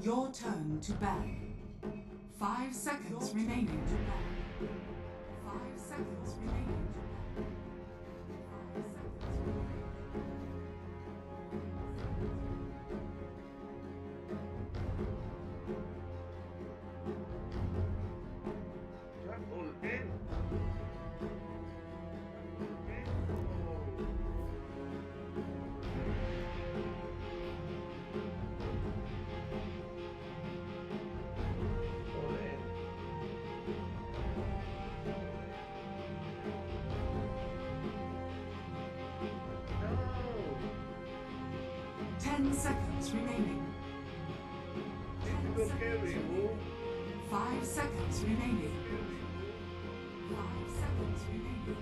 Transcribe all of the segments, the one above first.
Your turn to ban. 5 seconds remaining to ban. 5 seconds remaining to ban. 5 seconds remaining. Double in. All in. 10 seconds remaining. 10 Go seconds carry, remaining. 5 seconds remaining. 5 seconds remaining.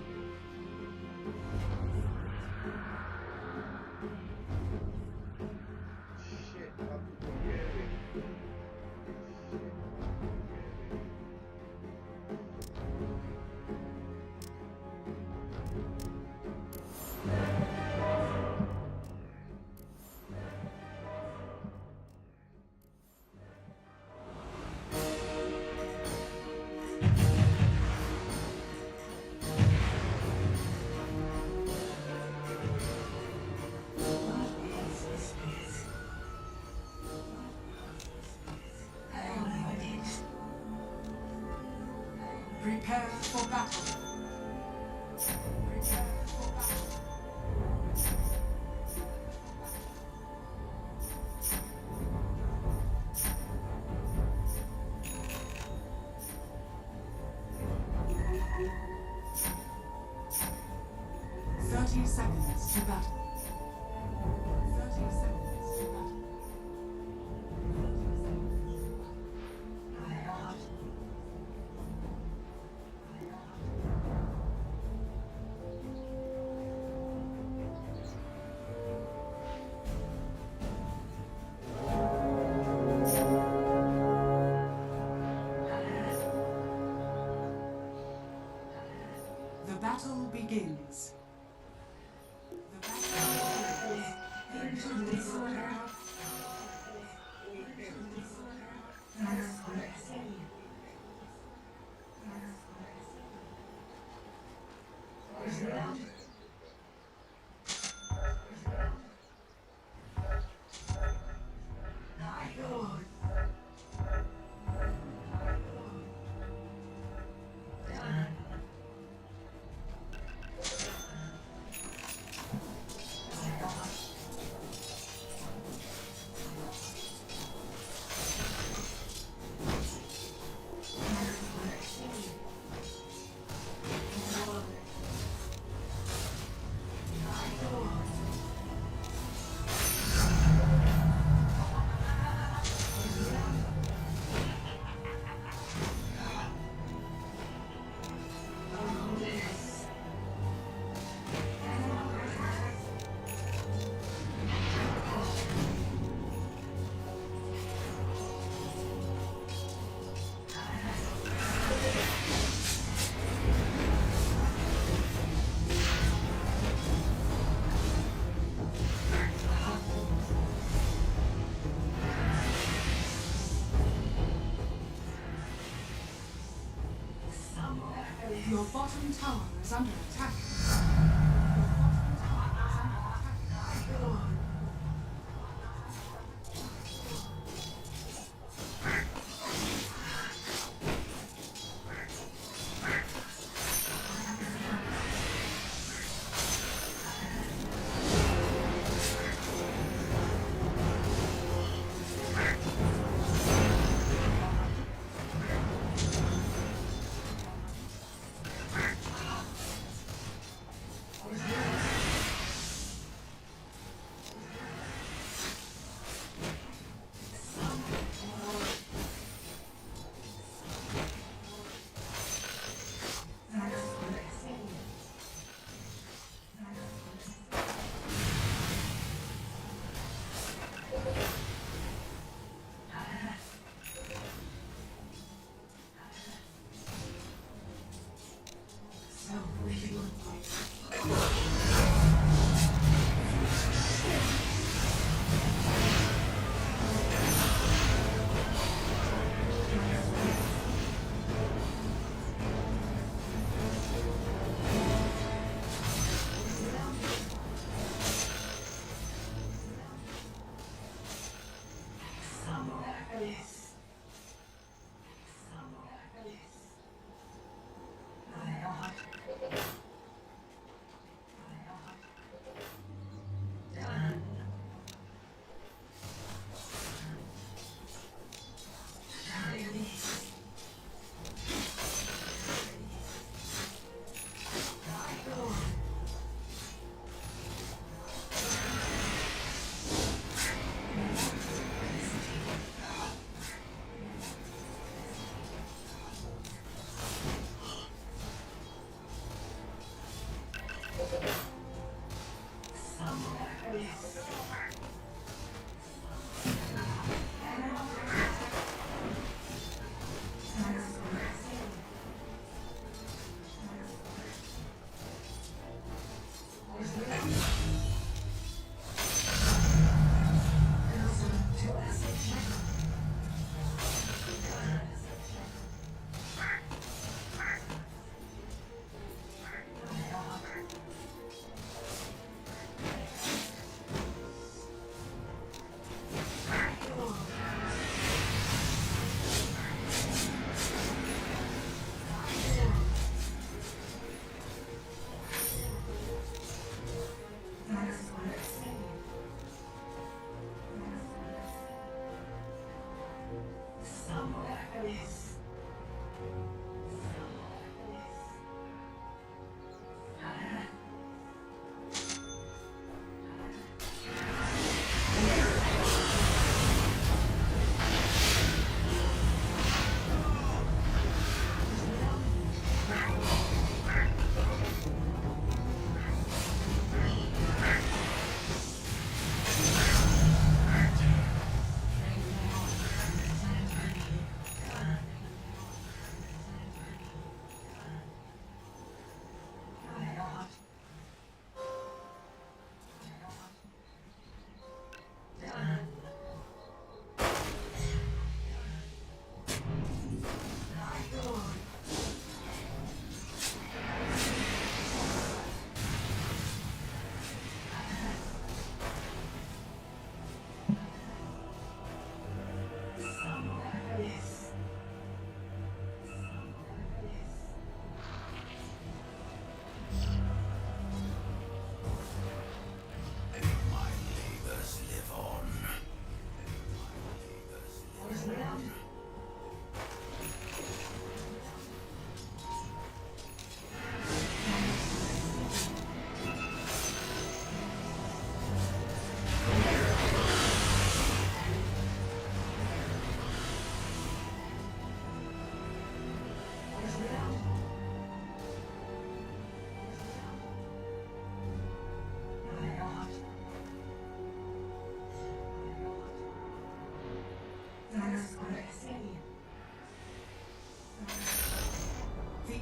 Shit, I'm carry. Shit, I'm carry. Prepare for battle. Prepare for battle. 30 seconds to battle. 30 seconds to battle. The battle begins. The battle begins. Your bottom tower is under attack. Your bottom tower is under attack.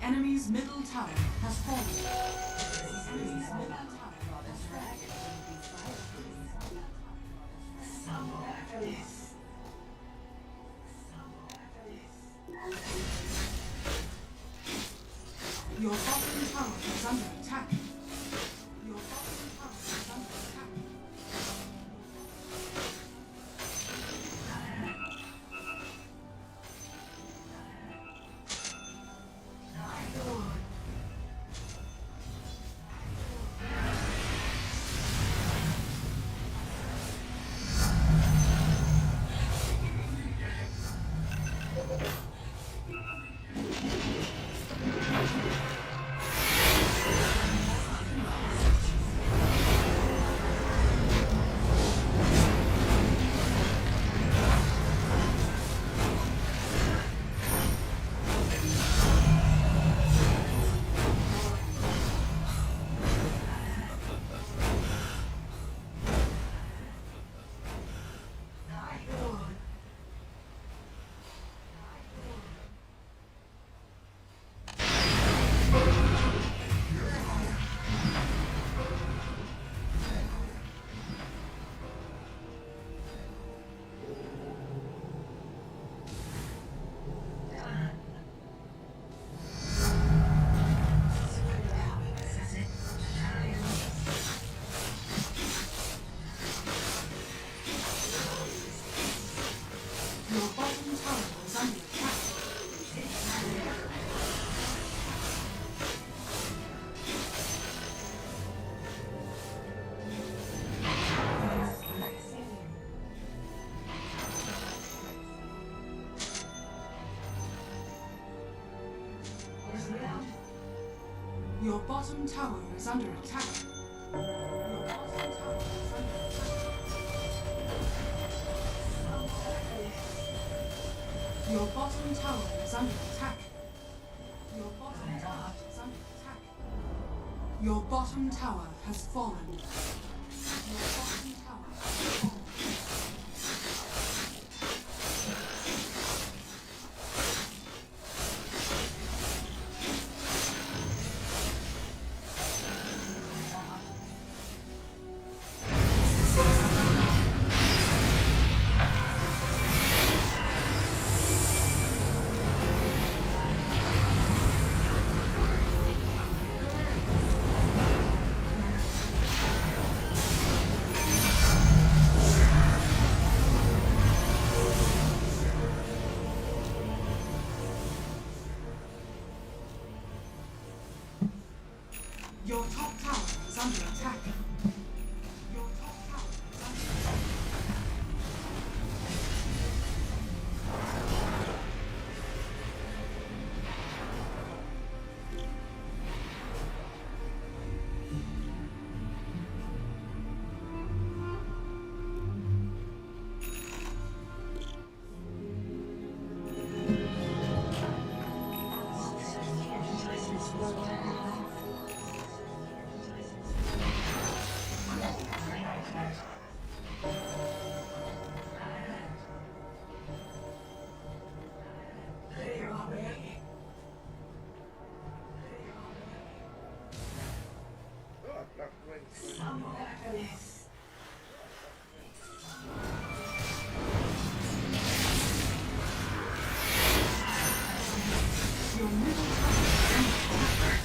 enemy's middle tower has fallen. The enemy's middle tower has fallen. Your bottom tower is under attack. Your bottom tower is under attack. Your bottom tower is under attack. Your bottom tower is under attack. Your bottom tower is under attack. Your bottom tower is under attack. Your bottom tower is under attack. Your bottom tower has fallen. Your bottom tower has fallen. Your top tower is under attack. Your top tower is under attack. Oh, that went. Your middle tower is under attack.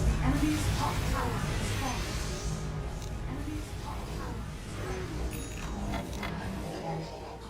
The enemy's top tower is falling. The enemy's top tower is falling.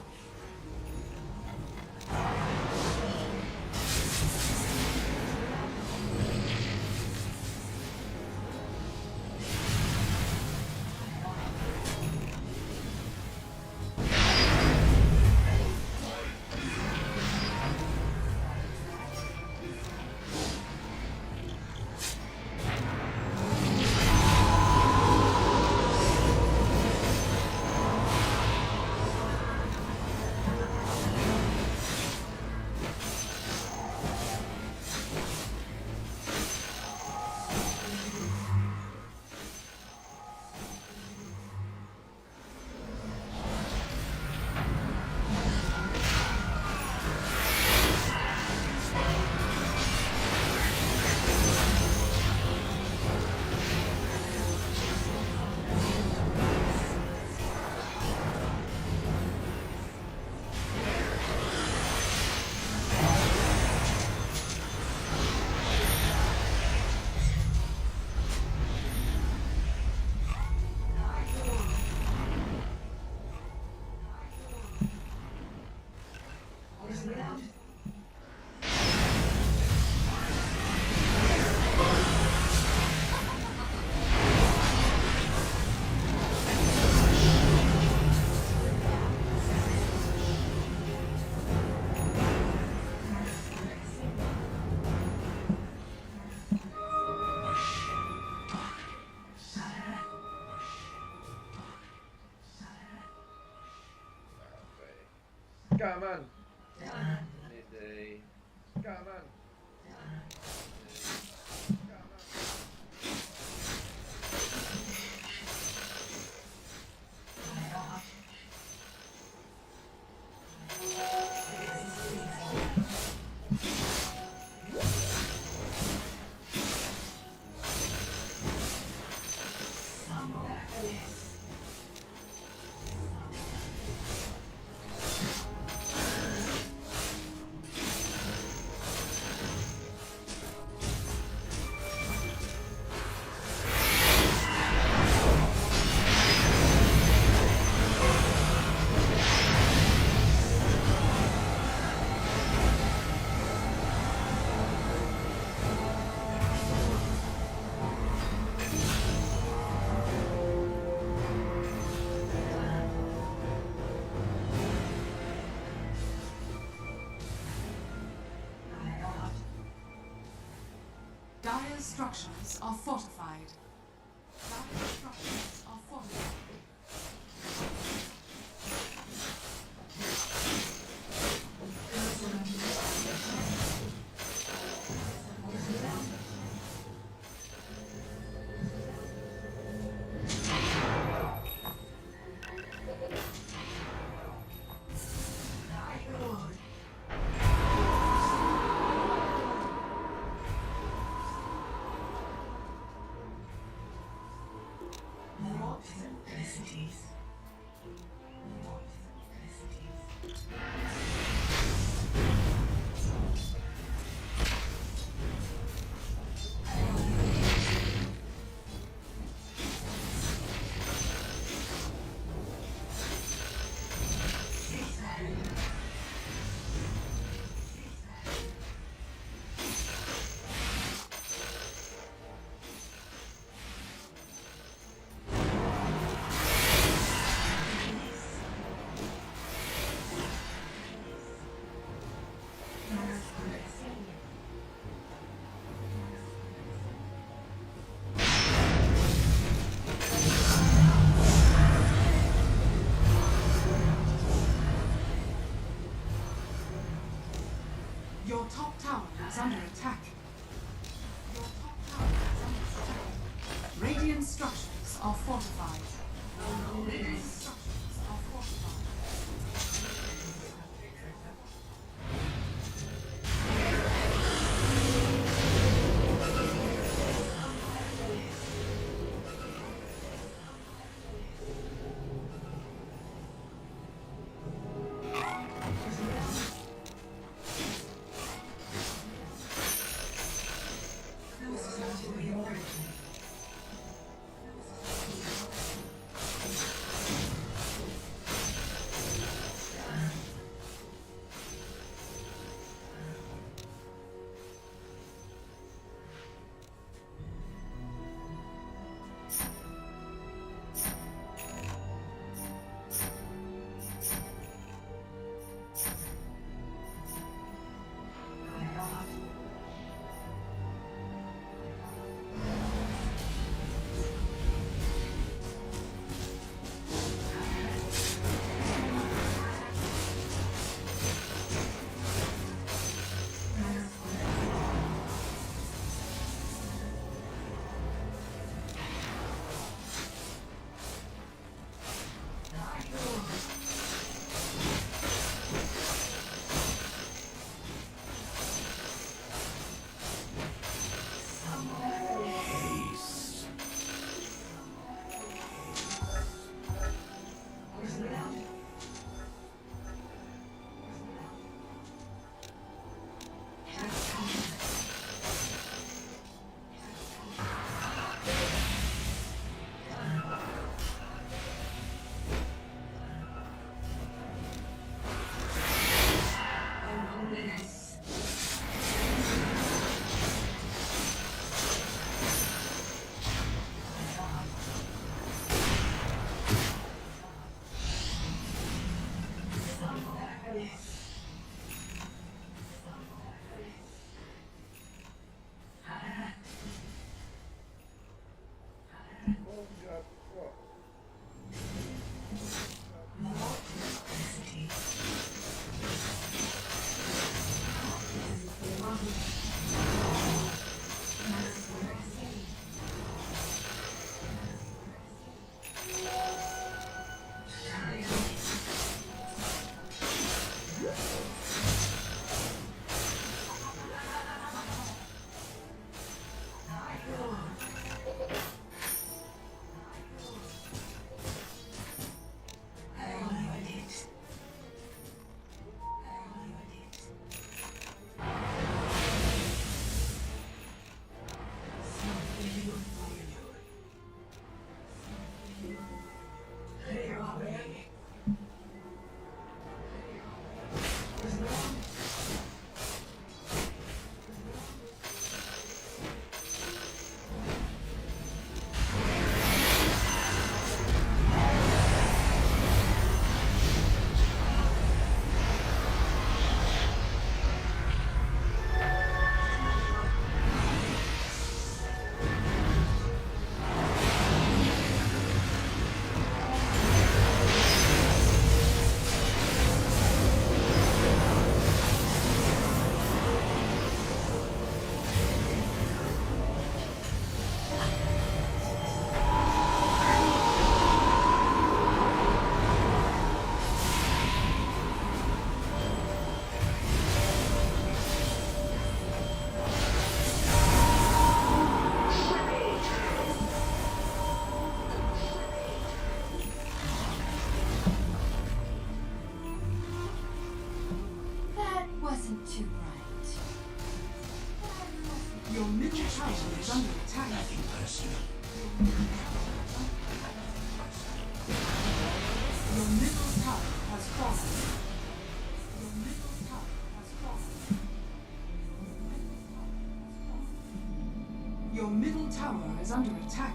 Come on. Need a. Come on. Dire's structures are fortified. Dire's structures are fortified. Your top tower is under attack. Your top tower is under attack. Radiant structures are fortified. Radiant structures are fortified. is under attack.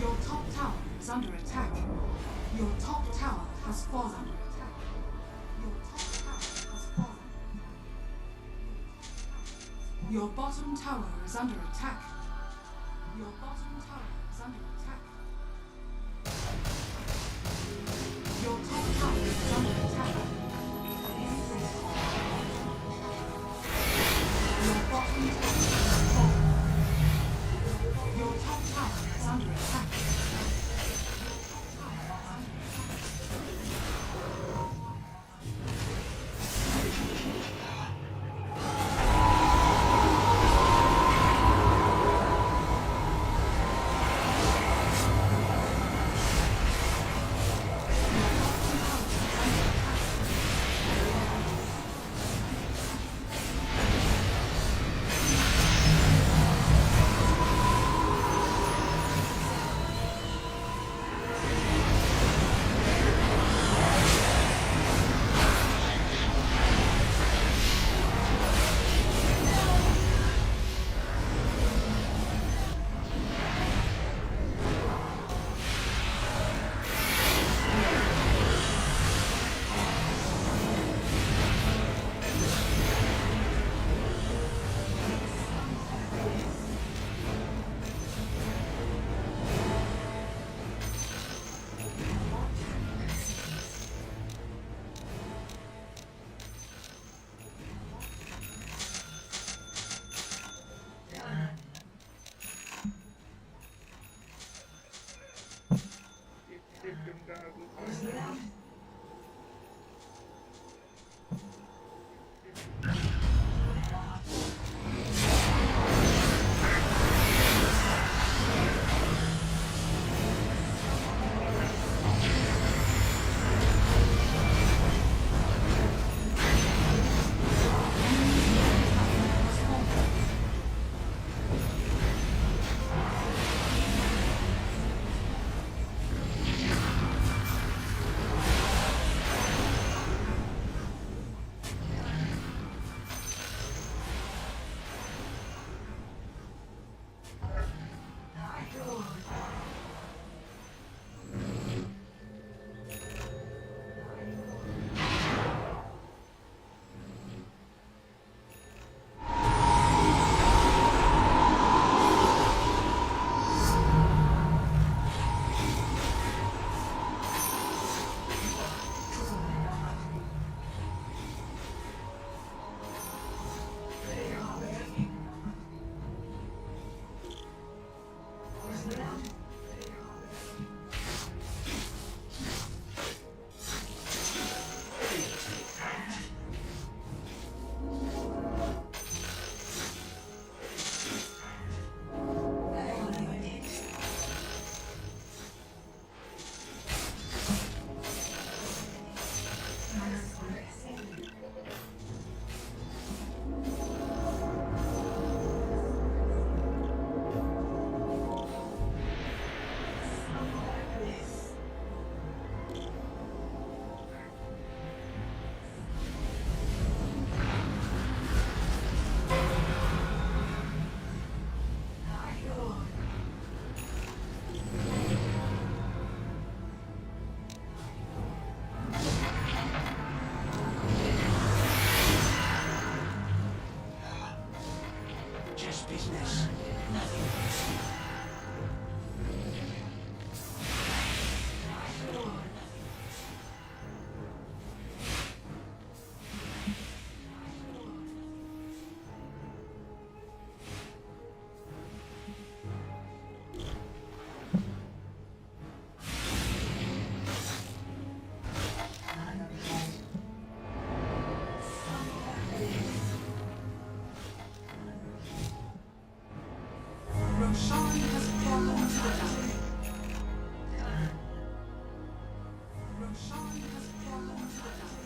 Your top tower is under attack. Your top tower has fallen. Your top tower has fallen. Your bottom tower is under attack. Your bottom tower is under attack. Your top tower is under attack. Your bottom tower has fallen. Your top tower is under attack. Your Just business. Nothing personal. Roshan has fallen to the dark. Roshan has fallen to the dark.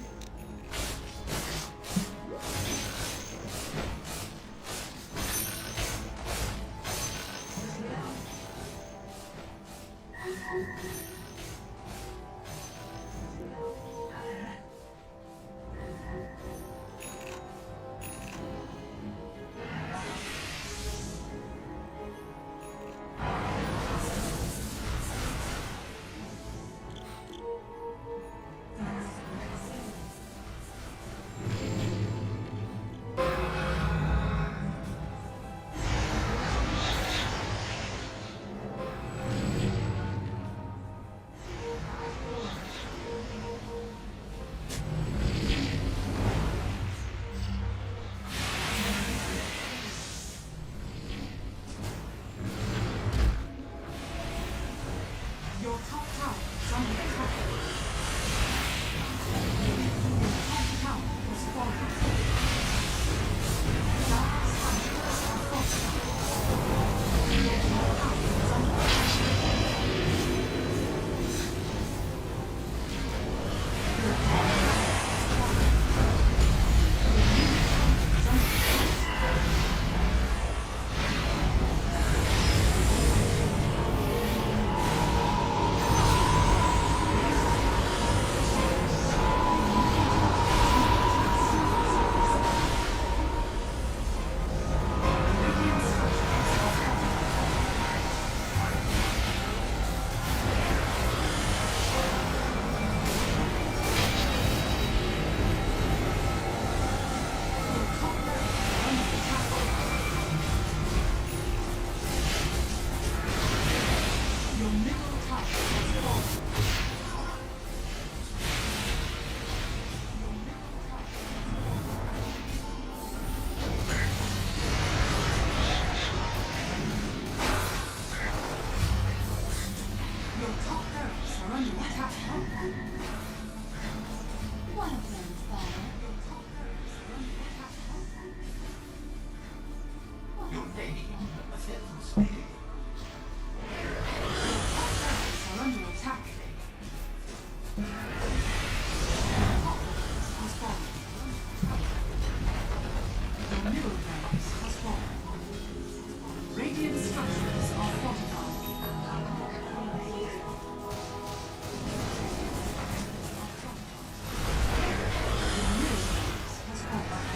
Your top tower is under attack. Your top tower has fallen. Dark skies are fortified. Your top tower is under attack. Your middle tower has fallen. Your middle tower. Your top barracks are under attack. One of them fell. Your top barracks are under attack. Your lady. A film Your top barracks are under attack. Your top barracks has fallen. Your middle barracks has fallen. Radiant structures are fortified. Your middle barracks has fallen.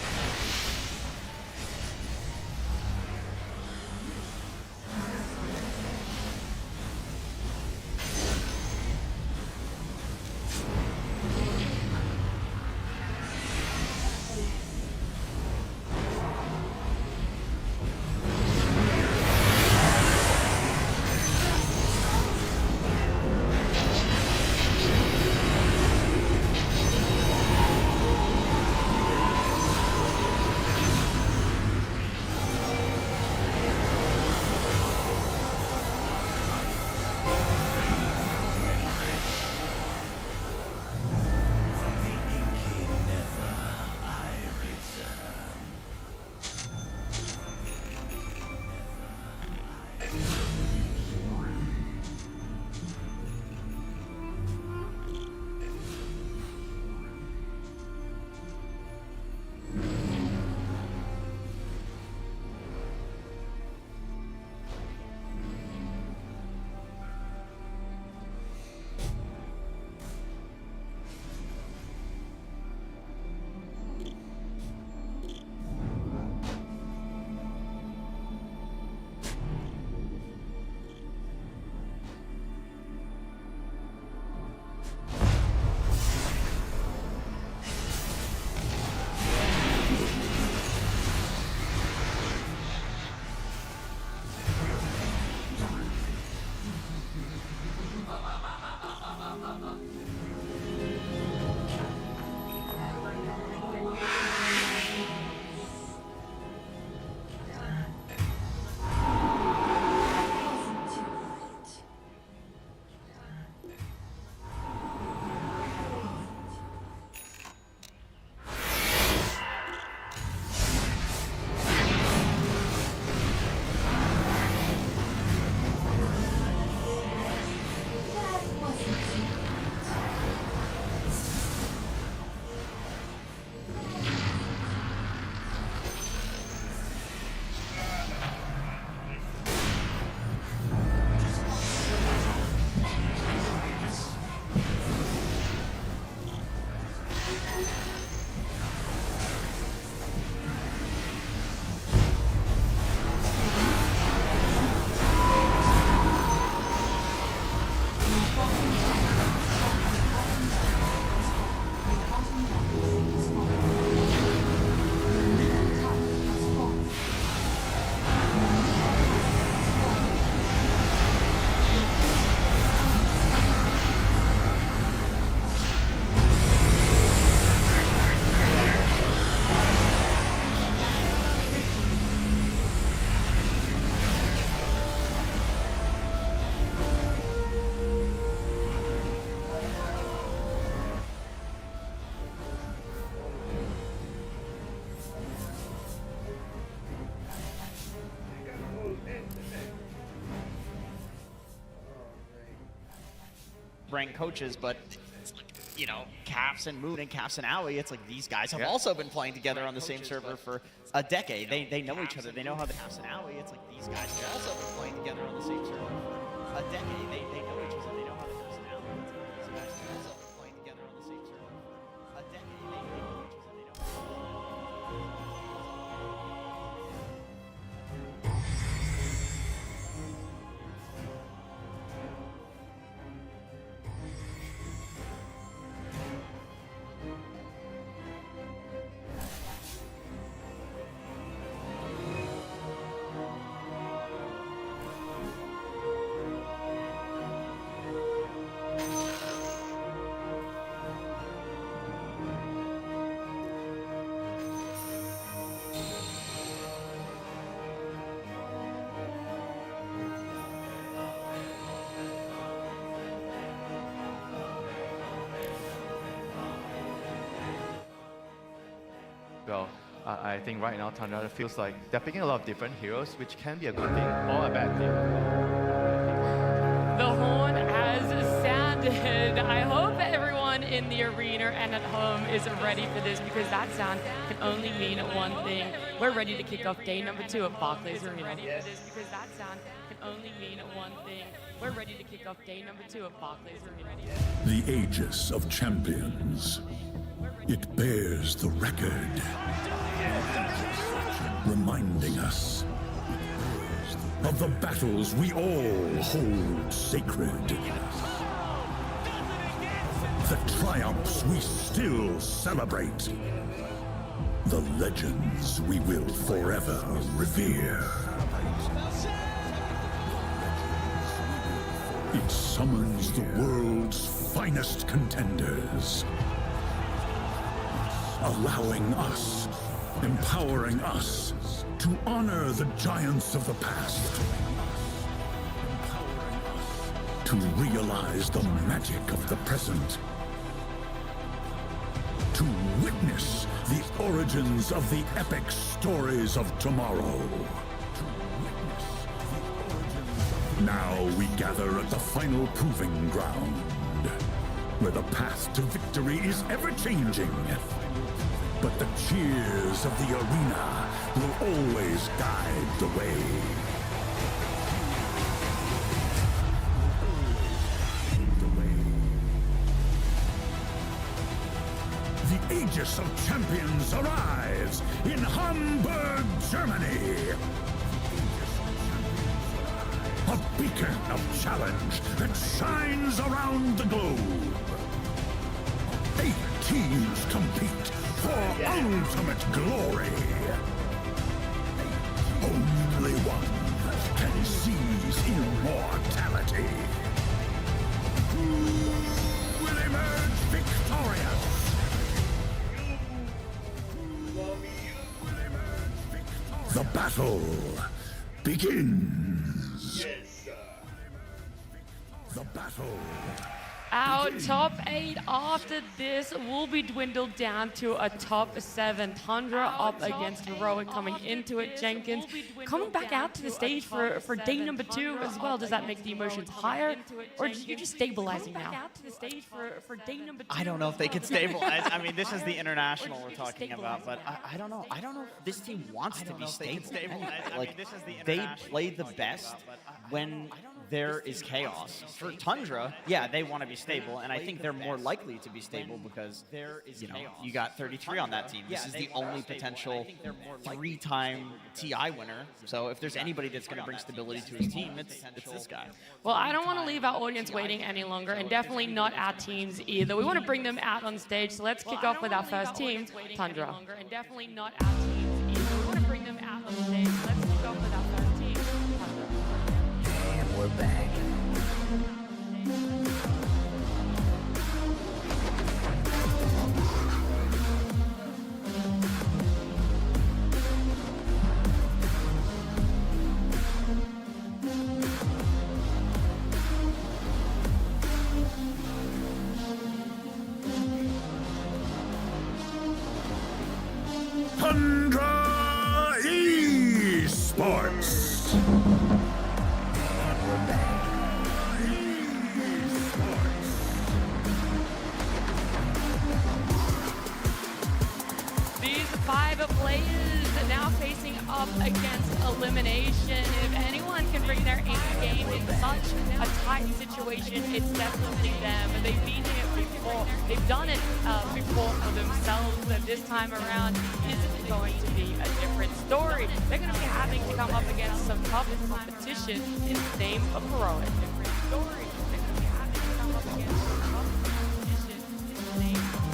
rank coaches, but it's like, you know, Caps and Moon and Caps and Owie, it's like these guys have Yeah. also been playing together on the same server for a decade. They know each other. They know how the Caps and Owie, it's like these guys have also been playing together on the same server for a decade. They know each other. They know how the Caps and Owie, it's like these guys have also been playing together on the same server for a decade. They know each other. They know. Well, I think right now Tundra feels like they're picking a lot of different heroes, which can be a good thing or a bad thing. The horn has sounded. I hope everyone in the arena and at home is ready for this, because that sound can only mean one thing. We're ready to kick off day number 2 of Barclays Arena. Yes. Because that sound can only mean one thing. We're ready to kick off day number 2 of Barclays Arena. The Aegis of Champions. It bears the record, reminding us of the battles we all hold sacred. The triumphs we still celebrate. The legends we will forever revere. It summons the world's finest contenders, allowing us, empowering us to honor the giants of the past, to realize the magic of the present, to witness the origins of the epic stories of tomorrow. Now we gather at the final proving ground, where the path to victory is ever-changing. But the cheers of the arena will always guide the way. The Aegis of Champions arrives in Hamburg, Germany. A beacon of challenge that shines around the globe. 8 teams compete for ultimate glory. Only one can seize immortality. Who will emerge victorious? The battle begins. The battle. Our top 8 after this will be dwindled down to a top 7. Tundra up against Heroic coming into it. Jenkins coming back out to the stage for day number 2 as well. Does that make the emotions higher, or are you just stabilizing now? I don't know if they can stabilize. I mean, this is the international we're talking about, but I don't know. I don't know if this team wants to be stable. Like, they play the best when there is chaos. For Tundra, yeah, they want to be stable, and I think they're more likely to be stable because you got 33 on that team. This is the only potential 3-time TI winner. So if there's anybody that's going to bring stability to his team, it's this guy. Well, I don't want to leave our audience waiting any longer, and definitely not our teams either. We want to bring them out on stage, so let's kick off with our first team, Tundra. And definitely not our teams either. We want to bring them out on stage, so let's kick off with our first team, Tundra. And we're back. Tundra Esports. And we're back. elimination. If anyone can bring their A game in such a tight situation, it's definitely them. They've been here before. They've done it before for themselves, and this time around isn't going to be a different story. They're going to be having to come up against some tough competition in the name of Heroic. Different story. They're going to be having to come up against some tough competition in the name of Heroic.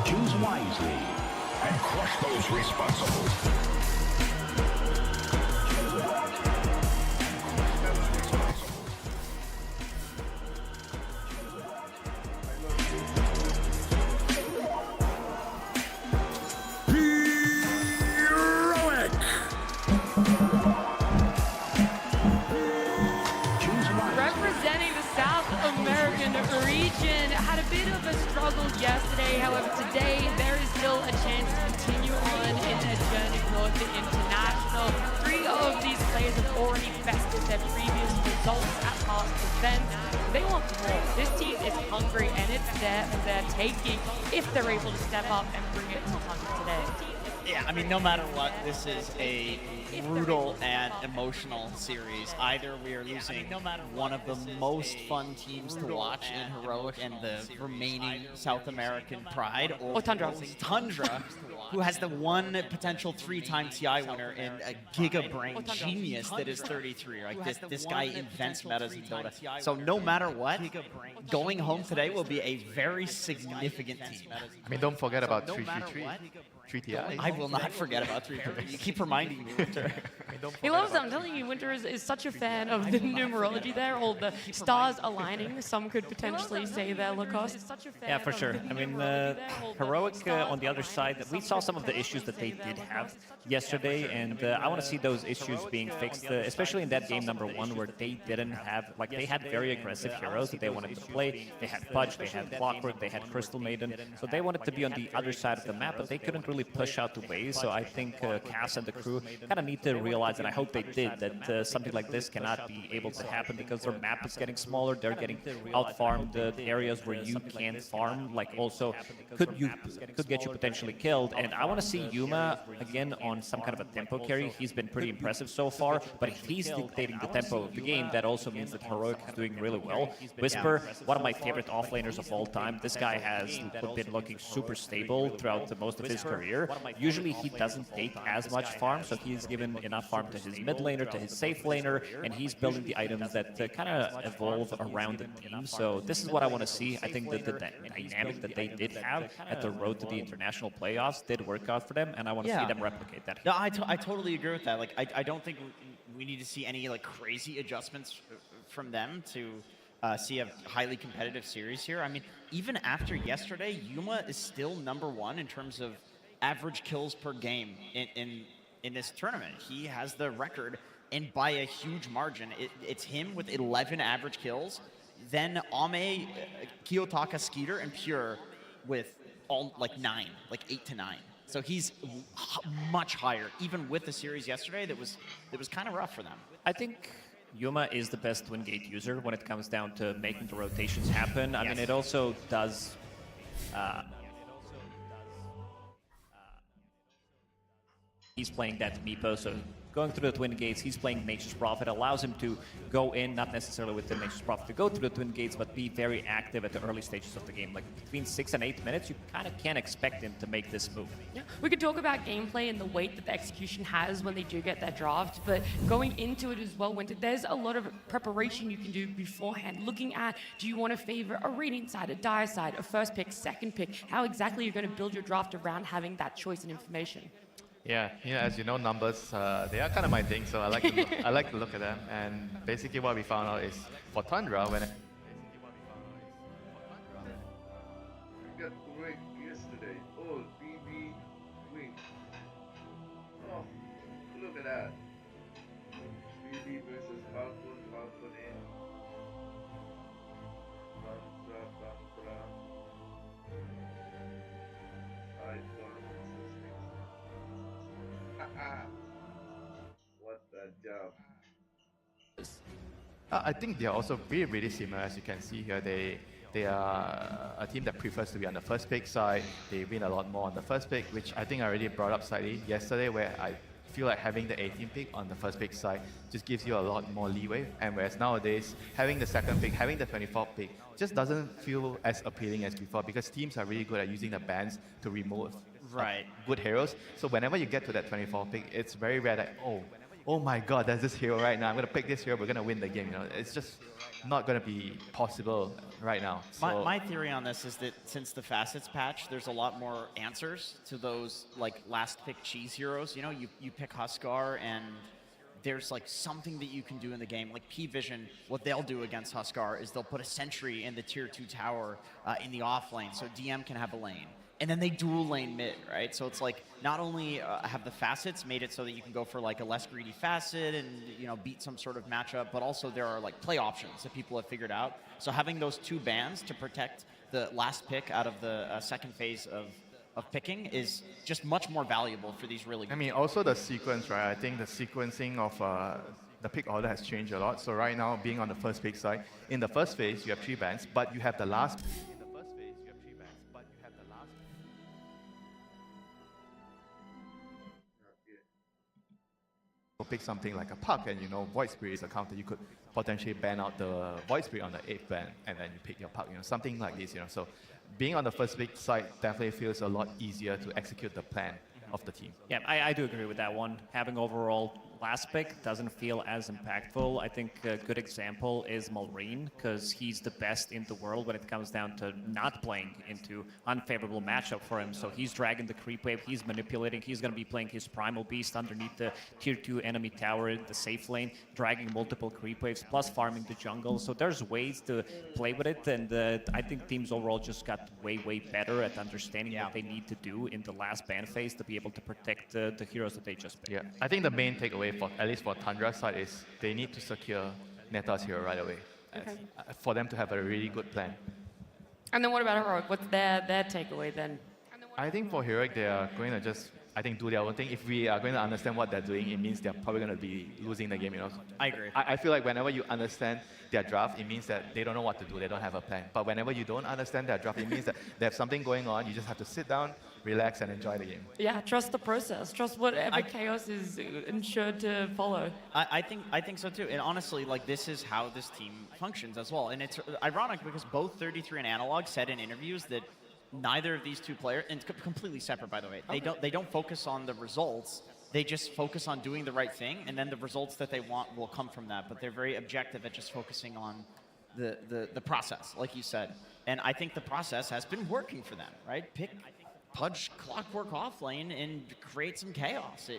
Choose wisely and crush those responsible. Heroic! Representing the South American region, had a bit of a struggle yesterday. However, today there is still a chance to continue on in their journey toward the international. 3 of these players have already bested their previous results at past events. They want more. This team is hungry, and it's there for their taking if they're able to step up and bring it to 100 today. Yeah, I mean, no matter what, this is a brutal and emotional series. Either we are losing one of the most fun teams to watch in Heroic and the remaining South American pride, or Tundra. Tundra, who has the one potential 3-time TI winner in a giga brain genius that is 33. Like this guy invents metas in Dota. So no matter what, going home today will be a very significant team. I mean, don't forget about 333. 3TI. I will not forget about 333. You keep reminding me, Winter. He loves them. I'm telling you, Winter is such a fan of the numerology there, all the stars aligning. Some could potentially say there, Lacoste. Yeah, for sure. I mean, Heroic on the other side, we saw some of the issues that they did have yesterday, and I want to see those issues being fixed, especially in that game number 1 where they didn't have, like, they had very aggressive heroes that they wanted to play. They had Pudge, they had Clockwork, they had Crystal Maiden, so they wanted to be on the other side of the map, but they couldn't really push out the waves. So I think Cass and the crew kind of need to realize, and I hope they did, that something like this cannot be able to happen because their map is getting smaller. They're getting out-farmed. The areas where you can't farm, like, also could get you potentially killed. And I want to see Yuma again on some kind of a tempo carry. He's been pretty impressive so far, but if he's dictating the tempo of the game, that also means that Heroic is doing really well. Whisper, one of my favorite offlaners of all time. This guy has been looking super stable throughout most of his career. Usually he doesn't take as much farm, so he's given enough farm to his mid laner, to his safe laner, and he's building the items that kind of evolve around the team. So this is what I want to see. I think that the dynamic that they did have at the road to the international playoffs did work out for them, and I want to see them replicate that. No, I totally agree with that. Like, I don't think we need to see any, like, crazy adjustments from them to see a highly competitive series here. I mean, even after yesterday, Yuma is still #1 in terms of average kills per game in this tournament. He has the record, and by a huge margin. It's him with 11 average kills, then Ame, Kiyotaka, Skeeter, and Pure with all like 9, like 8 to 9. So he's much higher, even with the series yesterday that was kind of rough for them. I think Yuma is the best twin gate user when it comes down to making the rotations happen. I mean, it also does. He's playing that Meepo, so going through the twin gates, he's playing Nature's Prophet, allows him to go in, not necessarily with the Nature's Prophet to go through the twin gates, but be very active at the early stages of the game. Like between 6 and 8 minutes, you kind of can't expect him to make this move. Yeah, we could talk about gameplay and the weight that the execution has when they do get that draft, but going into it as well, Winter, there's a lot of preparation you can do beforehand, looking at, do you want to favor a Radiant side, a Dire side, a first pick, second pick, how exactly you're going to build your draft around having that choice and information. Yeah, as you know, numbers, they are kind of my thing, so I like to look at them. And basically what we found out is for Tundra, when We got great yesterday. Oh, BB win. Oh, look at that. BB versus Falcon, Falcon in. Tantra, Tantra. Icon versus What a job. I think they are also really, really similar. As you can see here, they are a team that prefers to be on the first pick side. They win a lot more on the first pick, which I think I already brought up slightly yesterday, where I feel like having the 18 pick on the first pick side just gives you a lot more leeway. And whereas nowadays, having the second pick, having the 24th pick, just doesn't feel as appealing as before, because teams are really good at using the bans to remove good heroes. So whenever you get to that 24th pick, it's very rare that, oh my god, there's this hero right now. I'm going to pick this hero, we're going to win the game. You know, it's just not going to be possible right now. So My theory on this is that since the facets patch, there's a lot more answers to those like last pick cheese heroes. You know, you pick Huskar and there's like something that you can do in the game. Like P-Vision, what they'll do against Huskar is they'll put a sentry in the tier 2 tower in the off lane so DM can have a lane. And then they dual lane mid, right? So it's like not only have the facets made it so that you can go for like a less greedy facet and beat some sort of matchup, but also there are like play options that people have figured out. So having those two bans to protect the last pick out of the second phase of picking is just much more valuable for these really good I mean, also the sequence, right? I think the sequencing of the pick order has changed a lot. So right now, being on the first pick side, in the first phase, you have 3 bans, but you have the last pick something like a puck, and Void Spirit is a counter. You could potentially ban out the Void Spirit on the 8th ban, and then you pick your puck. Something like this. So being on the first pick side definitely feels a lot easier to execute the plan of the team. Yeah, I do agree with that one. Having overall last pick doesn't feel as impactful. I think a good example is Mulreen, because he's the best in the world when it comes down to not playing into unfavorable matchup for him. So he's dragging the creep wave, he's manipulating, he's going to be playing his Primal Beast underneath the tier 2 enemy tower in the safe lane, dragging multiple creep waves, plus farming the jungle. So there's ways to play with it, and I think teams overall just got way, way better at understanding what they need to do in the last ban phase to be able to protect the heroes that they just picked. Yeah, I think the main takeaway, at least for Tundra's side, is they need to secure Neta's hero right away for them to have a really good plan. And then what about Heroic? What's their takeaway then? I think for Heroic, they are going to just, do their own thing. If we are going to understand what they're doing, it means they're probably going to be losing the game. I agree. I feel like whenever you understand their draft, it means that they don't know what to do. They don't have a plan. But whenever you don't understand their draft, it means that they have something going on. You just have to sit down, relax, and enjoy the game. Yeah, trust the process. Trust whatever chaos is ensured to follow. I think so too. And honestly, like this is how this team functions as well. And it's ironic because both 33 and Analog said in interviews that neither of these two players, and it's completely separate by the way, they don't focus on the results. They just focus on doing the right thing, and then the results that they want will come from that. But they're very objective at just focusing on the process, like you said. And I think the process has been working for them, right? Pudge Clockwork off lane and create some chaos.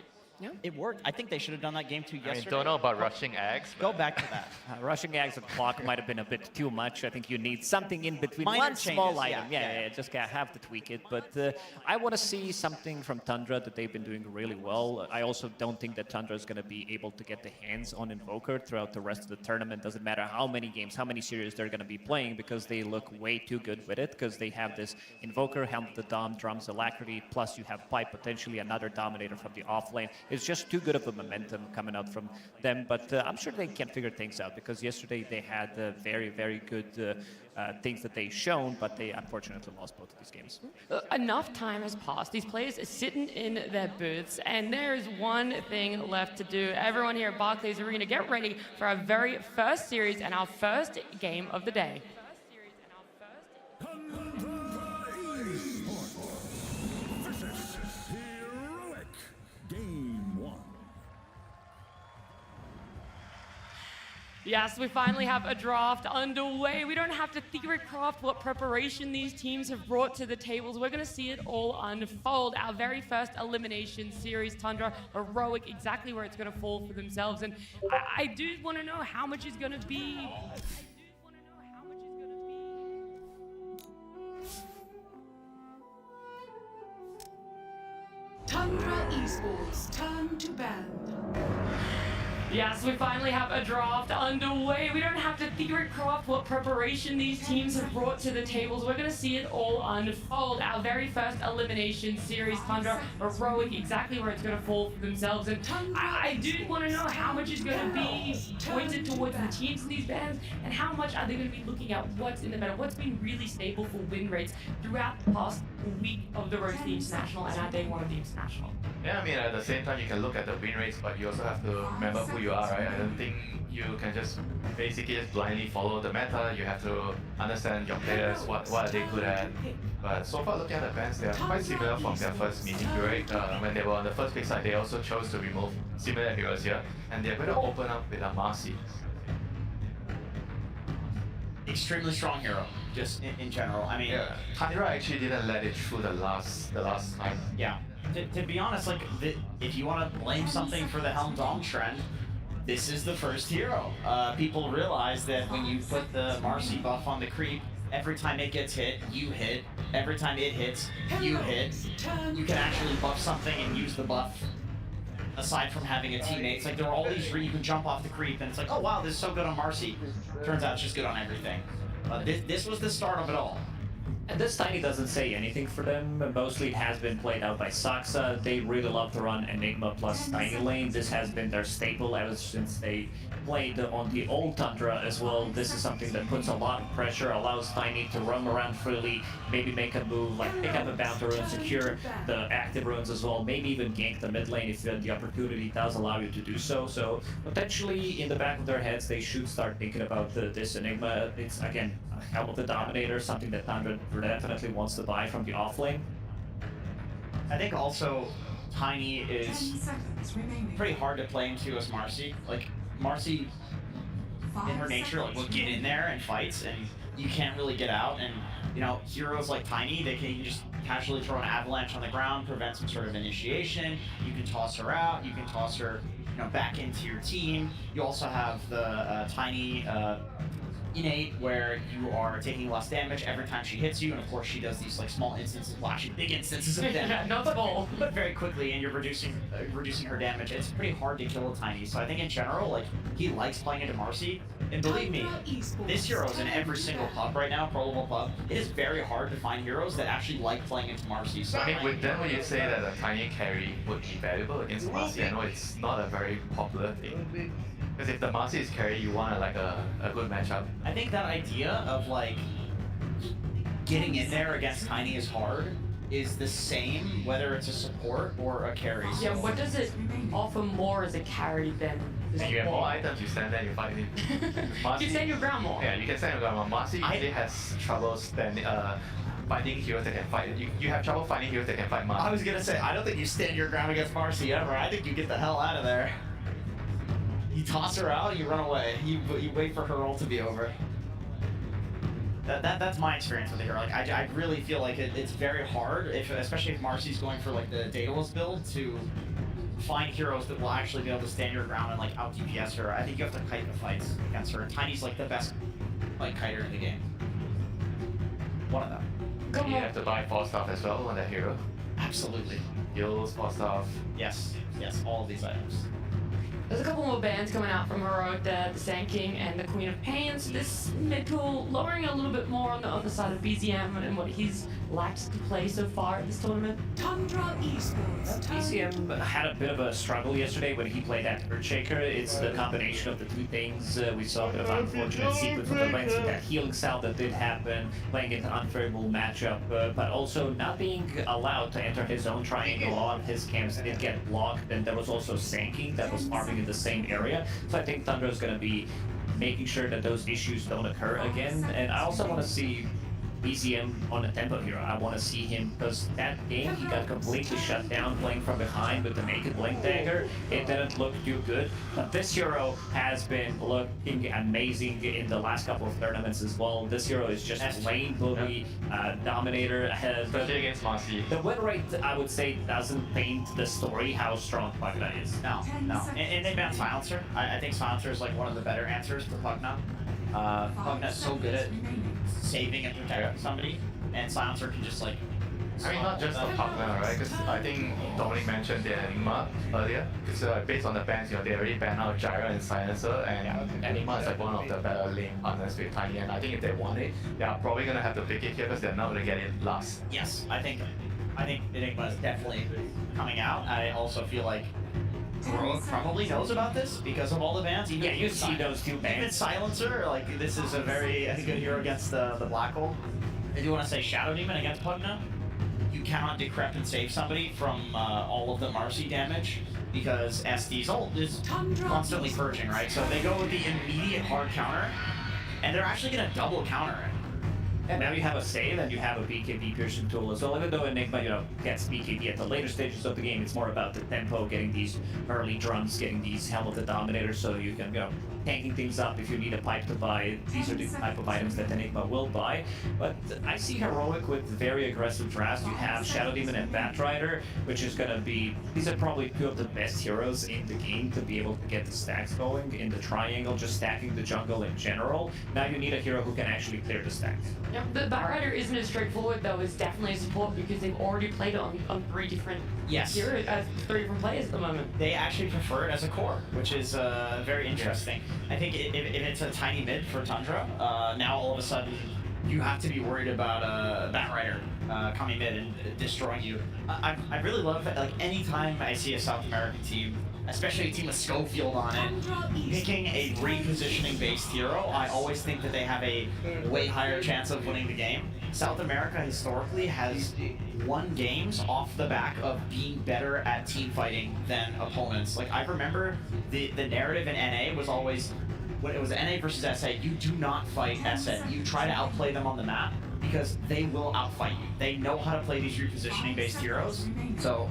It worked. I think they should have done that game 2 yesterday. Don't know about rushing Ags. Go back to that. Rushing Ags at clock might have been a bit too much. I think you need something in between. Minor One changes, small item. yeah. Just have to tweak it. But I want to see something from Tundra that they've been doing really well. I also don't think that Tundra is going to be able to get the hands on Invoker throughout the rest of the tournament. Doesn't matter how many games, how many series they're going to be playing, because they look way too good with it, because they have this Invoker, Helm the Dom, Drums, Alacrity, plus you have Pipe, potentially another Dominator from the off lane. It's just too good of a momentum coming out from them, but I'm sure they can figure things out, because yesterday they had very, very good things that they shown, but they unfortunately lost both of these games. Enough time has passed. These players are sitting in their booths, and there is one thing left to do. Everyone here at Barclays Arena, get ready for our very first series and our first game of the day. Yes, we finally have a draft underway. We don't have to theorycraft what preparation these teams have brought to the tables. We're going to see it all unfold. Our very first elimination series, Tundra, Heroic, exactly where it's going to fall for themselves. And I do want to know how much is going to be... Tundra Esports, turn to band. Yes, we finally have a draft underway. We don't have to theorycraft what preparation these teams have brought to the tables. We're going to see it all unfold. Our very first elimination series, Tundra, Heroic, exactly where it's going to fall for themselves. And I do want to know how much is going to be pointed towards the teams in these bands, and how much are they going to be looking at what's in the meta, what's been really stable for win rates throughout the past week of the road to the International and our day one of the International. Yeah, I mean, at the same time, you can look at the win rates, but you also have to remember who you are, right? I don't think you can just basically just blindly follow the meta. You have to understand your players, what are they good at. But so far, looking at the bands, they are quite similar from their first meeting, right? When they were on the first pick side, they also chose to remove similar heroes here, and they're going to open up with a Marcy. Extremely strong hero, just in general. I mean, Yeah, Tundra actually didn't let it through the last time. yeah. To be honest, like, if you want to blame something for the Helm Dong trend, this is the first hero. People realize that when you put the Marcy buff on the creep, every time it gets hit, you hit. Every time it hits, you hit. You can actually buff something and use the buff. Aside from having a teammate, it's like there are all these you can jump off the creep, and it's like, oh wow, this is so good on Marcy. Turns out it's just good on everything. This was the start of it all. And this Tiny doesn't say anything for them. Mostly it has been played out by Saxa. They really love to run Enigma plus Tiny lane. This has been their staple ever since they played on the old Tundra as well. This is something that puts a lot of pressure, allows Tiny to roam around freely, maybe make a move like pick up a bounty rune, secure the active runes as well, maybe even gank the mid lane if the opportunity does allow you to do so. So potentially in the back of their heads, they should start thinking about this Enigma. It's again, Helm of the Dominator, something that Tundra definitely wants to buy from the offlane. I think also Tiny is pretty hard to play into as Marcy. Like, Marcy, in her nature, like, will get in there and fights, and you can't really get out. And, you know, heroes like Tiny, they can just casually throw an avalanche on the ground, prevent some sort of initiation. You can toss her out, you can toss her, you know, back into your team. You also have the Tiny innate, where you are taking less damage every time she hits you, and of course she does these like small instances, well actually big instances of damage. Yeah, not small. But very quickly, and you're reducing her damage. It's pretty hard to kill a Tiny. So I think in general, like, he likes playing into Marcy. And believe me, this hero is in every single pub right now, pro level pub. It is very hard to find heroes that actually like playing into Marcy. So I mean, then when you say that a Tiny carry would be valuable against Marcy, I know it's not a very popular thing. Because if the Marcy is carry, you want like a good matchup. I think that idea of like getting in there against Tiny is hard is the same whether it's a support or a carry. Yeah, what does it offer more as a carry than the And you have more support? items, you stand there, you fight him. You stand your ground more. Yeah, you can stand your ground. Marcy usually has trouble finding heroes that can fight. You have trouble finding heroes that can fight Marcy. I was gonna say, I don't think you stand your ground against Marcy ever. I think you get the hell out of there. You toss her out, you run away. You wait for her ult to be over. That's my experience with the hero. Like, I really feel like it's very hard, especially if Marcy's going for like the Daedalus build, to find heroes that will actually be able to stand your ground and like out DPS her. I think you have to kite the fights against her. And Tiny's like the best like kiter in the game. One of them. You have to buy 4 stuff as well on that hero. Absolutely. Heals, 4 stuff. Yes, all of these items. There's a couple more bands coming out from Heroic, the Sand King and the Queen of Pains. This mid pool lowering a little bit more on the other side of BZM and what he's liked to play so far at this tournament. Tundra Esports. BCM had a bit of a struggle yesterday when he played at Earthshaker. It's the combination of the two things. We saw a bit of unfortunate sequence of events with that healing cell that did happen, playing into an unfavorable matchup, but also not being allowed to enter his own triangle. A lot of his camps did get blocked, and there was also Sand King that was farming in the same area. So I think Thunder is going to be making sure that those issues don't occur again. And I also want to see BZM on a tempo hero. I want to see him, because that game he got completely shut down playing from behind with the naked blink dagger. It didn't look too good, but this hero has been looking amazing in the last couple of tournaments as well. This hero is just lane bully, dominator. Especially against Marcy. The win rate, I would say, doesn't paint the story how strong Pugna is. No. And they banned Silencer. I think Silencer is like one of the better answers to Pugna. Pugna's so good at saving and protecting somebody, and Silencer can just like I mean, not just the partner, right? Because I think Dominic mentioned the Enigma earlier. Because based on the bans, they already banned out Gyra and Silencer, and Enigma is like one of the better lane partners with Tiny. And I think if they want it, they are probably gonna have to pick it here because they're not gonna get it last. Yes, I think Enigma is definitely coming out. I also feel like Heroic probably knows about this because of all the bans. Yeah, you see those two bans. Even Silencer, like this is a very good hero against the Black Hole. I do want to say Shadow Demon against Pugna. You cannot decrep and save somebody from all of the Marcy damage because SD's ult is constantly purging, right? So they go with the immediate hard counter, and they're actually going to double counter it. And now you have a save and you have a BKB piercing tool as well. Even though Enigma, gets BKB at the later stages of the game, it's more about the tempo, getting these early drums, getting these Helm of the Dominator, so you can, tanking things up if you need a pipe to buy. These are the type of items that Enigma will buy. But I see Heroic with very aggressive drafts. You have Shadow Demon and Batrider, which is going to be... These are probably two of the best heroes in the game to be able to get the stacks going in the triangle, just stacking the jungle in general. Now you need a hero who can actually clear the stacks. Yeah, the Batrider isn't as straightforward though. It's definitely a support because they've already played it on three different heroes, three different players at the moment. They actually prefer it as a core, which is very interesting. I think if it's a tiny mid for Tundra, now all of a sudden you have to be worried about Batrider coming mid and destroying you. I really love it. Like anytime I see a South American team, especially a team with Schofield on it, picking a repositioning based hero, I always think that they have a way higher chance of winning the game. South America historically has won games off the back of being better at team fighting than opponents. Like I remember the narrative in NA was always, when it was NA versus SA, you do not fight SA. You try to outplay them on the map because they will outfight you. They know how to play these repositioning based heroes. So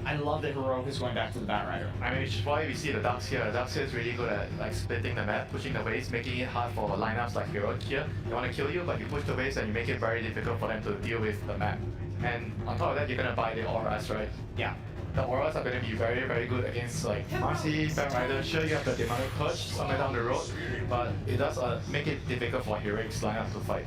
I love that Heroic is going back to the Batrider. I mean, which is why we see the Darks here. Darks here is really good at like splitting the map, pushing the waves, making it hard for lineups like Heroic here. They want to kill you, but you push the waves and you make it very difficult for them to deal with the map. And on top of that, you're gonna buy the auras, right? Yeah. The auras are gonna be very, very good against like Marcy, Batrider. Sure, you have the demonic purge somewhere down the road, but it does make it difficult for Heroic's lineup to fight.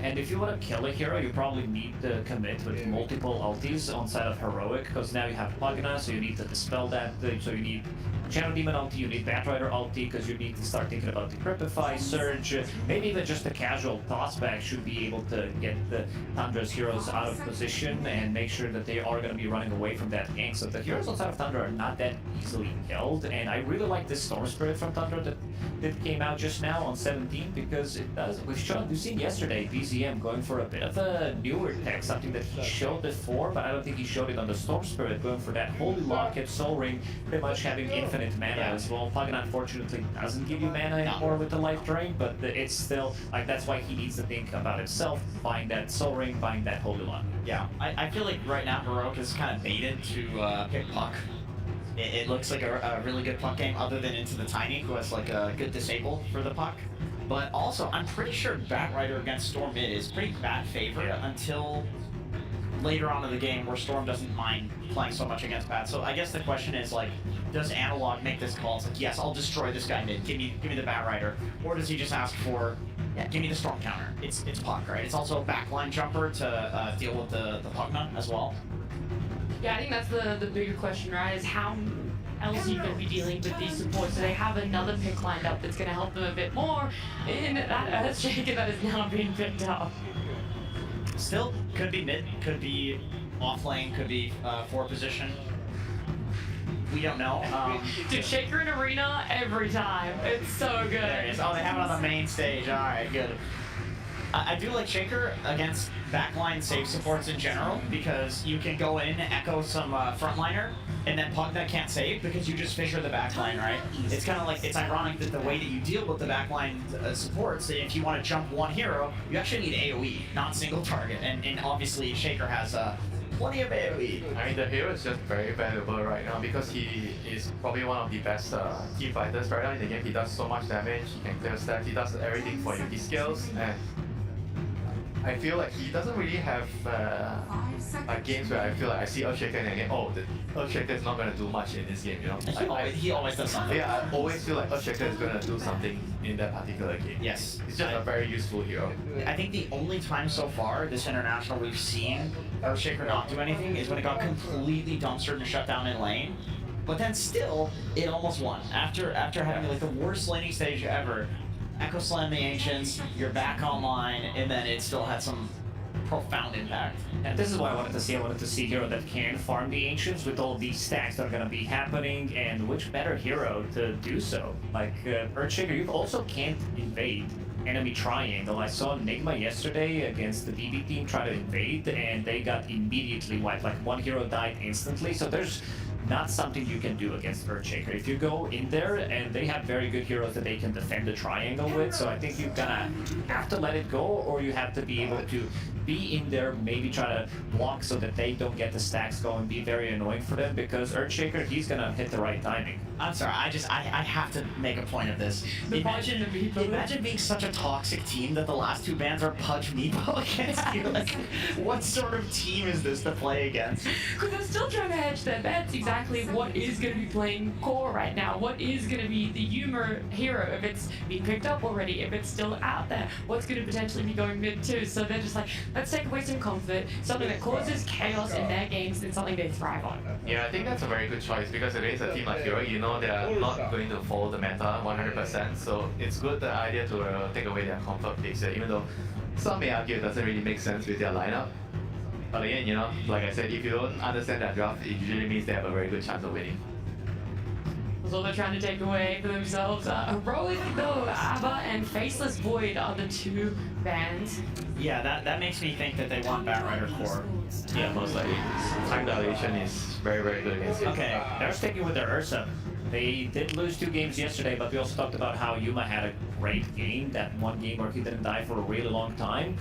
And if you want to kill a hero, you probably need to commit with multiple ultis on side of Heroic, because now you have Pugna, so you need to dispel that. So you need Shadow Demon ulti, you need Batrider ulti, because you need to start thinking about Decrepify, Surge, maybe even just a casual tossback should be able to get the Tundra's heroes out of position and make sure that they are going to be running away from that gank. So the heroes on side of Tundra are not that easily killed, and I really like this Storm Spirit from Tundra that came out just now on 17, because it does. We've seen yesterday BZM going for a bit of a newer tech, something that he showed before, but I don't think he showed it on the Storm Spirit, going for that Holy Locket, Soul Ring, pretty much having infinite mana as well. Pugna unfortunately doesn't give you mana anymore with the life drain, but it's still like that's why he needs to think about himself, buying that Soul Ring, buying that Holy Locket. Yeah, I feel like right now Heroic is kind of baited to pick Puck. It looks like a really good Puck game, other than into the Tiny, who has like a good disable for the Puck. But also, I'm pretty sure Batrider against Storm mid is pretty bad favorite until later on in the game, where Storm doesn't mind playing so much against Bat. So I guess the question is like, does Analog make this call? It's like, yes, I'll destroy this guy mid. Give me the Batrider, or does he just ask for, yeah, give me the Storm counter? It's Puck, right? It's also a backline jumper to deal with the Pugna as well. Yeah, I think that's the bigger question, right? Is how else are you going to be dealing with these supports? Do they have another pick lined up that's going to help them a bit more in that Earthshaker that is now being picked up? Still, could be mid, could be off lane, could be 4 position. We don't know. Dude, Shaker in Arena every time. It's so good. There it is. Oh, they have it on the main stage. All right, good. I do like Shaker against backline save supports in general, because you can go in, echo some frontliner, and then Pugna can't save because you just fissure the backline, right? It's kind of like, it's ironic that the way that you deal with the backline supports, if you want to jump one hero, you actually need AoE, not single target. And obviously Shaker has plenty of AoE. I mean, the hero is just very valuable right now because he is probably one of the best team fighters right now in the game. He does so much damage, he can clear stacks, he does everything for you. He scales, and I feel like he doesn't really have 5 seconds. like games where I feel like I see Earthshaker and I get, oh, the Earthshaker is not going to do much in this game, you know? He always does something. Yeah, I always feel like Earthshaker is going to do something in that particular game. Yes. He's just a very useful hero. I think the only time so far this international we've seen Earthshaker not do anything is when it got completely dumpstered and shut down in lane. But then still, it almost won. After having like the worst laning stage ever, Echo Slam the Ancients, you're back online, and then it still had some profound impact. And this is what I wanted to see. I wanted to see a hero that can farm the Ancients with all these stacks that are going to be happening, and which better hero to do so? Like Earthshaker, you also can't invade enemy triangle. I saw Nigma yesterday against the BB team try to invade, and they got immediately wiped. Like one hero died instantly, so there's not something you can do against Earthshaker. If you go in there, and they have very good heroes that they can defend the triangle with, so I think you're gonna have to let it go, or you have to be able to be in there, maybe try to block so that they don't get the stacks going, be very annoying for them, because Earthshaker, he's gonna hit the right timing. I'm sorry, I have to make a point of this. Imagine being such a toxic team that the last two bans are Pudge Meepo against you. Like, what sort of team is this to play against? Because they're still trying to hedge their bets exactly what is going to be playing core right now, what is going to be the humor hero if it's being picked up already, if it's still out there, what's going to potentially be going mid too. So they're just like, let's take away some comfort, something that causes chaos in their games and something they thrive on. Yeah, I think that's a very good choice because against a team like Hero, you know they are not going to follow the meta 100%, so it's good the idea to take away their comfort picks, even though some may argue it doesn't really make sense with their lineup. But again, you know, like I said, if you don't understand that draft, it usually means they have a very good chance of winning. That's all they're trying to take away for themselves. Heroic though, Abba and Faceless Void are the two bans. Yeah, that makes me think that they want Batrider core. Yeah, most likely. Time dilation is very, very good against it. Okay. They're sticking with their Ursa. They did lose 2 games yesterday, but we also talked about how Yuma had a great game, that one game where he didn't die for a really long time.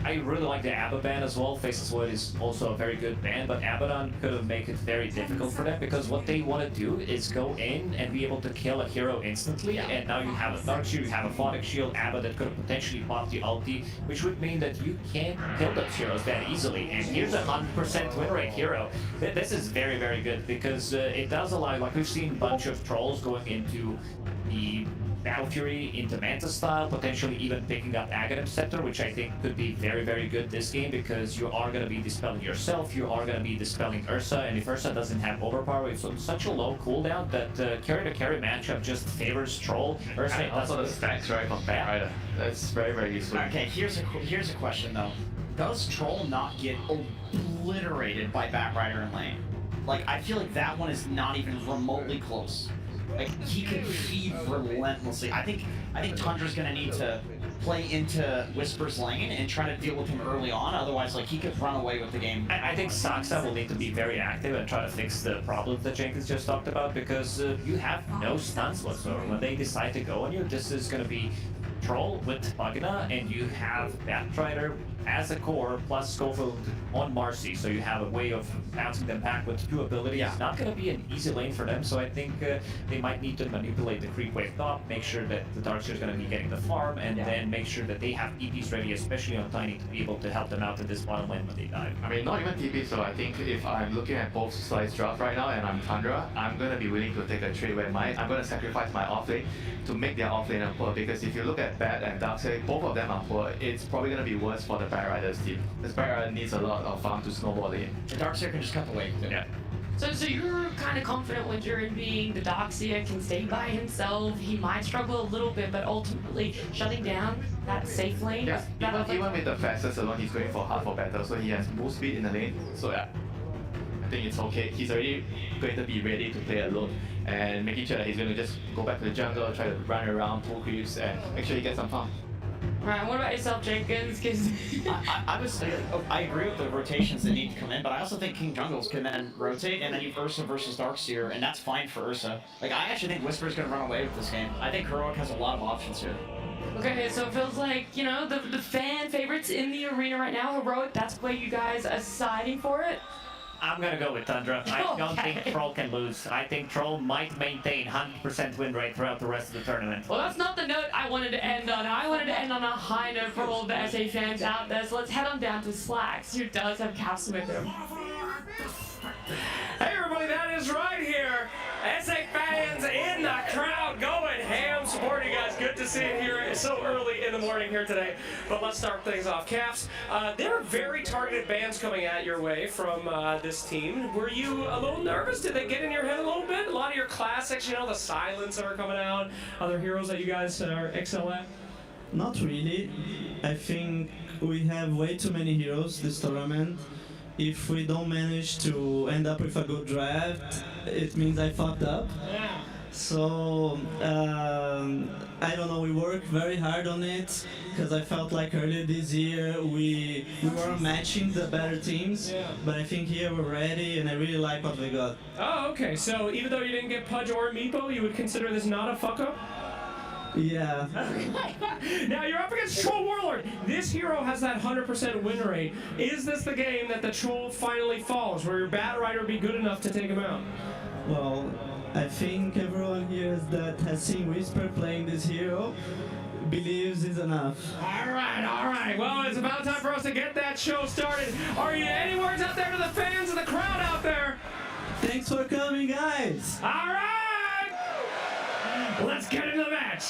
I really like the Abba ban as well. Faceless Void is also a very good ban, but Abaddon could have made it very difficult for them because what they want to do is go in and be able to kill a hero instantly, and now you have a Dark Shield, you have a Phonic Shield, Abba that could have potentially popped the ulti, which would mean that you can't kill those heroes that easily. And here's a 100% win rate hero. This is very, very good because it does allow, like we've seen a bunch of trolls going into the Battle Fury into Manta style, potentially even picking up Aghanim Scepter, which I think could be very, very good this game because you are going to be dispelling yourself, you are going to be dispelling Ursa, and if Ursa doesn't have overpower, it's on such a low cooldown that carry-to-carry matchup just favors Troll. Ursa And also the stacks, right, from Batrider. That's very, very useful. Okay, here's a question though. Does Troll not get obliterated by Batrider in lane? Like, I feel like that one is not even remotely close. Like, he could feed relentlessly. I think Tundra's gonna need to play into Whisper's lane and try to deal with him early on, otherwise, like, he could run away with the game. I think Saksa will need to be very active and try to fix the problems that Jenkins just talked about because you have no stuns whatsoever. When they decide to go on you, this is going to be Troll with Magna, and you have Batrider as a core plus Schofield on Marcy, so you have a way of bouncing them back with 2 abilities. Yeah. It's not going to be an easy lane for them, so I think they might need to manipulate the creep wave top, make sure that the Darkseer is going to be getting the farm, and then make sure that they have TPs ready, especially on Tiny, to be able to help them out in this bottom lane when they die. I mean, not even TP, so I think if I'm looking at both sides draft right now and I'm Tundra, I'm going to be willing to take a trade where I'm going to sacrifice my offlane to make their offlaner poor, because if you look at Bat and Darkseid, both of them are poor. It's probably going to be worse for the Batrider's team. This Batrider needs a lot of farm to snowball in. The Darkseer can just cut the wave. Yeah. So you're kind of confident when you're in being the Darkseer can stay by himself. He might struggle a little bit, but ultimately shutting down that safe lane. Yeah, even with the fastest alone, he's going for half for battle, so he has boost speed in the lane. So yeah, I think it's okay. He's already going to be ready to play alone and making sure that he's going to just go back to the jungle, try to run around, pull creeps, and make sure he gets some farm. Alright, what about yourself, Jenkins? Because I agree with the rotations that need to come in, but I also think King Jungles can then rotate, and then you've Ursa versus Darkseer, and that's fine for Ursa. Like, I actually think Whisper's gonna run away with this game. I think Heroic has a lot of options here. okay, so it feels like, you know, the fan favorites in the arena right now, Heroic, that's where you guys are siding for it? I'm gonna go with Tundra. I don't Okay. think Troll can lose. I think Troll might maintain 100% win rate throughout the rest of the tournament. Well, that's not the note I wanted to end on. I wanted to end on a high note for all the SA fans out there. So let's head on down to Slacks, who does have Caps with him. Hey everybody, that is right here. SA fans in the crowd going ham, supporting you guys. Good to see you here. It's so early in the morning here today. But let's start things off. Caps, there are very targeted bans coming at your way from this team. Were you a little nervous? Did they get in your head a little bit? A lot of your classics, you know, the silence that are coming out, other heroes that you guys are excel at? Not really. I think we have way too many heroes this tournament. If we don't manage to end up with a good draft, it means I fucked up. Yeah. So, I don't know, we worked very hard on it, because I felt like earlier this year we were matching the better teams, Yeah. but I think here we're ready, and I really like what we got. Oh, okay. So even though you didn't get Pudge or Meepo, you would consider this not a fuck up? Yeah. Now you're up against Troll Warlord. This hero has that 100% win rate. Is this the game that the Troll finally falls, where your Bat Rider would be good enough to take him out? Well, I think everyone here that has seen Whisper playing this hero believes is enough. All right. Well, it's about time for us to get that show started. Are you any words out there to the fans and the crowd out there? Thanks for coming, guys! All right. Let's get into the match.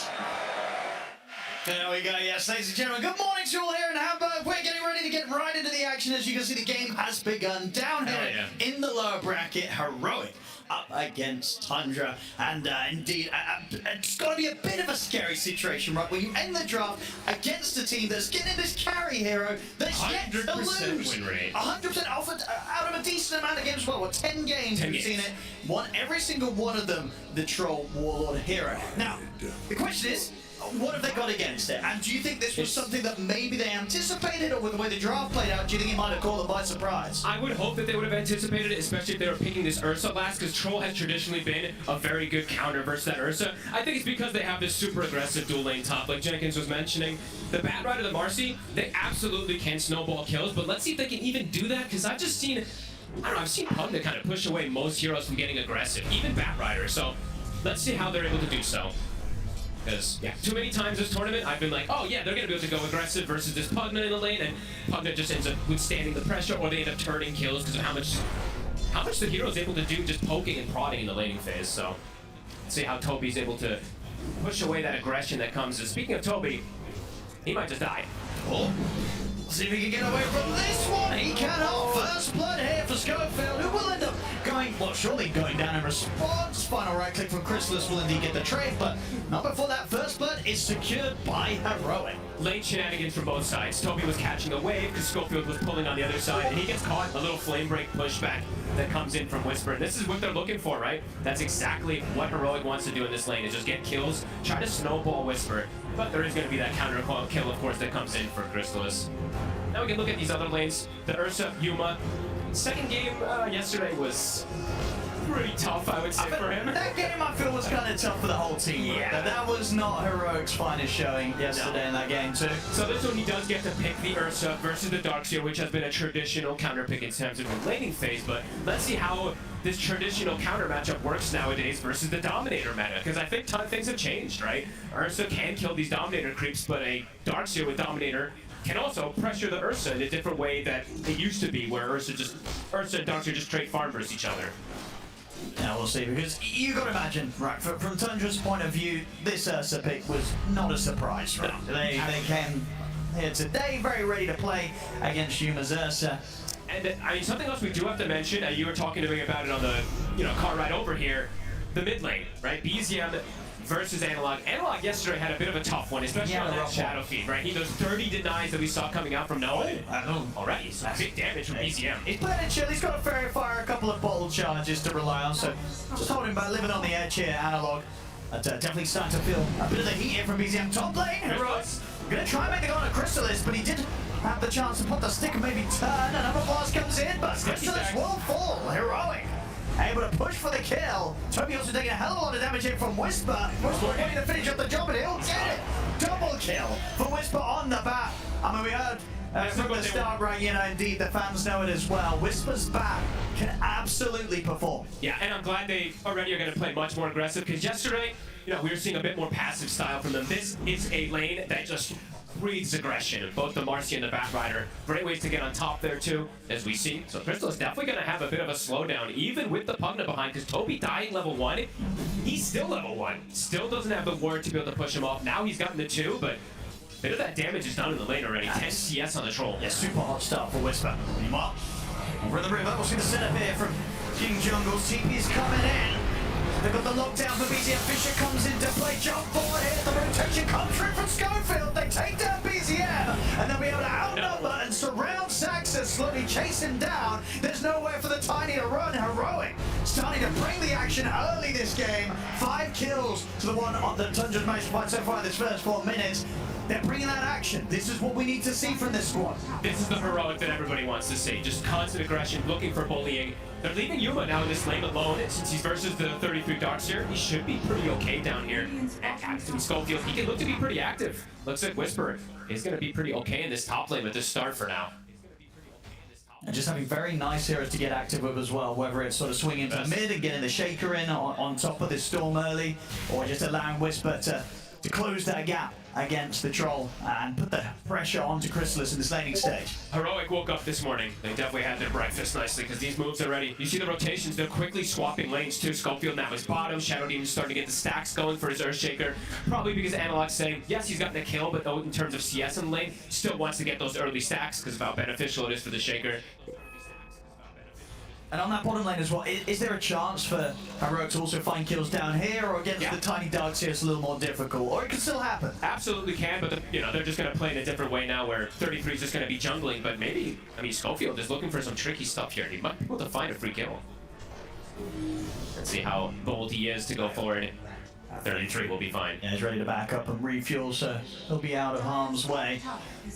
There we go, yes, ladies and gentlemen. Good morning to you all here in Hamburg. We're getting ready to get right into the action. As you can see, the game has begun down here in the lower bracket. Heroic up against Tundra. And indeed, it's got to be a bit of a scary situation, right? Where you end the draft against a team that's getting this carry hero that's yet to lose. 100% win rate. 100% offered out of a decent amount of games. Well, what, 10 games? 10 We've seen games. it. Won every single one of them, the Troll Warlord hero. Now, the question is, what have they got against it? And do you think this was something that maybe they anticipated, or with the way the draft played out, do you think it might have caught them by surprise? I would hope that they would have anticipated it, especially if they were picking this Ursa last, because Troll has traditionally been a very good counter versus that Ursa. I think it's because they have this super aggressive dual lane top, like Jenkins was mentioning. The Bat Rider, the Marcy, they absolutely can snowball kills, but let's see if they can even do that, because I've just seen, I don't know, I've seen Pugna kind of push away most heroes from getting aggressive, even Bat Rider, so let's see how they're able to do so. Because, yeah, too many times this tournament, I've been like, oh yeah, they're going to be able to go aggressive versus this Pugna in the lane, and Pugna just ends up withstanding the pressure, or they end up turning kills because of how much the hero is able to do just poking and prodding in the laning phase. So, let's see how Toby's able to push away that aggression that comes. And speaking of Toby, he might just die. Oh. See if he can get away from this one. He cannot. First blood here for Schofield, who will end up going, well, surely going down in response. Final right click from Chrysalis will indeed get the trade, but not before that first blood is secured by Heroic. Late shenanigans from both sides. Toby was catching a wave because Schofield was pulling on the other side, and he gets caught. A little flame break pushback that comes in from Whisper. And this is what they're looking for, right? That's exactly what Heroic wants to do in this lane, is just get kills, try to snowball Whisper. But there is going to be that counter kill, of course, that comes in for Chrysalis. Now we can look at these other lanes. The Ursa, Yuma. Second game yesterday was pretty tough, I would say, for him. That game, I feel, was kind of tough for the whole team. Yeah. That was not Heroic's finest showing yesterday in that game, too. So this one, he does get to pick the Ursa versus the Darkseer, which has been a traditional counter pick in terms of the laning phase, but let's see how this traditional counter matchup works nowadays versus the Dominator meta, because I think things have changed, right? Ursa can kill these Dominator creeps, but a Darkseer with Dominator can also pressure the Ursa in a different way that it used to be, where Ursa and Darkseer just trade farm versus each other. Yeah, we'll see, because you got to imagine, right, from Tundra's point of view, this Ursa pick was not a surprise, right? No. They came here today very ready to play against Yuma's Ursa. And I mean, something else we do have to mention, you were talking to me about it on the car ride over here, the mid lane, right? BZM versus Analog. Analog yesterday had a bit of a tough one, especially on that shadow feed, right? Those 30 denies that we saw coming out from Noah. Already, some big damage from BZM. He's playing it chill. He's got a fairy fire, a couple of bottle charges to rely on, so just holding back, living on the edge here, Analog. Definitely starting to feel a bit of the heat here from BZM. Top lane, Heroics. Gonna try and make the goal on Chrysalis, but he did have the chance to put the stick and maybe turn. Another blast comes in, but Chrysalis will fall. Heroic able to push for the kill. Toby also taking a hell of a lot of damage here from Whisper. Whisper wanting to finish up the job, and he'll get it. Double kill for Whisper on the bat. I mean, we heard From the start, right, you know, indeed, the fans know it as well. Whisper's back can absolutely perform. Yeah, and I'm glad they already are going to play much more aggressive, because yesterday, you know, we were seeing a bit more passive style from them. This is a lane that just breathes aggression. Both the Marcy and the Batrider, great ways to get on top there too, as we see. So Crystal is definitely going to have a bit of a slowdown, even with the Pugna behind, because Toby dying level 1, he's still level 1. Still doesn't have the ward to be able to push him off. Now he's gotten the 2, but a bit of that damage is done in the lane already. 10 CS on the troll. Yeah, super hot start for Whisper. Meanwhile, over in the river, we'll see the setup here from King Jungle's TP's coming in. They've got the lockdown for BZM. Fisher comes into play. Jump forward here. The rotation comes through from Schofield. They take down BZM. And they'll be able to outnumber and surround Saxa, slowly chase him down. There's nowhere for the Tiny to run. Heroic starting to bring the action early this game. 5 kills to the one on the Tundra's most fight so far in this first 4 minutes. They're bringing that action. This is what we need to see from this squad. This is the heroic that everybody wants to see. Just constant aggression, looking for bullying. They're leaving Yuma now in this lane alone. Since he's versus the 33 Darkseer, he should be pretty okay down here. And Captain Schofield, he can look to be pretty active. Looks like Whisper is going to be pretty okay in this top lane with this start for now. And just having very nice heroes to get active with as well, whether it's sort of swinging to mid and getting the shaker in on top of this storm early, or just allowing Whisper to close that gap against the troll and put the pressure onto Chrysalis in this laning stage. Heroic woke up this morning. They definitely had their breakfast nicely, because these moves are ready. You see the rotations, they're quickly swapping lanes too. Schofield now is bottom. Shadow Demon's starting to get the stacks going for his Earthshaker. Probably because Analog's saying, yes, he's gotten a kill, but in terms of CS in the lane, still wants to get those early stacks because of how beneficial it is for the Shaker. And on that bottom lane as well, is there a chance for Heroic to also find kills down here, or against the Tiny Darkseer it's a little more difficult, or it can still happen? Absolutely can, but you know, they're just going to play in a different way now, where 33 is just going to be jungling, but maybe, I mean, Schofield is looking for some tricky stuff here. He might be able to find a free kill. Let's see how bold he is to go forward. 33 will be fine. Yeah, he's ready to back up and refuel, so he'll be out of harm's way.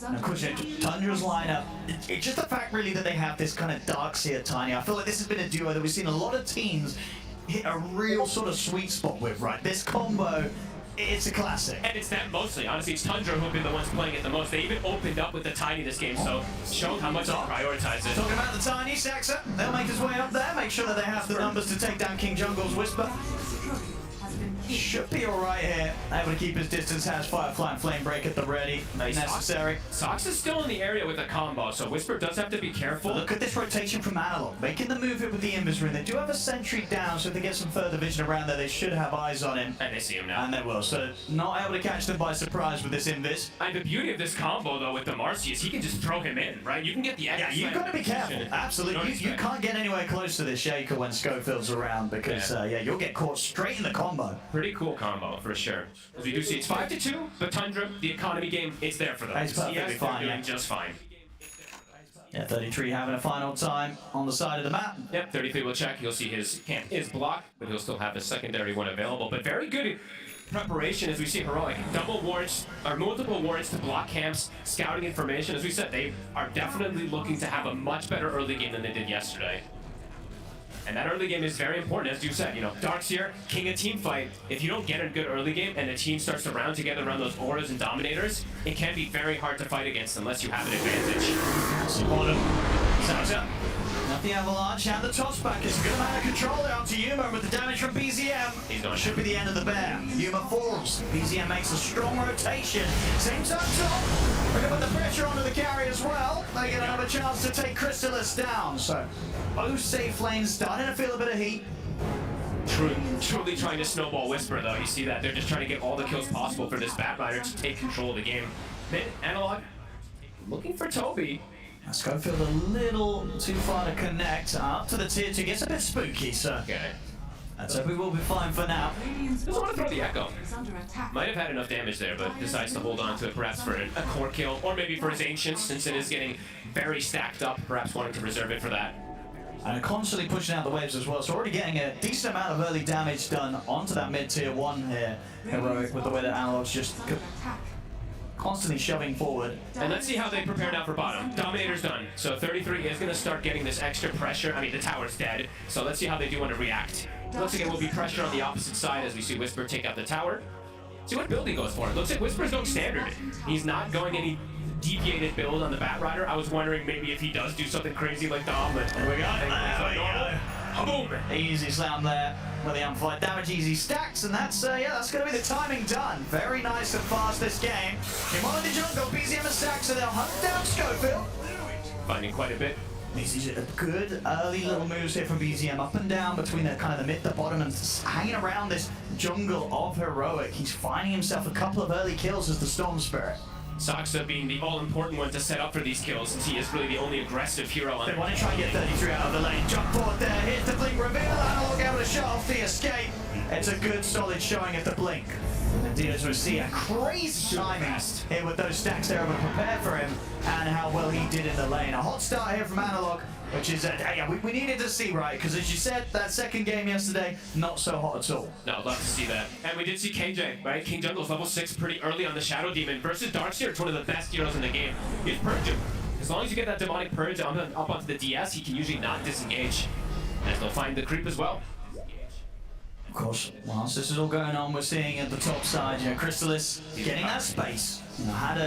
And of course, you know, Tundra's lineup, it's just the fact really that they have this kind of Darkseer Tiny. I feel like this has been a duo that we've seen a lot of teams hit a real sort of sweet spot with, right? This combo, it's a classic. And it's them mostly. Honestly, it's Tundra who've been the ones playing it the most. They even opened up with the Tiny this game, so showing how much they prioritize it. Talking about the Tiny, Saxa, they'll make his way up there, make sure that they have the numbers to take down King Jungle's Whisper. Should be alright here. Able to keep his distance, has Firefly and Flame Break at the ready. Necessary. Sox is still in the area with a combo, so Whisper does have to be careful. Look at this rotation from Analog, making the move here with the Invis. They do have a sentry down, so if they get some further vision around there, they should have eyes on him. And they see him now. And they will, so not able to catch them by surprise with this Invis. And the beauty of this combo, though, with the Marcy is he can just throw him in, right? You can get the Yeah, you've got to be careful. Absolutely. You can't get anywhere close to this Shaker when Schofield's around, because yeah, you'll get caught straight in the combo. Pretty cool combo, for sure. As we do see, it's 5-2, but Tundra, the economy game, it's there for them. It's perfectly fine, doing just fine. Yeah, 33 having a final time on the side of the map. Yep, 33 will check. He'll see his camp is blocked, but he'll still have his secondary one available. But very good preparation as we see Heroic. Double wards, or multiple wards to block camps, scouting information. As we said, they are definitely looking to have a much better early game than they did yesterday. And that early game is very important, as you said. You know, Darkseer, king of team fight. If you don't get a good early game and the team starts to round together around those auras and dominators, it can be very hard to fight against unless you have an advantage. Bottom. Saxa. Not the avalanche and the toss back. It's a good amount of control down to Yuma with the damage from BZM. He's going. Should be the end of the bear. Yuma falls. BZM makes a strong rotation. Same time top. We're going to put the pressure onto the carry as well. They get another chance to take Chrysalis down. So both safe lanes starting to feel a bit of heat. Truly trying to snowball Whisper, though. You see that they're just trying to get all the kills possible for this Batrider to take control of the game. Mid, Analog, looking for Toby. Schofield a little too far to connect. Up to the tier 2. Gets a bit spooky, so okay. That's hope we will be fine for now. Doesn't want to throw the Echo. Might have had enough damage there, but decides to hold on to it, perhaps for a core kill, or maybe for his Ancients, since it is getting very stacked up, perhaps wanting to reserve it for that. And constantly pushing out the waves as well, so already getting a decent amount of early damage done onto that mid-tier 1 here. Heroic with the way that Analog's just constantly shoving forward. And let's see how they prepare now for bottom. Dominator's done, so 33 is going to start getting this extra pressure. I mean, the tower's dead, so let's see how they do want to react. Looks like it will be pressure on the opposite side as we see Whisper take out the tower. See what build he goes for. Looks like Whisper's going standard. He's not going any deviated build on the Batrider. I was wondering maybe if he does do something crazy like Dom, but There we go. There we go. Boom! Easy slam there with the amplified damage, easy stacks, and that's that's going to be the timing done. Very nice and fast this game. Kimon in the jungle, BZM and stacks, so they'll hunt down Schofield. Finding quite a bit. These are good early little moves here from BZM, up and down between the kind of the mid, the bottom, and hanging around this jungle of Heroic. He's finding himself a couple of early kills as the Storm Spirit. Saksa being the all-important one to set up for these kills, since he is really the only aggressive hero on. They want to try and get 33 out of the lane. Jump forward there. Here's the blink reveal. Analog able to shut off the escape. It's a good, solid showing at the blink. Indeed, as we see, a crazy timing here with those stacks they're able to prepare for him, and how well he did in the lane. A hot start here from Analog, which is, yeah, we needed to see, right? Because as you said, that second game yesterday, not so hot at all. No, love to see that. And we did see KJ, right? King Jungle's level 6 pretty early on the Shadow Demon versus Darkseer. It's one of the best heroes in the game. He's purged him. As long as you get that demonic purge up onto the DS, he can usually not disengage. And they'll find the creep as well. Of course, whilst this is all going on, we're seeing at the top side, you know, Chrysalis getting that space. You know, had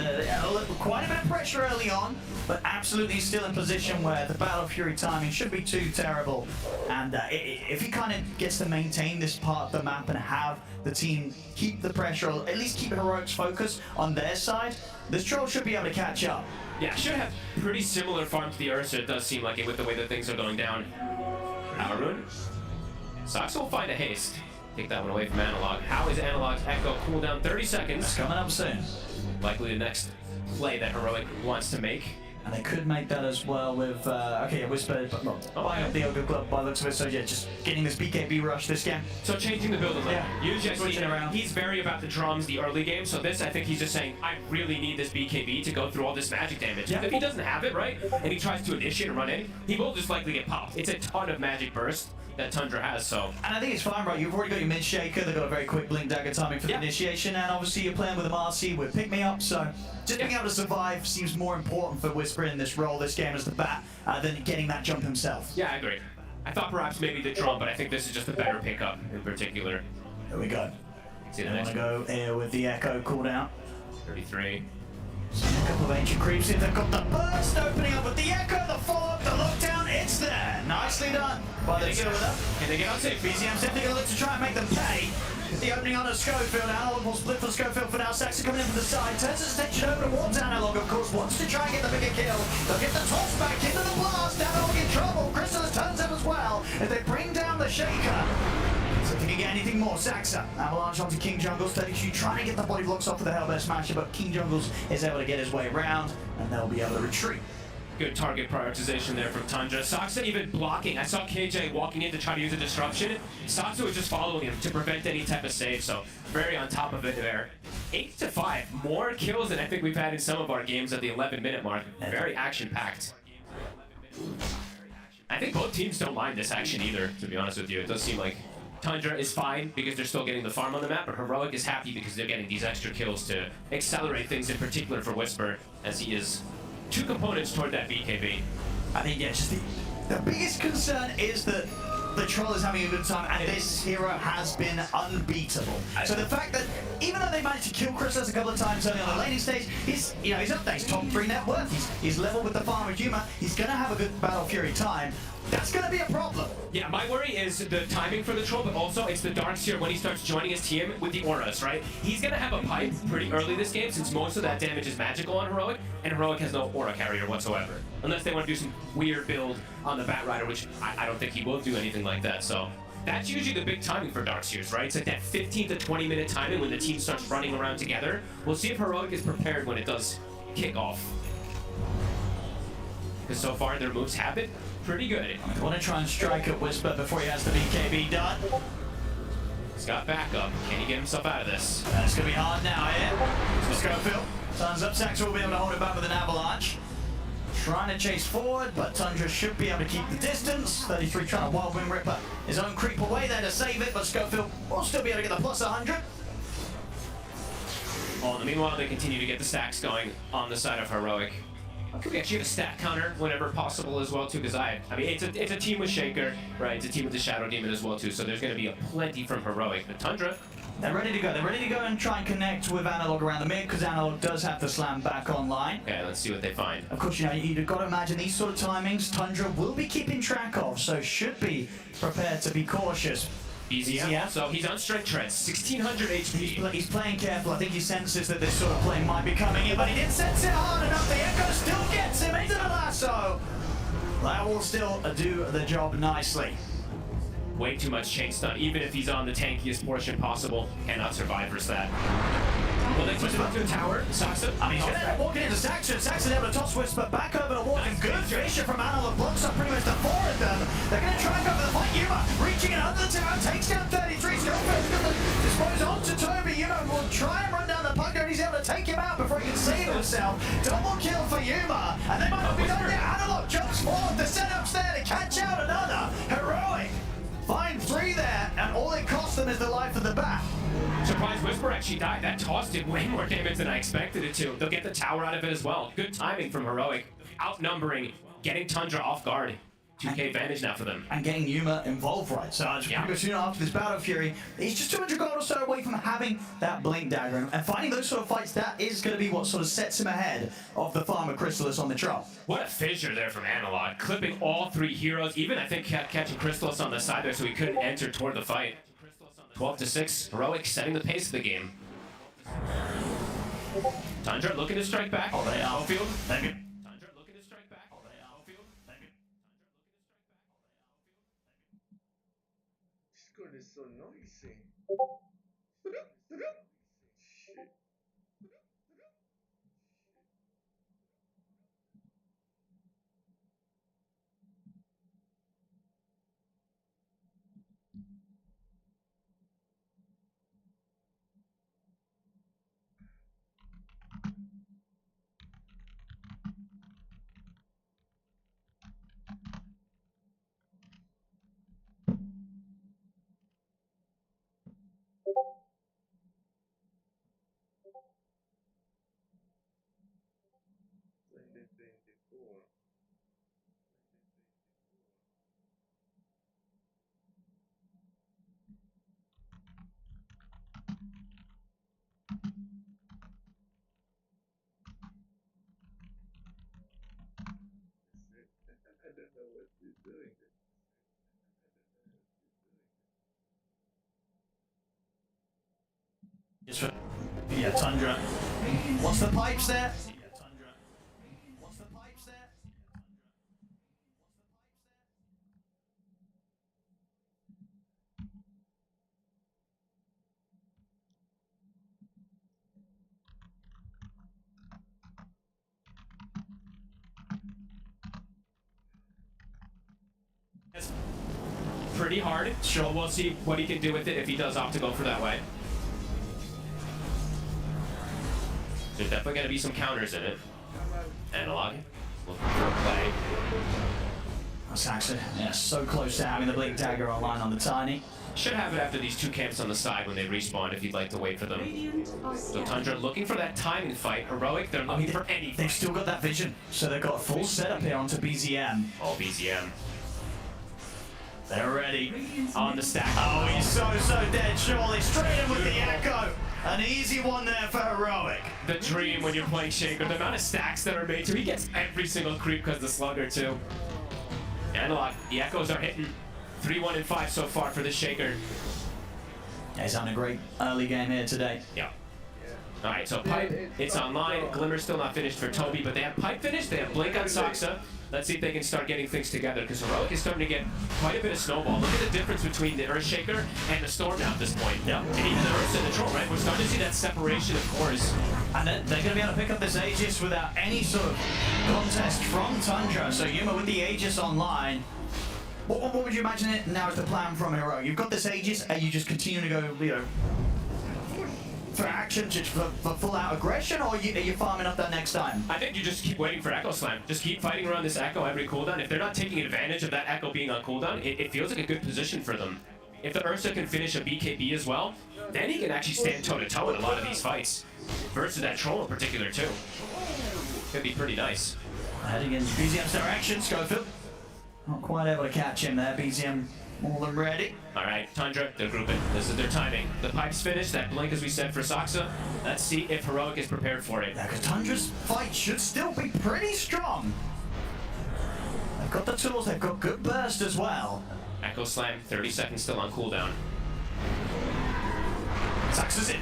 quite a bit of pressure early on, but absolutely still in position where the Battle Fury timing should be too terrible. And if he kind of gets to maintain this part of the map and have the team keep the pressure, or at least keep Heroic's focus on their side, this Troll should be able to catch up. Yeah, should have pretty similar farm to the Ursa, it does seem like it, with the way that things are going down. Power Sox will find a haste. Take that one away from Analog. How is Analog's Echo cooldown? 30 seconds. It's coming up soon. Likely the next play that Heroic wants to make. And they could make that as well with, okay, Whisper, but not buying up the Ogre Club by the looks of it, so yeah, just getting this BKB rush this game. So changing the build a little. Yeah. Usually Switching around. He's very about the drums the early game, so this, I think he's just saying, I really need this BKB to go through all this magic damage. Yeah. If he doesn't have it, right, and he tries to initiate and run in, he will just likely get popped. It's a ton of magic burst that Tundra has, so. And I think it's fine, right? You've already got your mid shaker, they've got a very quick blink dagger timing for the initiation, and obviously you're playing with a Marcy with pick me up, so just being able to survive seems more important for Whisper in this role this game as the bat than getting that jump himself. Yeah, I agree. I thought perhaps maybe the drum, but I think this is just a better pickup in particular. There we go. See the I want to go here with the Echo cooldown. 33. A couple of ancient creeps here. They've got the burst opening up with the Echo, the follow-up, the lockdown. It's there. Nicely done by the two of them. Can they get out safe? BZM's definitely going to look to try and make them pay. The opening on a Schofield. Analog will split for Schofield for now. Saxon coming in from the side. Turns his attention over towards Analog, of course. Wants to try and get the bigger kill. They'll get the toss back into the blast. Analog in trouble. Chrysalis turns him as well as they bring down the Shaker. So if you can get anything more, Saxa, Avalanche onto King Jungles, 32, trying to get the body blocks off of the Hellbear Smasher, but King Jungles is able to get his way around, and they'll be able to retreat. Good target prioritization there from Tundra. Saksa even blocking. I saw KJ walking in to try to use a disruption. Saksa was just following him to prevent any type of save, so very on top of it there. 8-5, more kills than I think we've had in some of our games at the 11-minute mark. Very action-packed. I think both teams don't mind this action either, to be honest with you. It does seem like Tundra is fine because they're still getting the farm on the map, but Heroic is happy because they're getting these extra kills to accelerate things, in particular for Whisper, as he is 2 components toward that BKB. I think, yeah, just the biggest concern is that the Troll is having a good time, and this hero has been unbeatable. So the fact that even though they managed to kill Chrysalis a couple of times early on the laning stage, he's up there, he's top 3 net worth, he's level with the Farmer Humor, he's gonna have a good Battle Fury time. That's gonna be a problem. Yeah, my worry is the timing for the Troll, but also it's the Darkseer when he starts joining his team with the auras, right? He's gonna have a pipe pretty early this game, since most of that damage is magical on Heroic, and Heroic has no aura carrier whatsoever. Unless they want to do some weird build on the Batrider, which I don't think he will do anything like that, so. That's usually the big timing for Darkseers, right? It's like that 15 to 20 minute timing when the team starts running around together. We'll see if Heroic is prepared when it does kick off. Because so far their moves have been pretty good. I want to try and strike at Whisper before he has the BKB done. He's got backup. Can he get himself out of this? That's going to be hard now here. Schofield turns up. Saxon will be able to hold it back with an avalanche. Trying to chase forward, but Tundra should be able to keep the distance. 33 trying to Wild Wing Ripper his own creep away there to save it, but Schofield will still be able to get the plus 100. Oh, in the meanwhile, they continue to get the stacks going on the side of Heroic. Could we actually have a stat counter whenever possible as well too? Because I mean, it's a team with Shaker, right? It's a team with the Shadow Demon as well too. So there's going to be a plenty from Heroic. But Tundra They're ready to go. They're ready to go and try and connect with Analog around the mid, because Analog does have the slam back online. Okay, let's see what they find. Of course, you know, you've got to imagine these sort of timings, Tundra will be keeping track of, so should be prepared to be cautious. BZM, so he's on strength treads, 1600 HP. He's playing careful. I think he senses that this sort of play might be coming in, but he didn't sense it hard enough. The Echo still gets him into the lasso. That will still do the job nicely. Way too much chain stun, even if he's on the tankiest portion possible. Cannot survive versus that. Well, they push him up to the tower. Saxon. I mean, he's going to end up walking into Saxon. Saxon able to toss Whisper back over to Walk. Nice. Good Fisher from Analog blocks up pretty much the four of them. They're going to try and go for the fight. Yuma reaching it under the tower, takes down 33. Skillfest dispose on to Toby. Yuma will try and run down the punker, and he's able to take him out before he can save himself. Double kill for Yuma, and they might not be done yet. Analog jumps forward. The setup's there to catch out another. Heroic. Find 3 there, and all it costs them is the life of the bat. Surprise Whisper actually died. That toss did way more damage than I expected it to. They'll get the tower out of it as well. Good timing from Heroic. Outnumbering, getting Tundra off guard. 2k advantage now for them. And getting Yuma involved, right? So pretty much soon after this Battle Fury, he's just 200 gold or so away from having that Blink Dagger. And finding those sort of fights, that is going to be what sort of sets him ahead of the Farmer Chrysalis on the drop. What a fissure there from Analog. Clipping all 3 heroes, even I think catching Chrysalis on the side there so he couldn't enter toward the fight. 12-6, Heroic setting the pace of the game. Tundra looking to strike back. Oh, they are. Outfield. Tundra looking to strike back. Oh, they are. Outfield. Discord is so noisy. Shit. I don't know what he's doing. Just for, yeah, Tundra. What's the pipes there? It's pretty hard. Sure, we'll see what he can do with it if he does opt to go for that way. There's definitely going to be some counters in it. Analog looking for a play. Saxon, yeah, so close to having the Blink Dagger online on the Tiny. Should have it after these 2 camps on the side when they respawn if you'd like to wait for them. So Tundra looking for that timing fight. Heroic, they're looking for anything. They've still got that vision, so they've got a full setup here onto BZM. Oh, BZM. They're ready. On the stack. Oh, he's so dead, surely. Straight in with the Echo. An easy one there for Heroic. The dream when you're playing Shaker. The amount of stacks that are made too. He gets every single creep because the Slugger too. Analog, the Echoes are hitting 3-1 and 5 so far for the Shaker. Yeah, he's having a great early game here today. Yeah. Alright, so Pipe, it's online. Glimmer's still not finished for Toby, but they have Pipe finished, they have Blink on Soxa. Let's see if they can start getting things together, because Heroic is starting to get quite a bit of snowball. Look at the difference between the Earthshaker and the Storm now at this point. Yeah. And even the Ursa and the Troll, right? We're starting to see that separation of cores. And they're going to be able to pick up this Aegis without any sort of contest from Tundra. So Yuma with the Aegis online. What would you imagine it now is the plan from Heroic? You've got this Aegis, and you just continue to go, you know, for action, just for full out aggression, or are you farming up that next time? I think you just keep waiting for Echo Slam. Just keep fighting around this Echo every cooldown. If they're not taking advantage of that Echo being on cooldown, it feels like a good position for them. If the Ursa can finish a BKB as well, then he can actually stand toe-to-toe in a lot of these fights. Versus that Troll in particular, too. Could be pretty nice. Heading in BZM's direction, Schofield. Not quite able to catch him there. BZM More than ready. All right, Tundra, they're grouping. This is their timing. The pipe's finished. That blink, as we said, for Saksa. Let's see if Heroic is prepared for it. Yeah, because Tundra's fight should still be pretty strong. They've got the tools, they've got good burst as well. Echo Slam, 30 seconds still on cooldown. Saksa's in.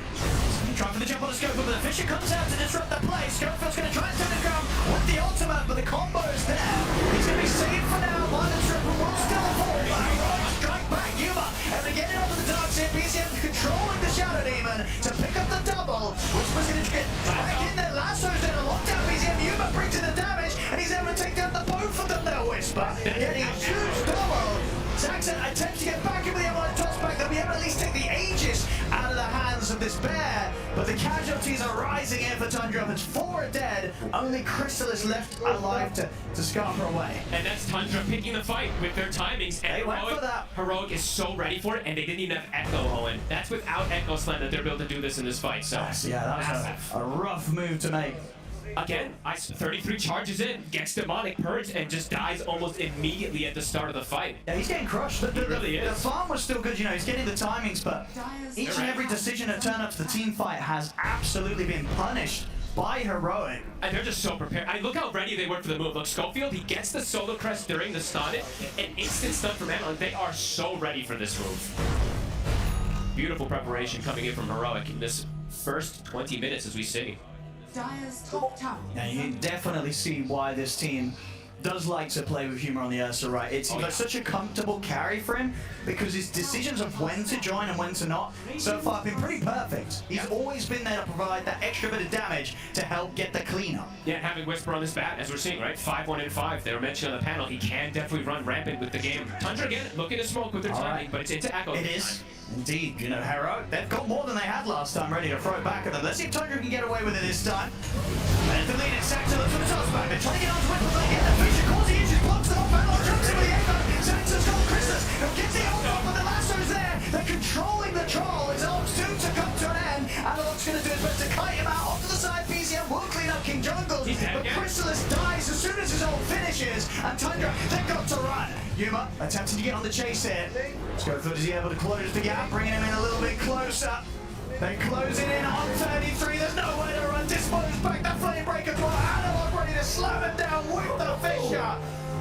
Trying for the jump on the Scofield, but the Fisher comes out to disrupt the play. Scofield's going to try and turn the ground with the ultimate, but the combo is there. He's going to be saved for now. Violent Triple will still fall. Strike back, Yuma. And they get it onto the dark side. BCM controlling the Shadow Demon to pick up the double. Whisper's going to get back in there. Lasso's in a lockdown. BCM Yuma brings in the damage, and he's able to take down the both of them there, Whisper. Getting a huge double. Saxon attempts to get back in with the M1 toss back. They'll be able to at least take the Aegis out of the hands of this bear. But the casualties are rising here for Tundra. It's 4 dead. Only Crystal is left alive to scarper away. And that's Tundra picking the fight with their timings. And They went for that. Heroic is so ready for it, and they didn't even have Echo, Owen. That's without Echo Slam that they're able to do this in this fight. So Yeah, that was a rough move to make. Again, 33 charges in, gets Demonic Purge, and just dies almost immediately at the start of the fight. Yeah, he's getting crushed. He really is. The farm was still good, you know, he's getting the timings, but each and every decision to turn up to the team fight has absolutely been punished by Heroic. And they're just so prepared. Look how ready they were for the move. Look, Schofield, he gets the solo crest during the stun, an instant stun from Emma. They are so ready for this move. Beautiful preparation coming in from Heroic in this first 20 minutes, as we see. Dire's top tower. Yeah, you can definitely see why this team does like to play with Humor on the Ursa, right? It seems like such a comfortable carry for him because his decisions of when to join and when to not so far have been pretty perfect. He's always been there to provide that extra bit of damage to help get the cleanup. Yeah, having Whisper on this bat, as we're seeing, right? 5-1 and 5. They were mentioned on the panel. He can definitely run rampant with the game. Tundra again, looking to smoke with their timing, but it's into Echo. It is. Indeed, you know, Heroic, they've got more than they had last time ready to throw it back at them. Let's see if Tundra can get away with it this time. And the lead is Saxon looks for the toss back. They're trying to get on to Whipple, but again, the Fisher calls the inches, blocks the off, Battle jumps in with the echo. Saxon's got Christus, who gets the ult off, but the lasso's there. They're controlling the troll. His ult's due to come to an end. Analog's going to do his best to kite him out onto the side. PCM will clean up King Jungles, but Chrysalis dies as soon as his ult finishes. And Tundra, they've got to run. Yuma attempting to get on the chase here. Schofield is he able to close the gap, bringing him in a little bit closer. They're closing in on 33. There's no way to run. Dispose back the flame breaker for Analog, ready to slam him down with the Fisher.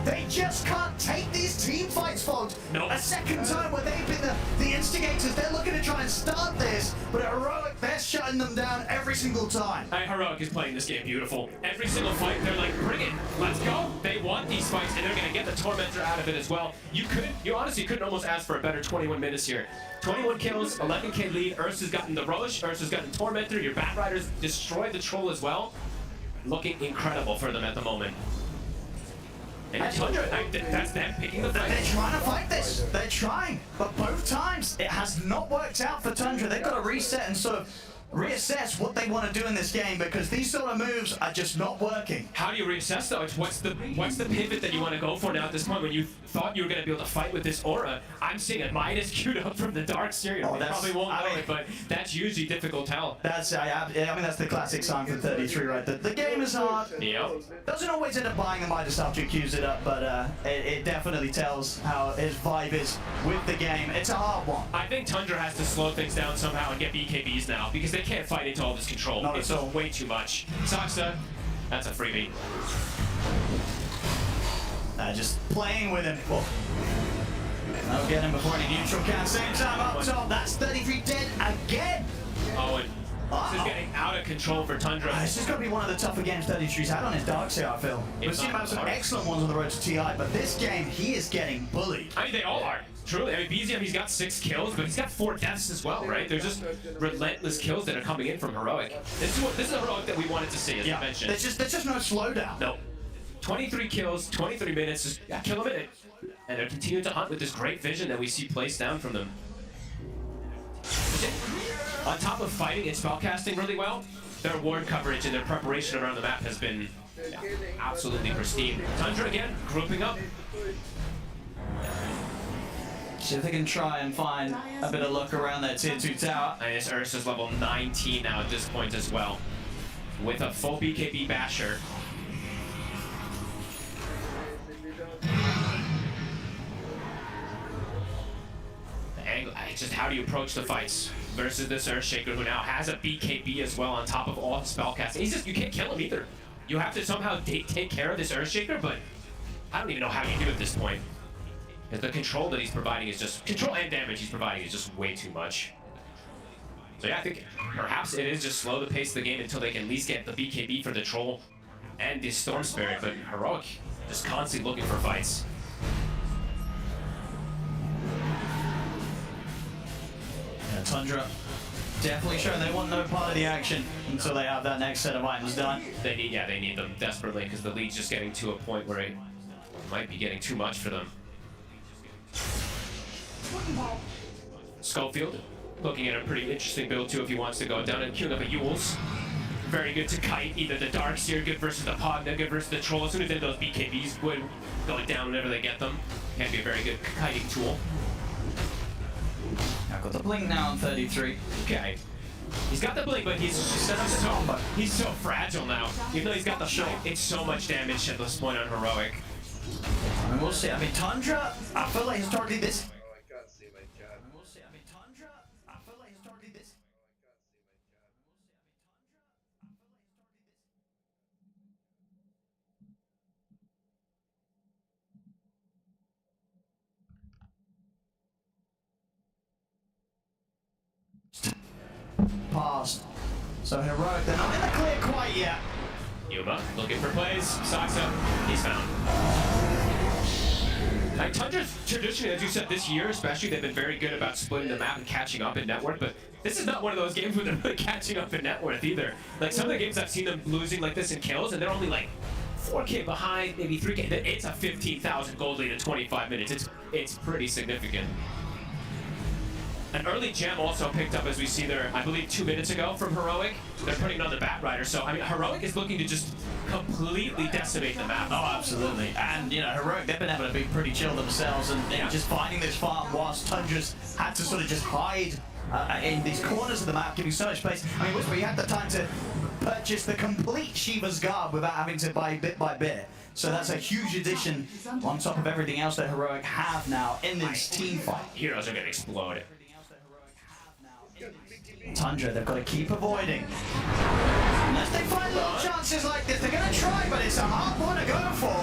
They just can't take these team fights, folks. No. A second time where they've been the instigators. They're looking to try and start this, but at Heroic, they're shutting them down every single time. Heroic is playing this game beautiful. Every single fight, they're like, bring it, let's go. They want these fights, and they're going to get the Tormentor out of it as well. You honestly couldn't almost ask for a better 21 minutes here. 21 kills, 11k lead. Ursa's gotten the Roche, Ursa's gotten Tormentor. Your Batriders destroyed the Troll as well. Looking incredible for them at the moment. And Tundra, that's them picking the fight. They're trying to fight this. They're trying, but both times it has not worked out for Tundra. They've got to reset and sort of reassess what they want to do in this game because these sort of moves are just not working. How do you reassess though? It's what's the pivot that you want to go for now at this point when you thought you were going to be able to fight with this aura? I'm seeing a minus queued up from the Dark Seer. They probably won't know it, but that's usually difficult tell. That's I mean that's the classic sign for 33, right? The game is hard. Yep. Doesn't always end up buying the Midas after he queues it up, but it definitely tells how his vibe is with the game. It's a hard one. I think Tundra has to slow things down somehow and get BKBs now because they can't fight into all this control. It's just way too much. Saksa, that's a freebie. Just playing with him. Oh. I'll get him before any neutral can. Same time up top. That's 33 dead again. Oh, and this is getting out of control for Tundra. This is going to be one of the tougher games 33's had on his Dark Seer, I feel. We've seen him have some excellent ones on the road to TI, but this game, he is getting bullied. I mean, they all are. Truly, I mean, BZM, he's got 6 kills, but he's got 4 deaths as well, right? They're just relentless kills that are coming in from Heroic. This is a Heroic that we wanted to see, as I mentioned. There's just no slowdown. No. 23 kills, 23 minutes, just kill a minute. And they're continuing to hunt with this great vision that we see placed down from them. On top of fighting and spellcasting really well, their ward coverage and their preparation around the map has been absolutely pristine. Tundra again, grouping up. See if they can try and find a bit of luck around that tier 2 tower. And this Ursa's level 19 now at this point as well. With a full BKB basher. it's just how do you approach the fights versus this Earthshaker who now has a BKB as well on top of all the spellcasting. He's just, you can't kill him either. You have to somehow take care of this Earthshaker, but I don't even know how you do at this point. Because the control that he's providing is just, control and damage he's providing is just way too much. So yeah, I think perhaps it is just slow the pace of the game until they can at least get the BKB for the Troll and the Storm Spirit, but Heroic just constantly looking for fights. Yeah, Tundra definitely showing they want no part of the action until they have that next set of items done. They need them desperately because the lead's just getting to a point where it might be getting too much for them. Schofield looking at a pretty interesting build too if he wants to go down and queuing up a Yules. Very good to kite either the Darkseer, good versus the Pogna, good versus the Troll. As soon as those BKBs would go down whenever they get them, can be a very good kiting tool. I've got the blink now on 33. Okay. He's got the blink, but he's so fragile now. Even though he's got the blink, it's so much damage at this point on Heroic. I mean, we'll see. I mean, Tundra, I feel like historically this. Past. So Heroic, they're not in the clear quite yet. Yuma looking for plays. Saksa, he's found. Like Tundra's traditionally, as you said, this year especially, they've been very good about splitting the map and catching up in net worth, but this is not one of those games where they're really catching up in net worth either. Like some of the games I've seen them losing like this in kills, and they're only like 4K behind, maybe 3K. It's a 15,000 gold lead in 25 minutes. It's pretty significant. An early gem also picked up, as we see there, I believe 2 minutes ago from Heroic. They're putting it on the Batrider, so I mean, Heroic is looking to just completely decimate the map. Oh, absolutely. And, you know, Heroic, they've been able to be pretty chill themselves and just finding this farm whilst Tundra's had to sort of just hide in these corners of the map, giving so much space. I mean, Whisper, you had the time to purchase the complete Shiva's Garb without having to buy bit by bit. So that's a huge addition on top of everything else that Heroic have now in this team fight. Heroes are going to explode. Tundra, they've got to keep avoiding. Unless they find little chances like this, they're going to try, but it's a hard one to go for.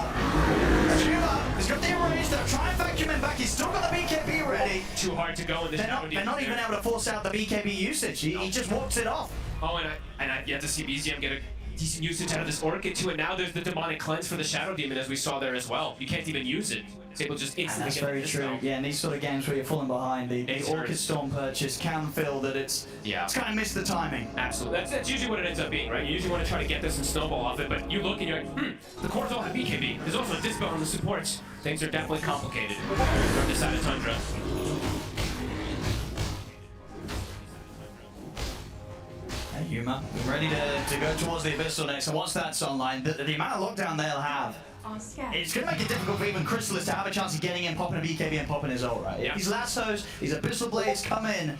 Shiva has got the erase, they'll try and vacuum him back, he's still got the BKB ready. Too hard to go in this. They're not even able to force out the BKB usage, he just walks it off. Oh, and I yet to see BZM get a decent usage out of this Orchid too, and now there's the Demonic Cleanse for the Shadow Demon as we saw there as well. You can't even use it. It's able to just instantly that's get very true. Now. Yeah, in these sort of games where you're falling behind, the Orchid Storm purchase can feel that it's kind of missed the timing. Absolutely. That's usually what it ends up being, right? You usually want to try to get this and snowball off it, but you look and you're like, the cores all have BKB. There's also a Dispel on the supports. Things are definitely complicated from this side of Tundra. Hey, Yuma, ready to go towards the Abyssal next, and once that's online, the amount of lockdown they'll have, it's going to make it difficult for even Crystallis to have a chance of getting in, popping a BKB and popping his ult, right? If these lassos, these Abyssal Blades come in,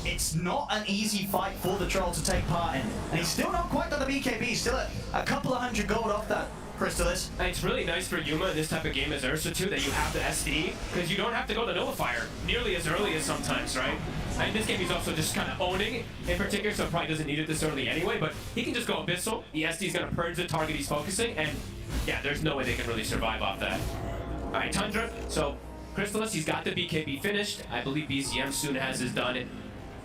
it's not an easy fight for the Troll to take part in. And he's still not quite got the BKB, he's still at a couple of hundred gold off that Crystallis. And it's really nice for Yuma in this type of game as Ursa too, that you have the SD, because you don't have to go to Nullifier nearly as early as sometimes, right? And in this game he's also just kind of owning in particular, so probably doesn't need it this early anyway, but he can just go Abyssal, the SD's going to purge the target he's focusing, and yeah, there's no way they can really survive off that. Alright, Tundra, so Crystallis, he's got the BKB finished. I believe BZM soon has his done, and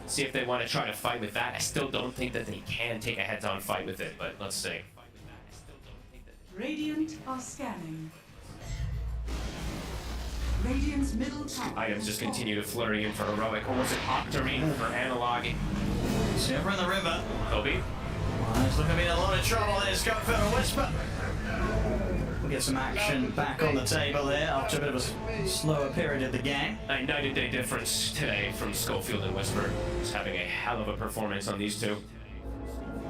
see if they want to try to fight with that. I still don't think that they can take a heads-on fight with it, but let's see. Radiant are scanning. Radiant's middle tower. Items just continue to flurry in for Heroic. Almost an Octarine for Analog. Silver in the river. Kobe. Well, he's looking to be in a lot of trouble there. Schofield and Whisper. We'll get some action back on the table here after a bit of a slower period of the game. A night and day difference today from Schofield and Whisper. Just having a hell of a performance on these two.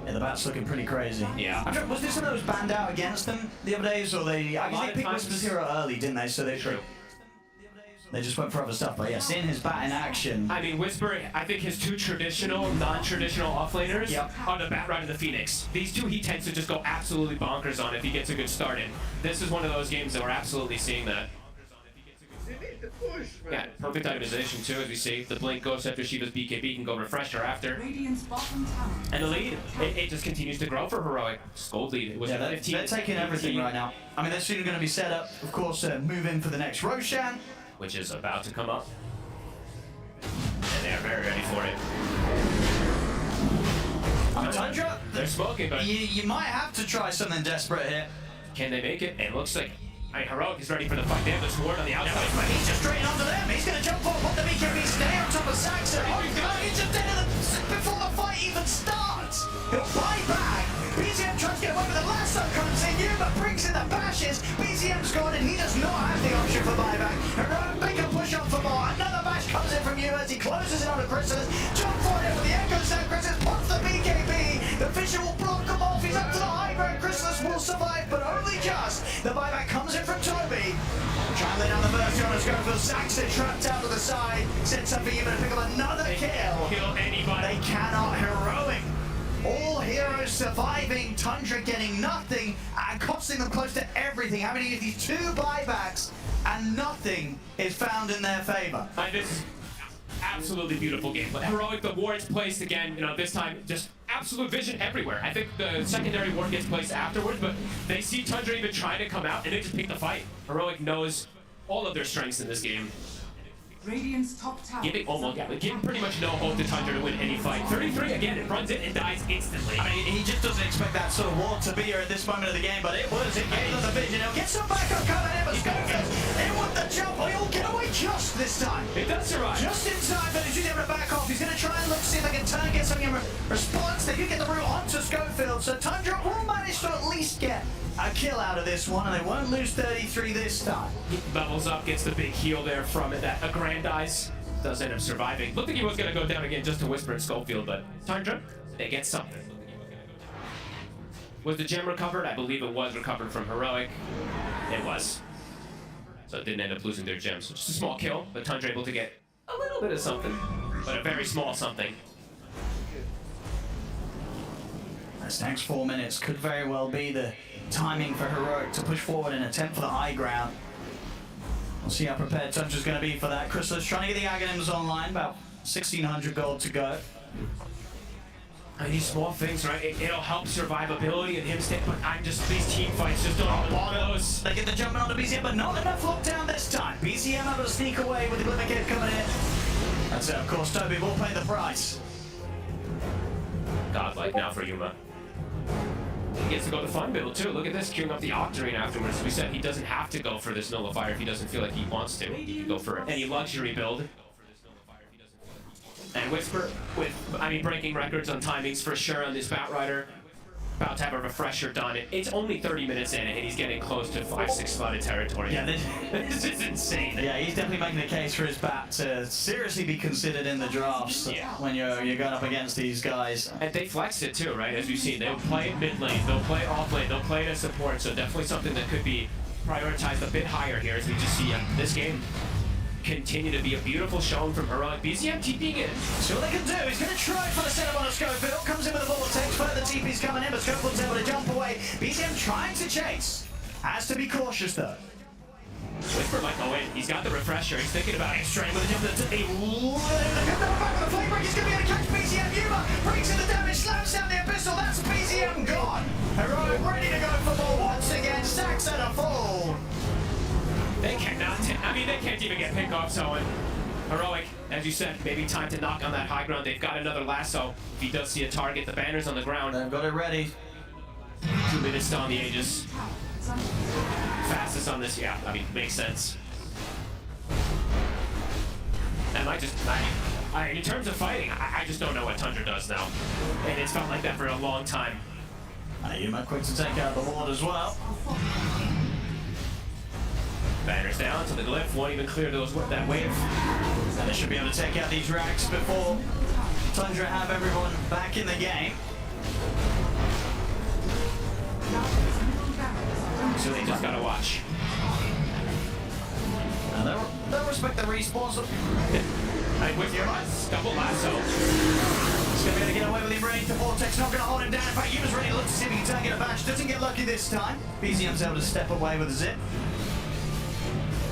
Yeah, the bat's looking pretty crazy. Yeah. Was this one that was banned out against them the other days, or they? I guess they picked Whisper's hero early, didn't they? So they They just went for other stuff, but yeah, seeing his bat in action. I mean, Whisper, I think his two traditional, non-traditional offlaners are the Batrider and the Phoenix. These two he tends to just go absolutely bonkers on if he gets a good start in. This is one of those games that we're absolutely seeing that. Yeah, perfect itemization too, as we see. The blink goes after Shiva's BKB, can go refresher after. Radiant's bottom tower. And the lead, it just continues to grow for Heroic. Gold lead, it was 15. They're taking everything right now. I mean, they're soon going to be set up, of course, move in for the next Roshan. Which is about to come up. And they're very ready for it. Tundra, they're smoking, but you might have to try something desperate here. Can they make it? And it looks like Heroic is ready for the fight. They have this ward on the outside. But he's just straight onto them. He's going to jump off on the BKB, stay on top of Saxon. Oh, God, he's just dead before the fight even starts. He'll buy back. BZM tries to get away with the lasso, comes in. Yuma brings in the bashes. BZM's gone and he does not have the option for buyback. Heroic make a push up for more. Another bash comes in from Yuma as he closes it on to Chrysalis. Jump for it with the echoes down. Chrysalis pops the BKB. The Fisher will block him off. He's up to the high ground. Chrysalis will survive, but only just. The buyback comes in from Toby. Traveling down the first on Schofield. Saxon trapped out to the side. Sets up for Yuma to pick up another kill. Kill anybody. They cannot. Heroic. All heroes surviving, Tundra getting nothing and costing them close to everything. Having to use these 2 buybacks and nothing is found in their favor. This is absolutely beautiful gameplay. Heroic, the ward's placed again, this time just absolute vision everywhere. I think the secondary ward gets placed afterwards, but they see Tundra even trying to come out and they just pick the fight. Heroic knows all of their strengths in this game. Radiant's top tower. Giving pretty much no hope to Tundra to win any fight. 33 again, it runs in and dies instantly. I mean, he just doesn't expect that sort of ward to be here at this moment of the game, but it was. It gave them the vision. He'll get some backup coming in, but Schofield in with the jump. He'll get away just this time. It does survive. Just in time, but he's able to back off. He's going to try and look, see if they can turn, get some response. They do get the route onto Schofield, so Tundra will manage to at least get a kill out of this one, and they won't lose 33 this time. He bubbles up, gets the big heal there from it. That aggrandize does end up surviving. Looked like he was going to go down again just to whisper at Schofield, but Tundra, they get something. Was the gem recovered? I believe it was recovered from Heroic. It was. So it didn't end up losing their gems. So just a small kill, but Tundra able to get a little bit of something, but a very small something. This next 4 minutes could very well be the timing for Heroic to push forward and attempt for the high ground. We'll see how prepared Tundra's going to be for that. Chrysalis trying to get the Aghanims online, about 1,600 gold to go. These small things, right? It'll help survivability and him stay, but these team fights just don't want those. They get the jump onto BZM, but not enough lockdown this time. BZM able to sneak away with the Glimmer Kid coming in. That's it, of course, Toby will pay the price. Godlike now for Yuma. He gets to go the fun build too. Look at this, queuing up the Octarine afterwards. We said he doesn't have to go for this Nullifier if he doesn't feel like he wants to. He can go for any luxury build. And Whisper with, breaking records on timings for sure on this Batrider. About to have a refresher done. It's only 30 minutes in and he's getting close to 5-6 slotted territory. Yeah, this is insane. Yeah, he's definitely making the case for his bat to seriously be considered in the drafts when you're going up against these guys. And they flexed it too, right? As we've seen, they'll play mid lane, they'll play off lane, they'll play as support. So definitely something that could be prioritized a bit higher here as we just see this game continue to be a beautiful showing from Heroic. BZM TPing in. See what they can do. He's going to try for the setup on a Schofield. Comes in with a vortex. Further TP's coming in, but Schofield's able to jump away. BZM trying to chase. Has to be cautious though. Whisper might go in. He's got the refresher. He's thinking about it. Straight with a jump to the back with the flame break. He's going to be able to catch BZM. Yuma brings in the damage, slams down the abyssal. That's BZM gone. Heroic ready to go for more once again. Stacks at a full. They cannot, they can't even get pick off, so Heroic, as you said, maybe time to knock on that high ground. They've got another lasso. If he does see a target, the banner's on the ground. They've got it ready. 2 minutes still on the Aegis. Fastest on this, makes sense. And in terms of fighting, I just don't know what Tundra does now. And it's felt like that for a long time. Yuma quick to take out the ward as well. Banner's down, so the glyph won't even clear that wave. And they should be able to take out these racks before Tundra have everyone back in the game. So they just gotta watch. And they'll respect the respawns. With your double lasso. He's going to be able to get away with him, range. The vortex not going to hold him down. In fact, Yuma's ready to look to see if he can take it a bash. Doesn't get lucky this time. BZM's able to step away with a zip.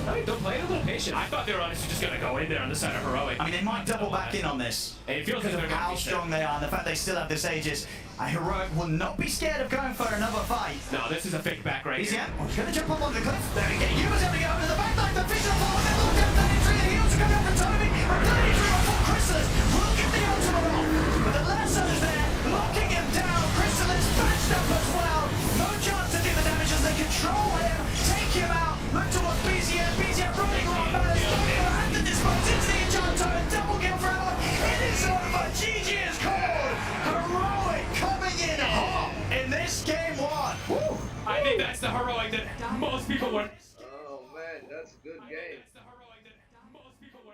I mean, they're playing a little patient. I thought they were honestly just going to go in there on the side of Heroic. I mean, they might double back in on this. It feels like Because they're of going to how be strong they are and the fact they still have this Aegis. Heroic will not be scared of going for another fight. No, this is a fake back right He's here. he's going to jump up on the cliff. There we go. Yuma's going to go over the back line. The fish are falling. They're locked down 33. The heels are coming up from Toby. And 33 before Chrysalis will get the ultimate off. But the lasso is there, locking him down. Chrysalis patched up as well. No chance to do the damage as they control him. Take him out. Look towards BZM. BZM running around balance. And the dispose into the Enchanto. And double kill for Alon. It is over. GG is called. Heroic coming in hot in this game one. Woo. I think that's the Heroic that most people were. Oh man, that's a good game.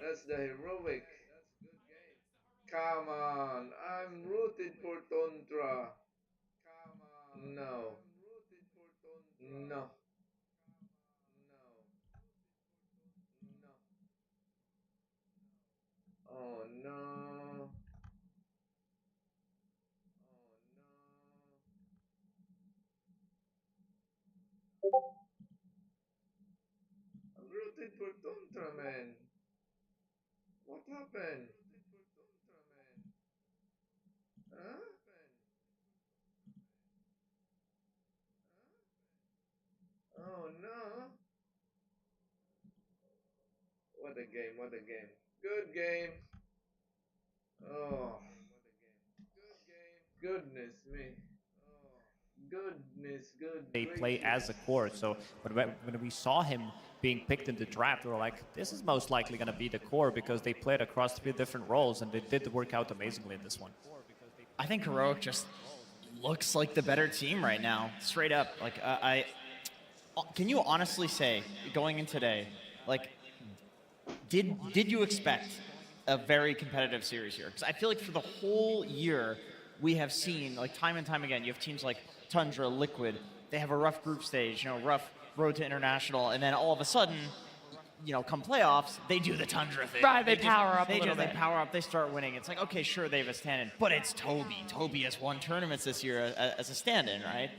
That's the Heroic. Come on, I'm rooted for Tundra. No. No. No. Oh no. I'm rooted for Tundra, man. What happened? Huh? Oh no. What a game, what a game. Good game. Oh. Goodness me. Goodness, good. They play as a core. So when we saw him being picked in the draft, we were like, this is most likely going to be the core because they played across 3 different roles and they did work out amazingly in this one. I think Heroic just looks like the better team right now, straight up. Like, can you honestly say, going in today, like, did you expect a very competitive series here? Because I feel like for the whole year, we have seen, like, time and time again, you have teams like Tundra, Liquid, they have a rough group stage, you know, rough road to international, and then all of a sudden, you know, come playoffs, they do the Tundra thing. Right, they power up a They little bit. They power up, they start winning. It's like, okay, sure, they have a stand-in, but it's Toby. Toby has won tournaments this year as a stand-in, right?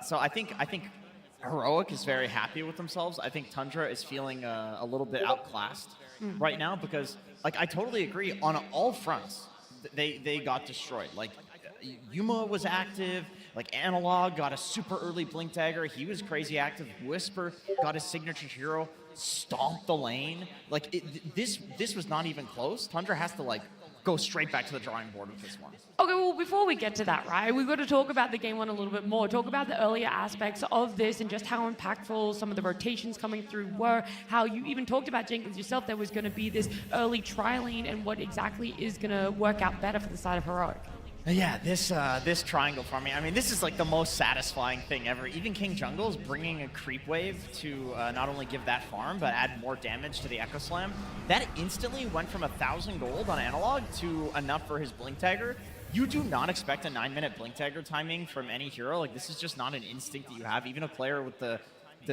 So I think Heroic is very happy with themselves. I think Tundra is feeling a little bit outclassed right now because, like, I totally agree on all fronts. They got destroyed. Like, Yuma was active. Like, Analog got a super early Blink Dagger. He was crazy active. Whisper got his signature hero, stomped the lane. Like, this was not even close. Tundra has to, like, go straight back to the drawing board with this one. Okay, well, before we get to that, right, we've got to talk about the game one a little bit more, talk about the earlier aspects of this and just how impactful some of the rotations coming through were, how you even talked about, Jenkins, yourself, there was going to be this early trialing and what exactly is going to work out better for the side of Heroic. Yeah, this triangle for me, I mean, this is like the most satisfying thing ever. Even King Jungle is bringing a creep wave to not only give that farm, but add more damage to the Echo Slam. That instantly went from 1,000 gold on Analog to enough for his Blink Dagger. You do not expect a 9-minute Blink Dagger timing from any hero. Like, this is just not an instinct that you have. Even a player with the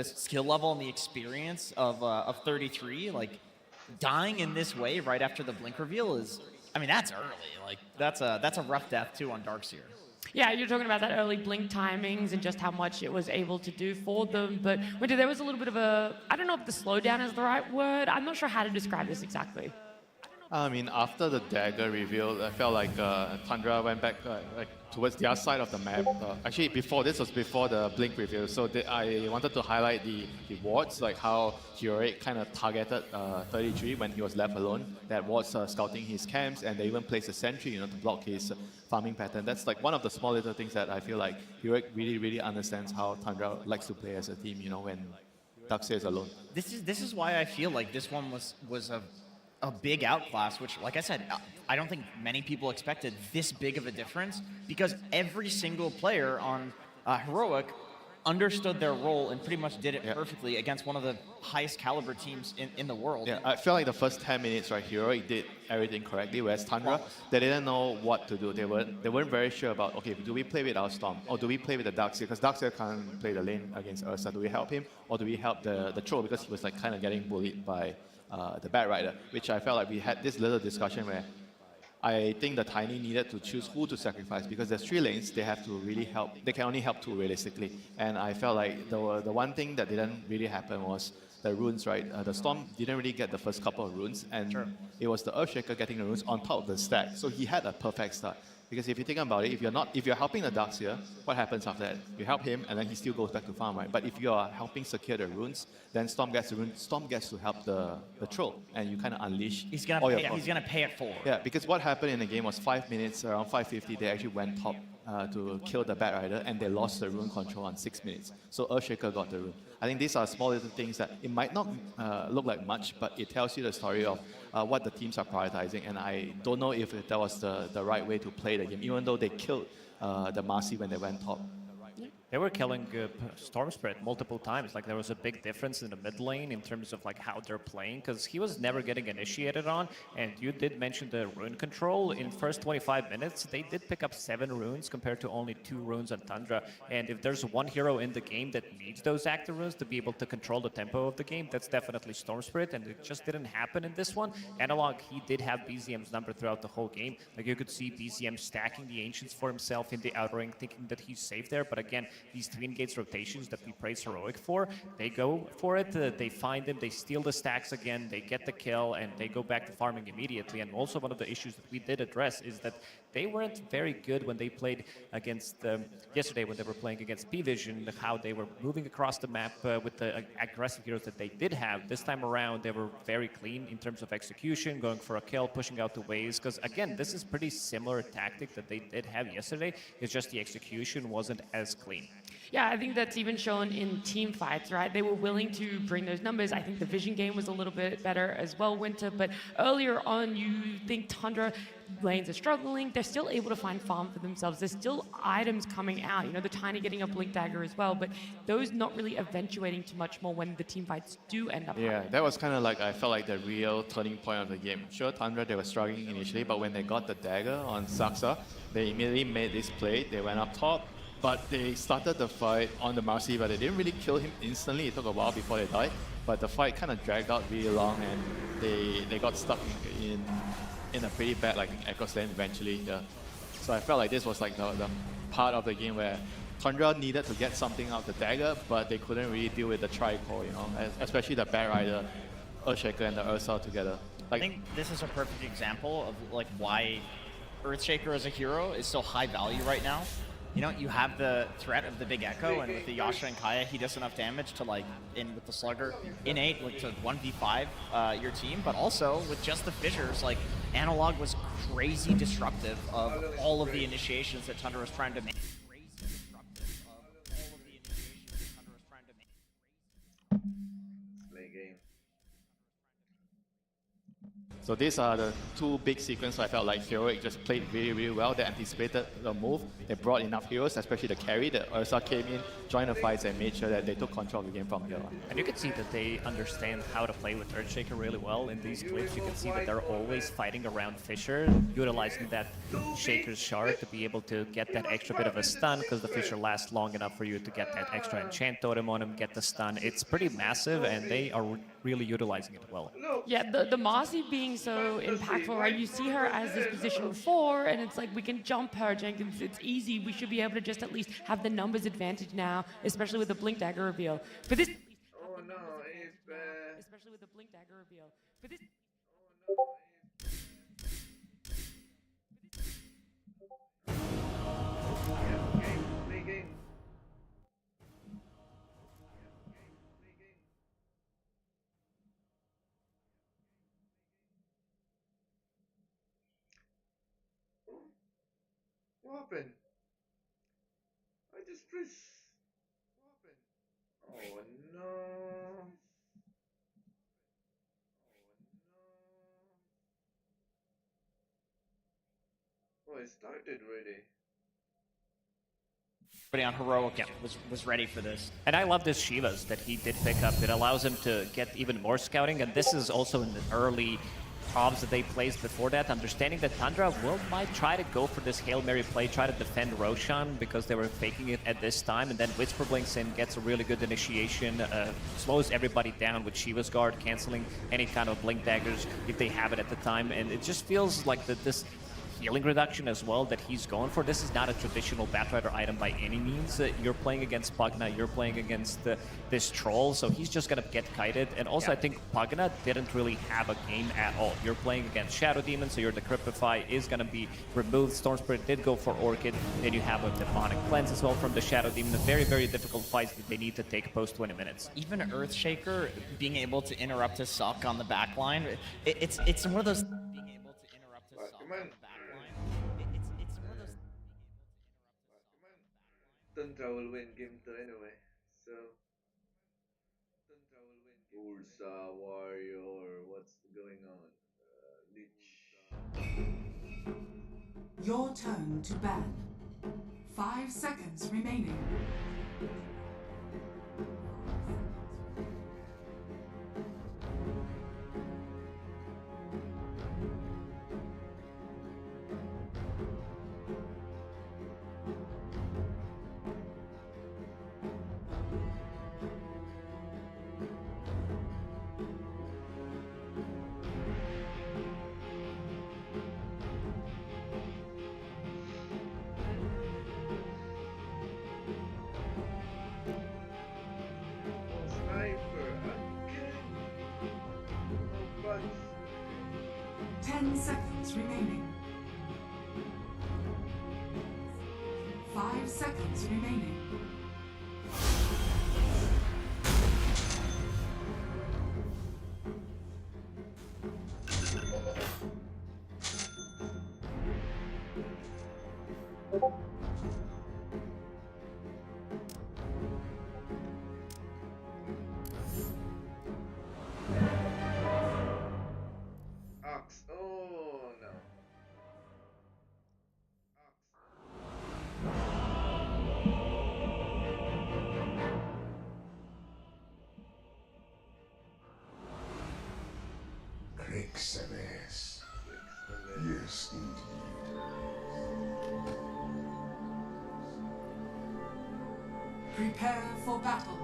skill level and the experience of 33, like, dying in this way right after the Blink reveal is, I mean, that's early. Like, that's a rough death too on Darkseer. Yeah, you're talking about that early Blink timings and just how much it was able to do for them. But Winter, there was a little bit of a, I don't know if the slowdown is the right word. I'm not sure how to describe this exactly. I mean, after the dagger reveal, I felt like Tundra went back like towards the other side of the map. Actually, this was before the Blink reveal, so I wanted to highlight the wards, like how Heroic kind of targeted 33 when he was left alone. That was scouting his camps, and they even placed a sentry, you know, to block his farming pattern. That's like one of the small little things that I feel like Heroic really understands how Tundra likes to play as a team, you know, when Darkseer is alone. This is why I feel like this one was a big outclass, which, like I said, I don't think many people expected this big of a difference because every single player on Heroic understood their role and pretty much did it perfectly against one of the highest caliber teams in the world. Yeah, I feel like the first 10 minutes, right, Heroic did everything correctly, whereas Tundra, they didn't know what to do. They weren't very sure about, okay, do we play with our Storm or do we play with the Darkseer? Because Darkseer can't play the lane against Ursa. Do we help him or do we help the troll because he was like kind of getting bullied by the Bat Rider, which I felt like we had this little discussion where I think the Tiny needed to choose who to sacrifice because there's 3 lanes, they have to really help. They can only help 2 realistically. And I felt like the one thing that didn't really happen was the runes, right? The Storm didn't really get the first couple of runes, and it was the Earthshaker getting the runes on top of the stack. So he had a perfect start. Because if you think about it, if you're helping the Darkseer, what happens after that? You help him, and then he still goes back to farm, right? But if you are helping secure the runes, then Storm gets the runes. Storm gets to help the troll, and you kind of unleash. He's gonna pay it forward. Yeah, because what happened in the game was 5 minutes, around 5:50, they actually went top to kill the Bat Rider, and they lost the rune control on 6 minutes. So Earthshaker got the rune. I think these are small little things that it might not look like much, but it tells you the story of what the teams are prioritizing. And I don't know if that was the right way to play the game, even though they killed the Marcy when they went top. They were killing Storm Spirit multiple times. Like there was a big difference in the mid lane in terms of like how they're playing, because he was never getting initiated on. And you did mention the rune control. In first 25 minutes, they did pick up 7 runes compared to only 2 runes on Tundra. And if there's one hero in the game that needs those active runes to be able to control the tempo of the game, that's definitely Storm Spirit. And it just didn't happen in this one. Analog, he did have BZM's number throughout the whole game. Like you could see BZM stacking the Ancients for himself in the outer ring, thinking that he's safe there. But again, these Twin Gates rotations that we praise Heroic for, they go for it, they find him, they steal the stacks again, they get the kill, and they go back to farming immediately. And also one of the issues that we did address is that they weren't very good when they played against, yesterday when they were playing against P-Vision, how they were moving across the map with the aggressive heroes that they did have. This time around, they were very clean in terms of execution, going for a kill, pushing out the waves, because again, this is pretty similar tactic that they did have yesterday, it's just the execution wasn't as clean. Yeah, I think that's even shown in team fights, right? They were willing to bring those numbers. I think the vision game was a little bit better as well, Winter, but earlier on, you think Tundra lanes are struggling. They're still able to find farm for themselves. There's still items coming out. You know, the Tiny getting a Blink Dagger as well, but those not really eventuating too much more when the team fights do end up happening. That was kind of like, I felt like the real turning point of the game. Sure, Tundra, they were struggling initially, but when they got the dagger on Saksa, they immediately made this play. They went up top, but they started the fight on the Marcy, but they didn't really kill him instantly. It took a while before they died, but the fight kind of dragged out really long, and they got stuck in a pretty bad like echo stand eventually. So I felt like this was like the part of the game where Tundra needed to get something out of the dagger, but they couldn't really deal with the tri-core, you know, especially the Bat Rider, Earthshaker, and the Ursa together. Like, I think this is a perfect example of like why Earthshaker as a hero is so high value right now. You know, you have the threat of the big Echo, and with the Yasha and Kaya, he does enough damage to, like, with the Slugger, innate, like, to 1v5 your team, but also, with just the Fissures, like, Analog was crazy disruptive of all of the initiations that Tundra was trying to make. So these are the 2 big sequences I felt like Heroic just played really, really well. They anticipated the move. They brought enough heroes, especially the carry. The Ursa came in, joined the fights, and made sure that they took control of the game from here on. And you can see that they understand how to play with Earthshaker really well in these clips. You can see that they're always fighting around Fissure, utilizing that Shaker's Shard to be able to get that extra bit of a stun, because the Fissure lasts long enough for you to get that extra enchant totem on him, get the stun. It's pretty massive, and they are really utilizing it well. Yeah, the Marcy being so impactful, right? You see her as this position 4, and it's like, we can jump her, Jenkins. It's easy. We should be able to just at least have the numbers advantage now, especially with the Blink Dagger reveal. For this, oh no, it's bad. Especially with the Blink Dagger reveal. For this. What happened? I just pressed. What happened? Oh no. Oh, it started already. Everybody on Heroic was ready for this. And I love this Shivas that he did pick up. It allows him to get even more scouting, and this is also in the early probs that they placed before that, understanding that Tundra might try to go for this Hail Mary play, try to defend Roshan because they were faking it at this time, and then Whisper blinks in, gets a really good initiation, slows everybody down with Shiva's Guard, canceling any kind of Blink Daggers if they have it at the time, and it just feels like that this healing reduction as well that he's going for. This is not a traditional Batrider item by any means. You're playing against Pugna, you're playing against this Troll, so he's just gonna get kited. And also I think Pugna didn't really have a game at all. You're playing against Shadow Demon, so your Decryptify is gonna be removed. Storm Spirit did go for Orchid. Then you have a Demonic Cleanse as well from the Shadow Demon. A very, very difficult fight that they need to take post 20 minutes. Even Earthshaker being able to interrupt his suck on the back line, it's one of those being able to interrupt his suck on the back line. It's one of those Tundra will win game 2 anyway. So Ursa Warrior, what's going on? Lich. Your turn to ban. 5 seconds remaining. Sniper again. But 10 seconds remaining. 5 seconds remaining. Ox. Oh no. Crixeles. Yes, indeed. Prepare for battle.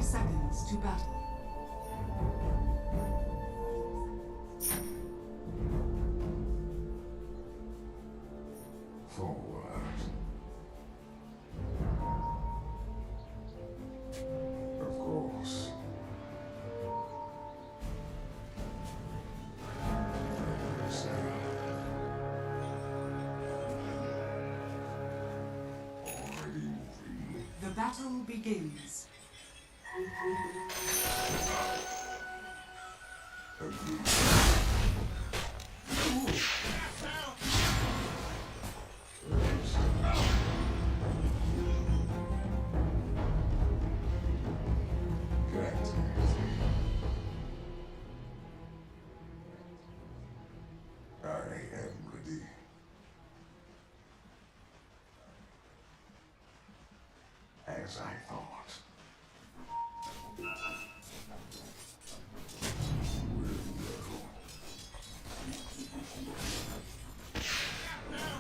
Seconds to battle. Forward. Of course. Yes, already moving. The battle begins. I am ready. As I thought.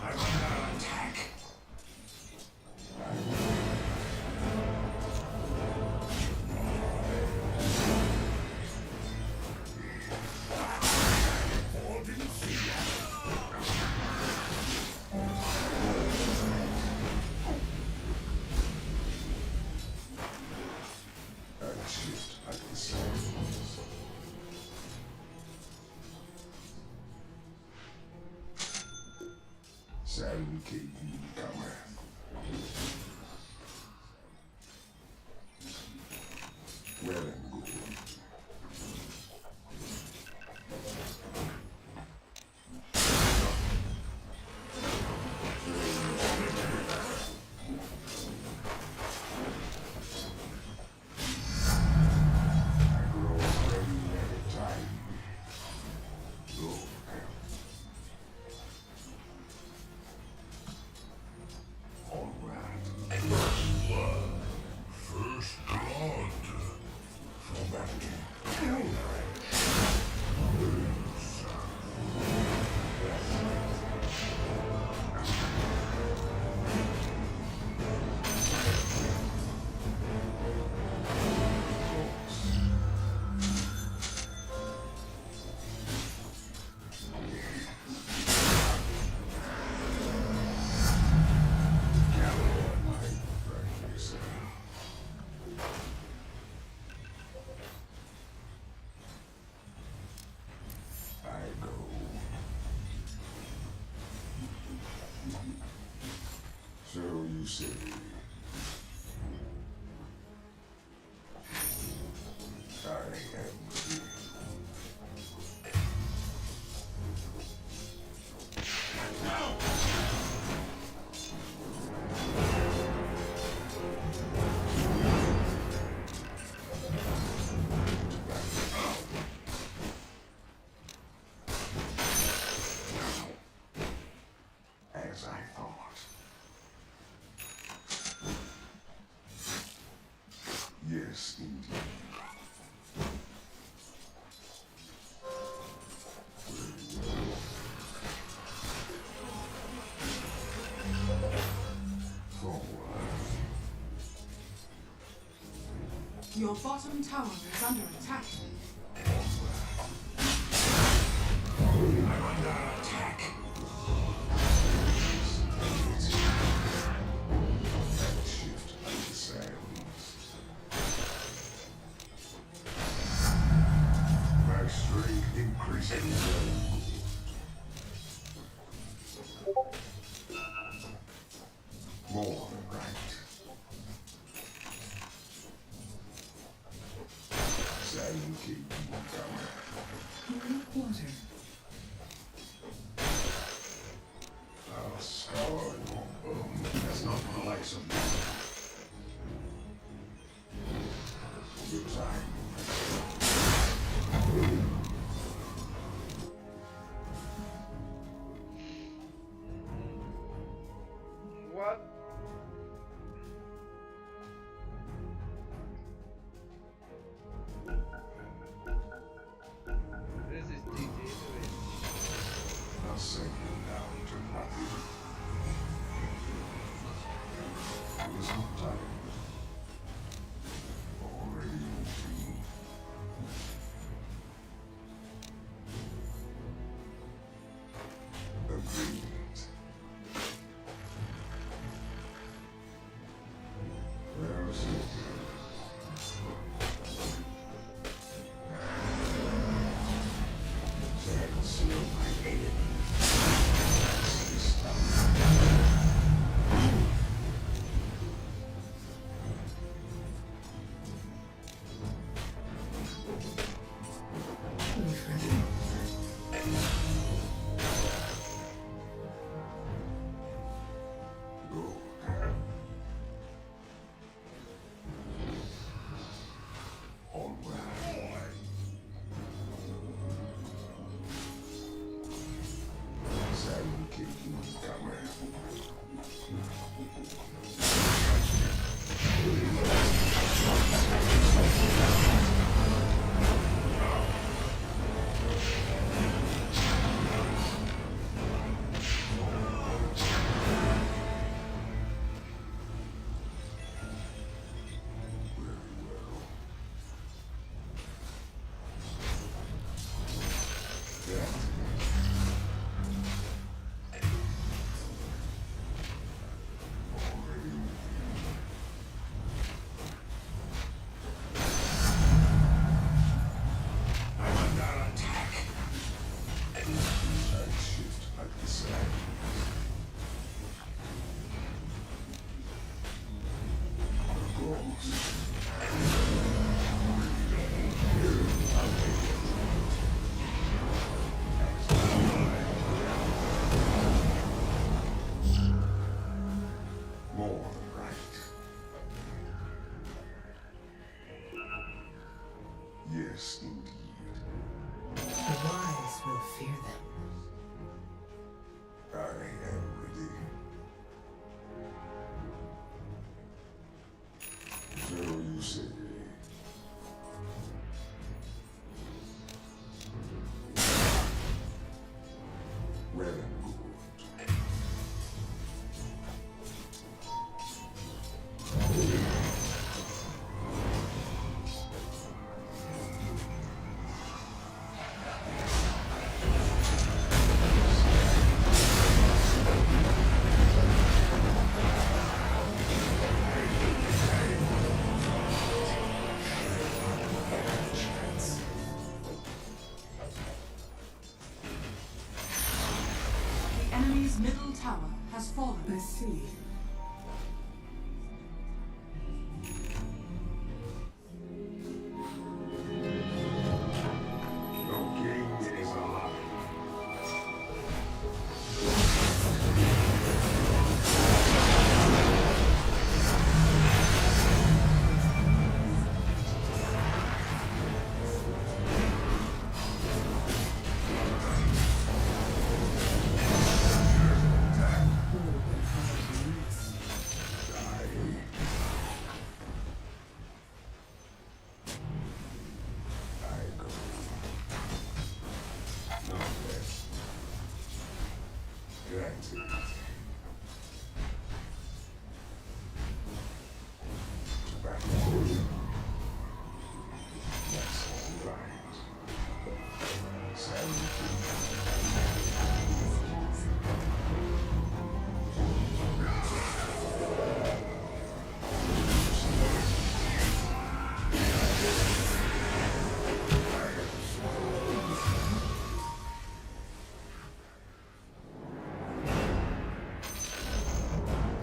I'm under attack. Sand King cometh. Well and good. I grow ready at a time. Look. say? I am here. As I thought. Yes, indeed. Your bottom tower is under attack. I'm under attack. Shift the sands. My strength increasing. More than right. Silent King coming. Water. I'll scour your bone. That's not the likes of me. Good time. What? This is GG doing. I'll sink you down to nothing. It was not time. Already routine. Agreed. Where is it? So I can seal my enemy. This Yes, indeed. The wise will fear them. I am ready. So you say. Well and good. The enemy's middle tower has fallen. I see.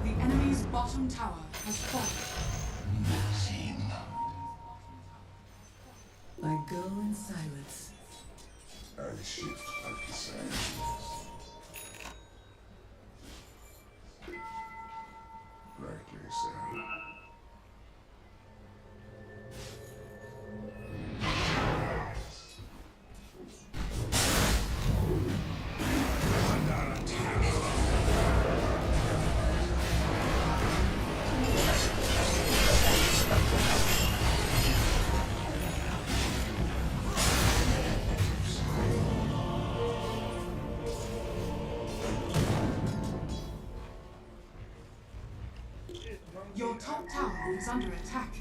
The enemy's bottom tower has fallen. I go in silence. I shift like the sand. Rightly so. Your top tower is under attack.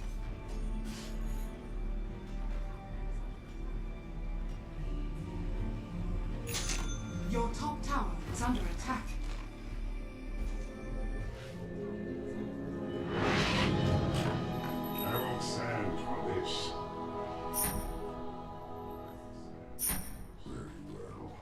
Your top tower is under attack. I won't stand for this. Very well.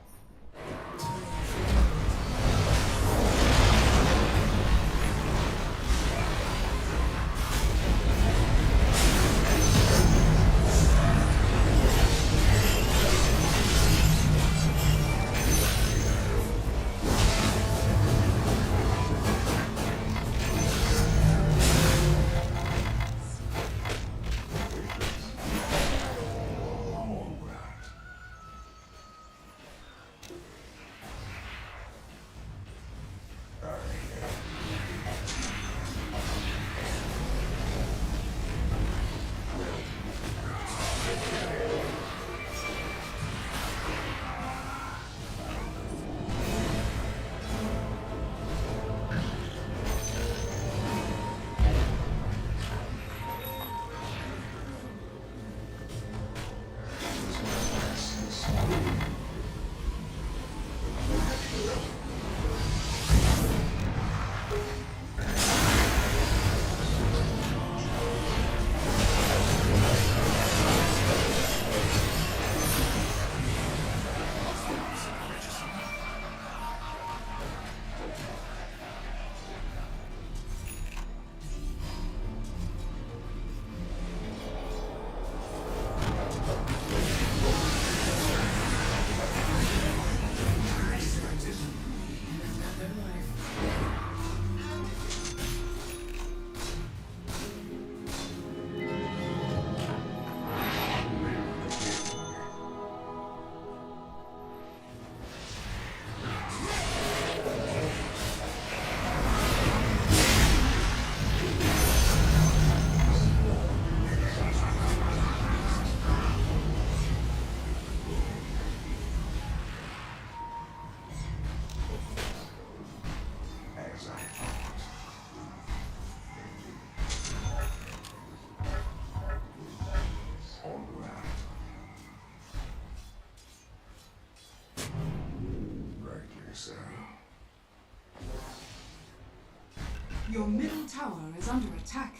Your middle tower is under attack.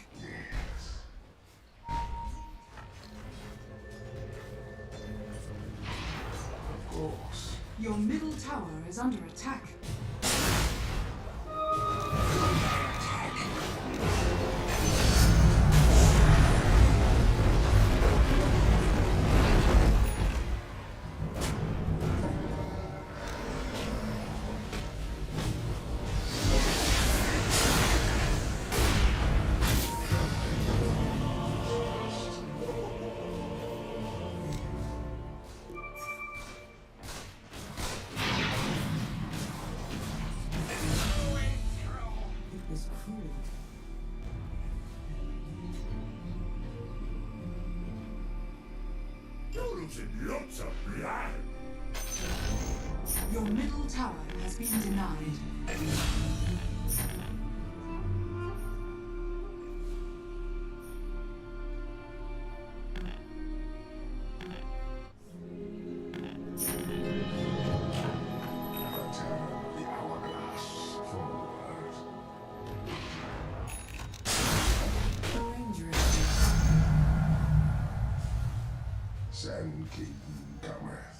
Of course. Your middle tower is under attack. You're losing lots of blood. Your middle tower has been denied. Sand King cometh.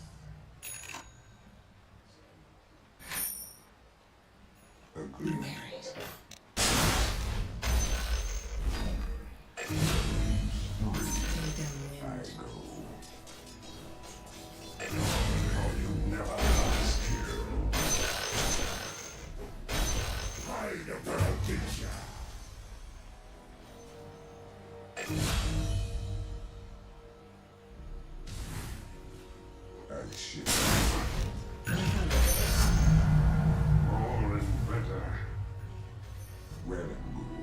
Agreed. I go. Oh, you never last here. Hide a Valkyria. And shit. More and better. Well and good.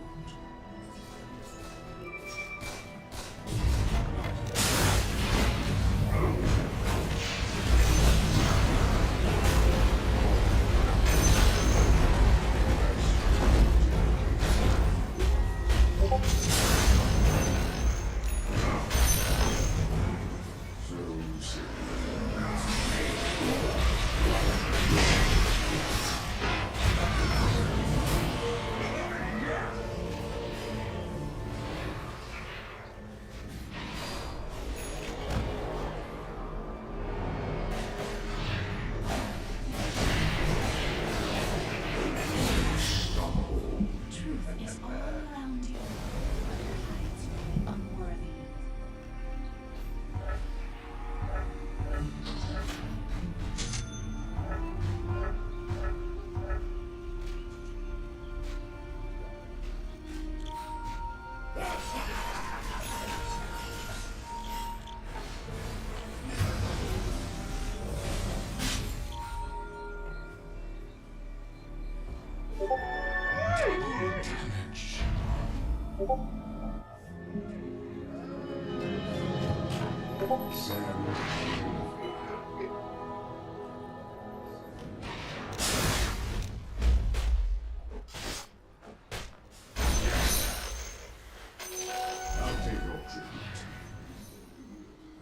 Truth is all around you. Unworthy. Damage. Sand. I'll take your tribute.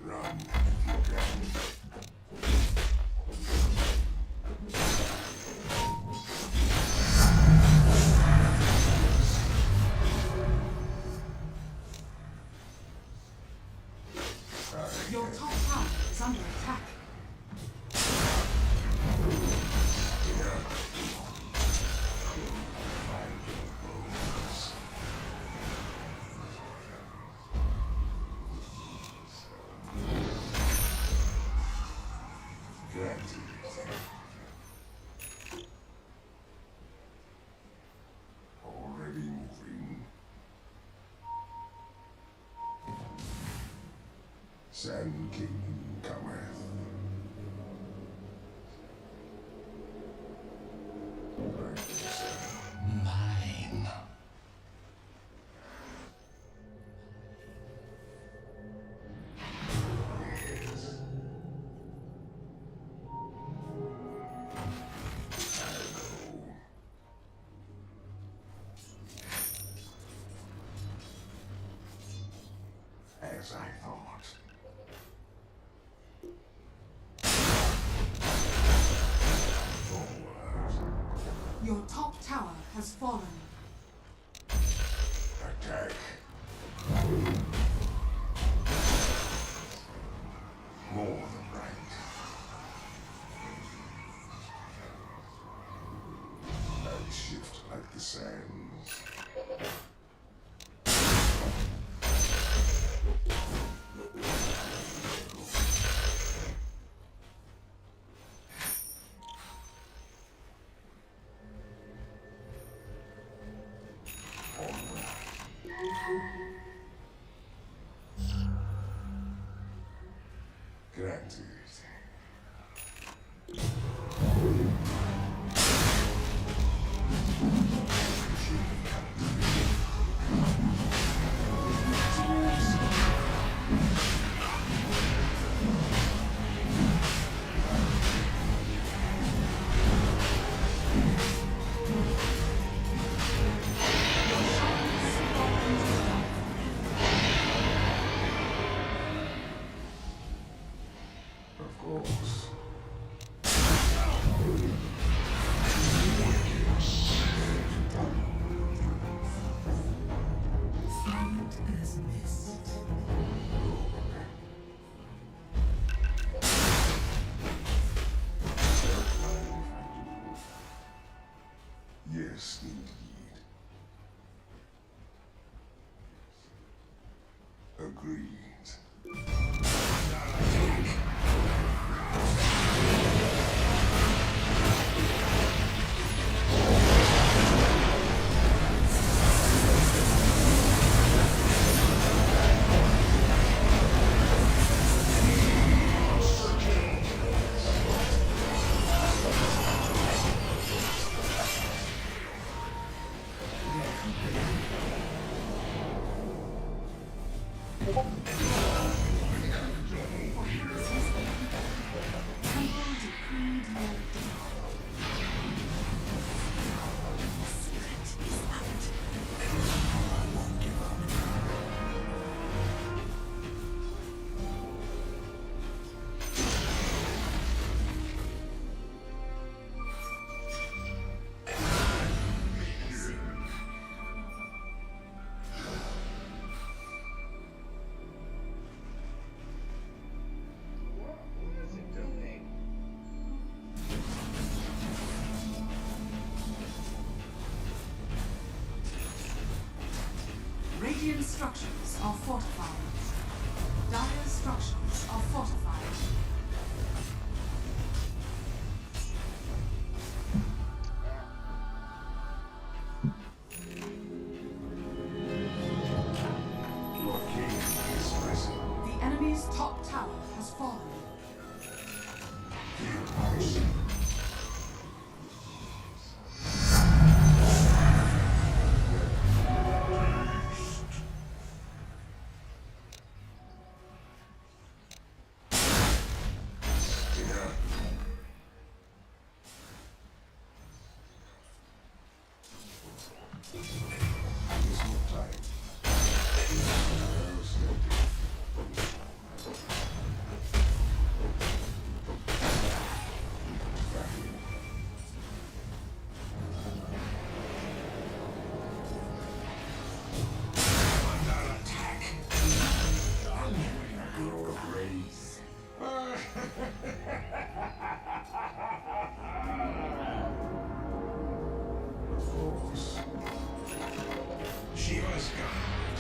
Run if you can. Your top tower is under attack. Already moving. Sand King cometh. Mine. As I thought. Your top tower has fallen. Attack. More than right. I shift like the sands. Granted. Agreed. What is it doing? Radiant structures are fortified. Dire structures are fortified. Your king is risen. The enemy's top tower has fallen. Shiva's guide.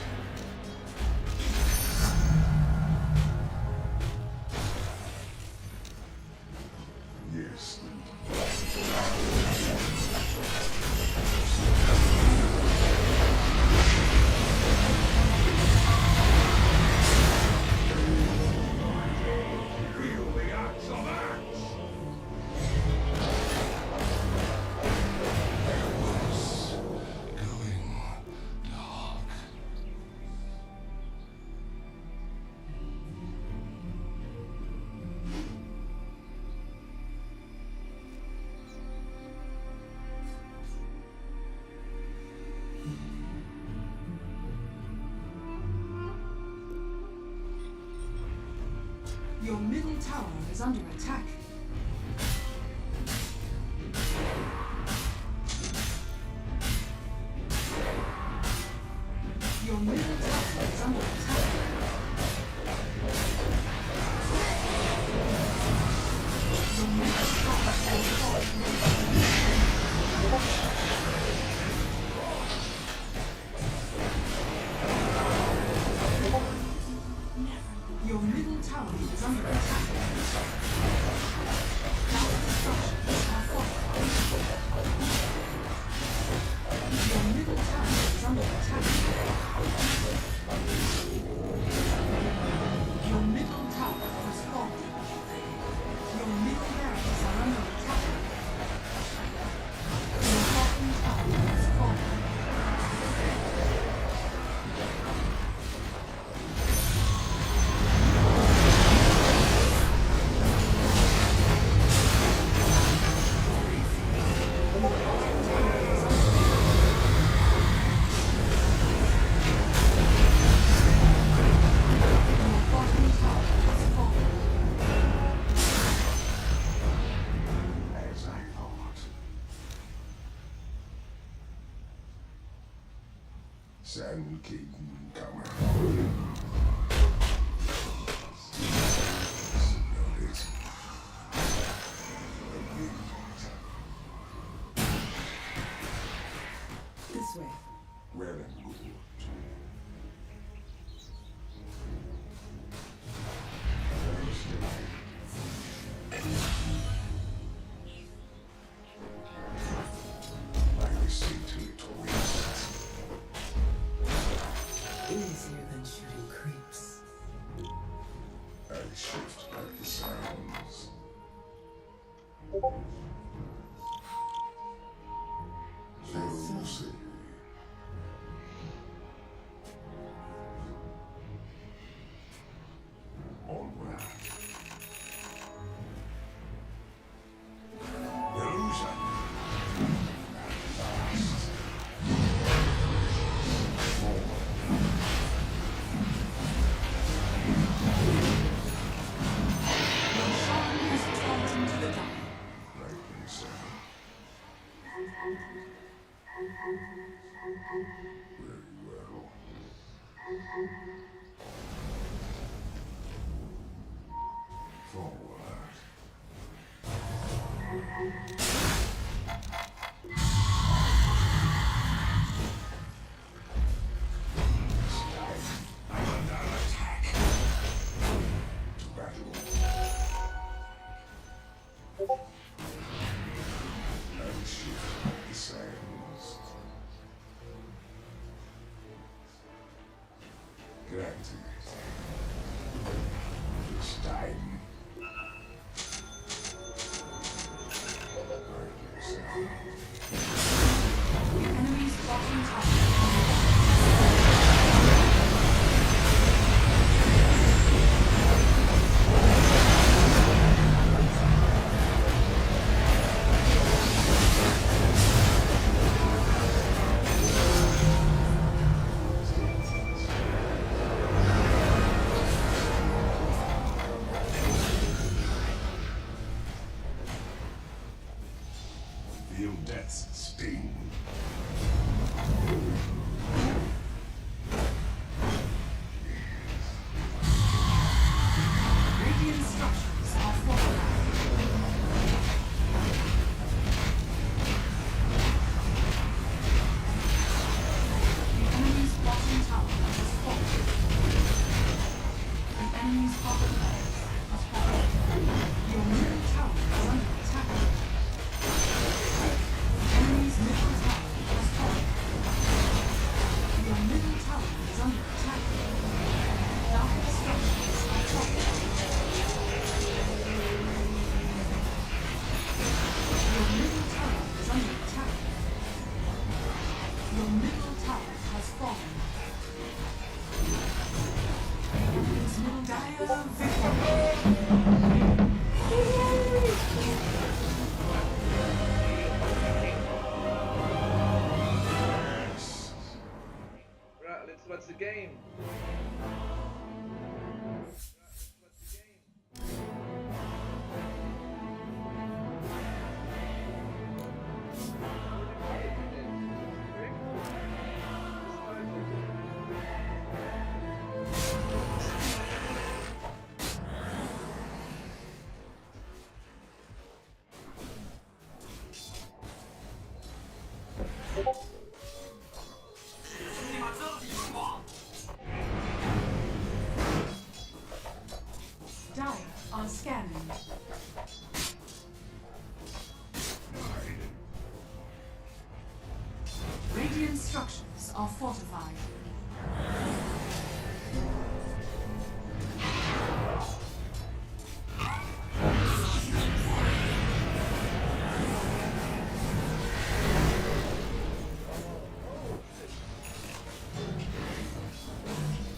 Yes. Feel the axe of axe. Going dark. Your middle tower is under attack. Your middle tower is under attack. Your middle tower has fallen. Your middle tower is under attack. Tower structures are fortified. Your middle tower is under attack. Your middle tower has fallen. Your middle barracks are under attack. Your bottom tower has fallen. As I thought. Sand King coming. Notice. This way. Well and good. Easier than shooting creeps. And shift at the sounds. So see. Onward. Illusion. Feel death's sting. Radiant structures are fortified. The enemy's bottom tower has fallen. The enemy's bottom tower has fallen. Your middle tower is under attack. The enemy's middle tower has fallen. Your middle tower is under attack. Dire structures are falling. Your middle tower is under attack. Your middle tower has fallen. Enemy's middle dire victory. Right, let's watch the game. Dire are scanning. Radiant structures are fortified.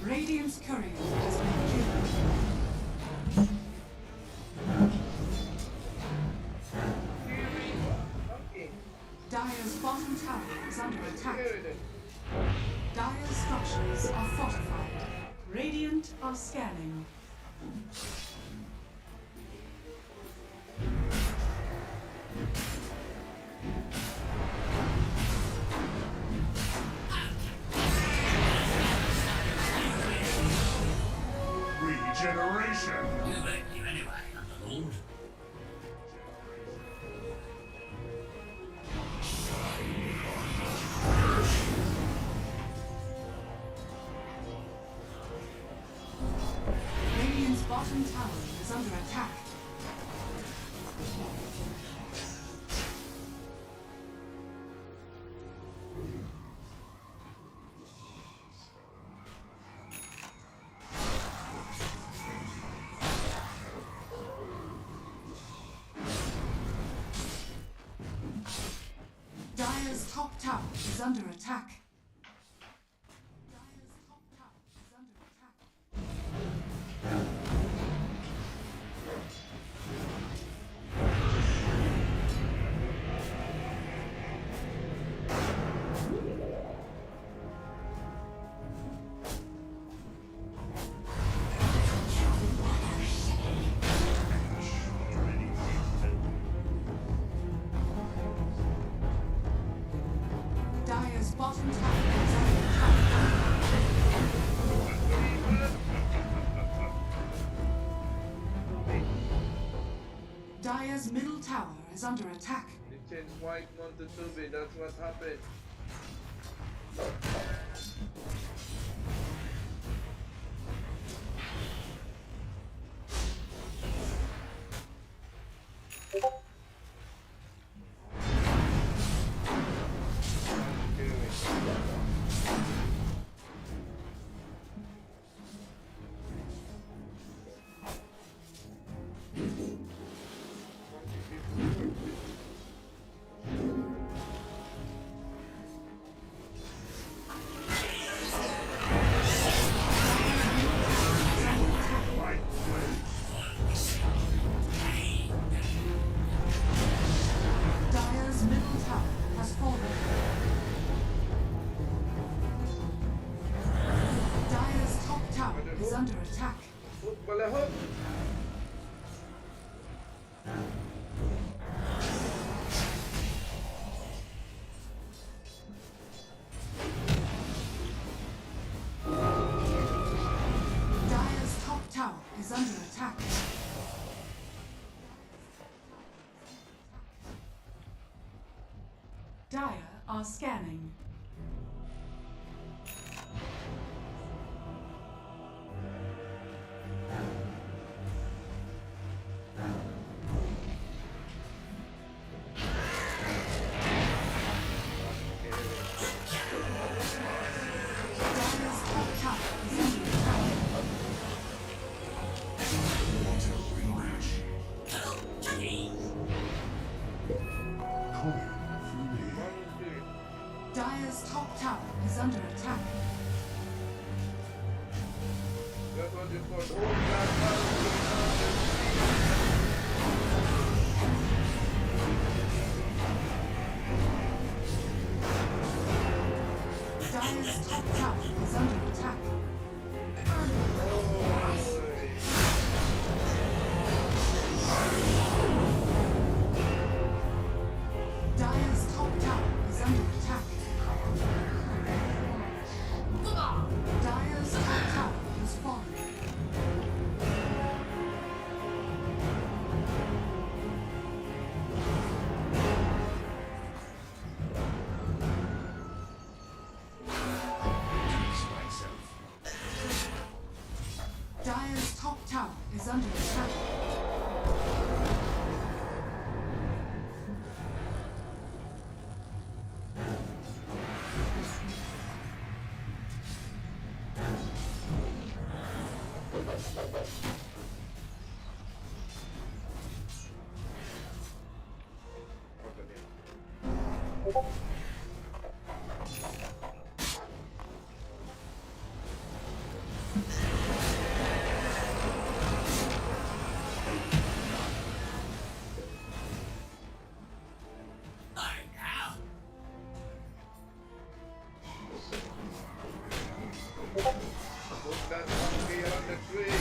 Radiant's courier has been killed. Dire's bottom tower is under attack. Dire's structures are fortified. Radiant are scanning. Regeneration. We like you anyway, Underlord. Radiant's bottom tower is under attack. tower is under attack. Dire's top tower is under attack. Dire's bottom tower is under attack. Dire's middle tower is under attack. They changed white one to 2B, that's what happened. Dire's middle tower has fallen. Dire's top tower is under attack. Hook, bala hook. Dire's top tower is under attack. Dire are scanning. Dire's top tower is under attack. Dire's top tower is under attack. That's what you call hook, that Dire's top tower is under attack. Dire's top tower is under attack. Dire's top tower is falling. Dire's top tower is under attack. Hook that monkey on the tree.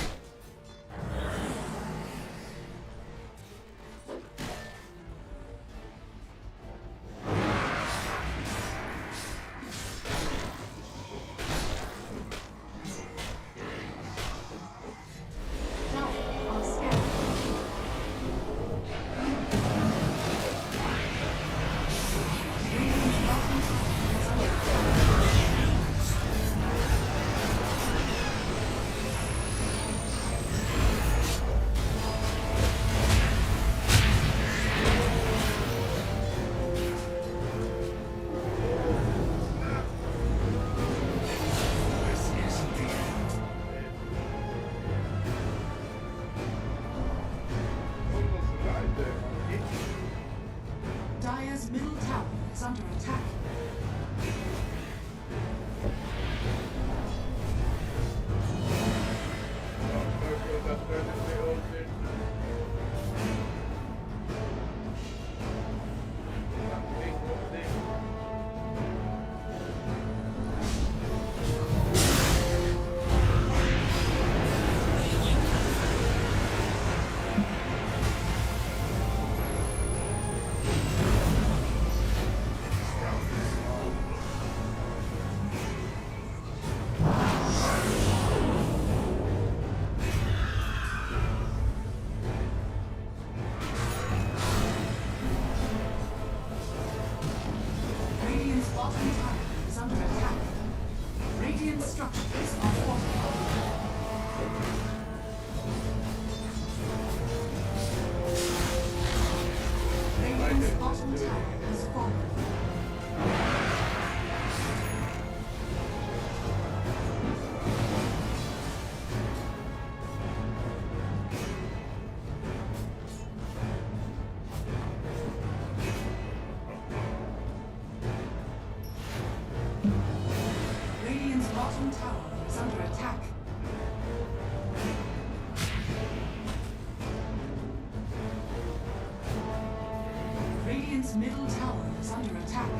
Dire's middle tower is under attack.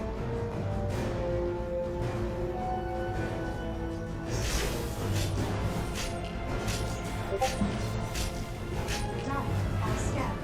Dire are scared.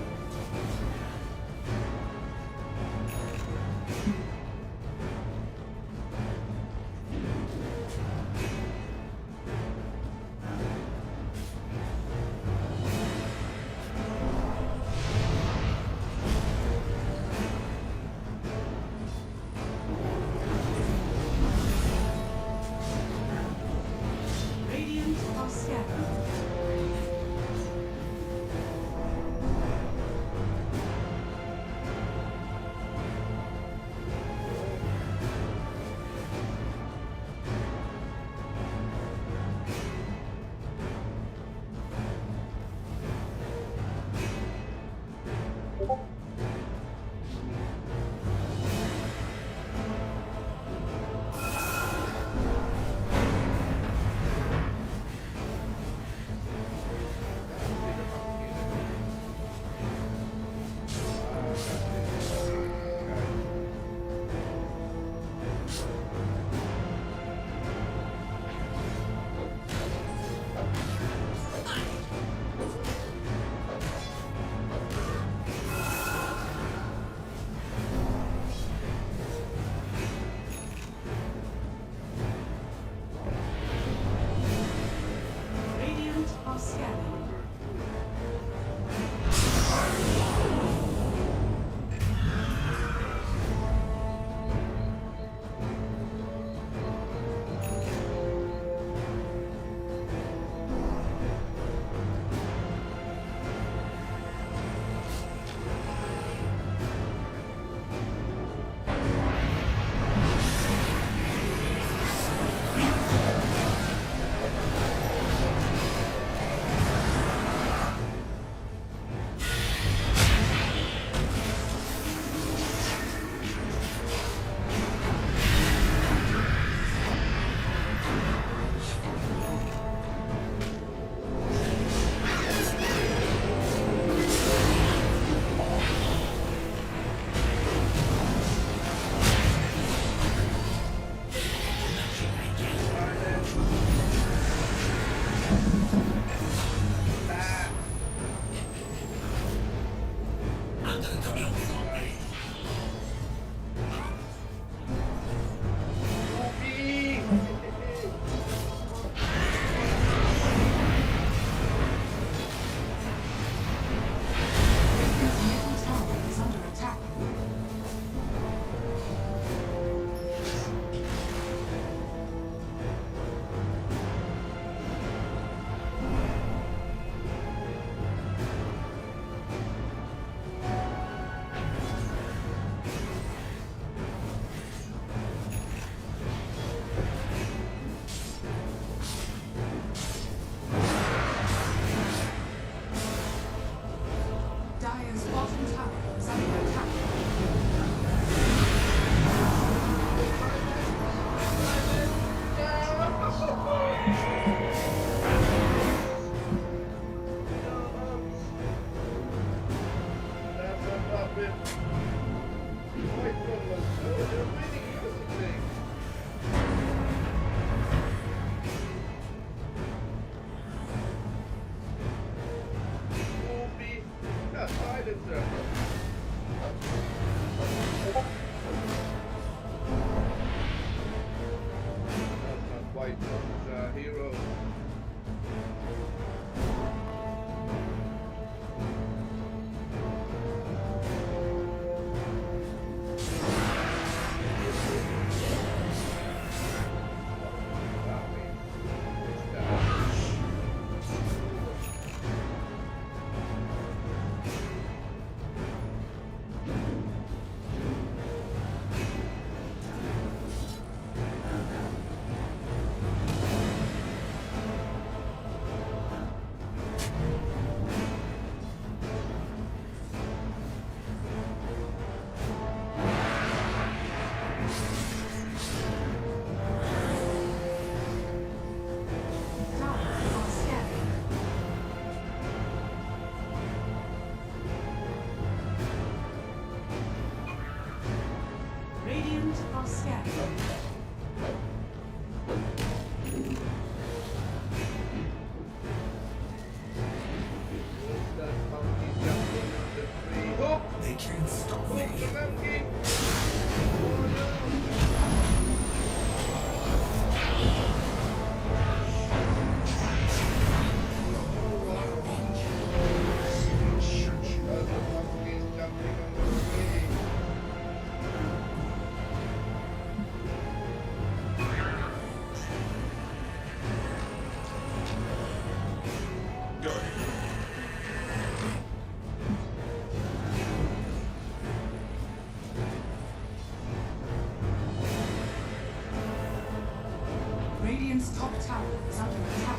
is under attack.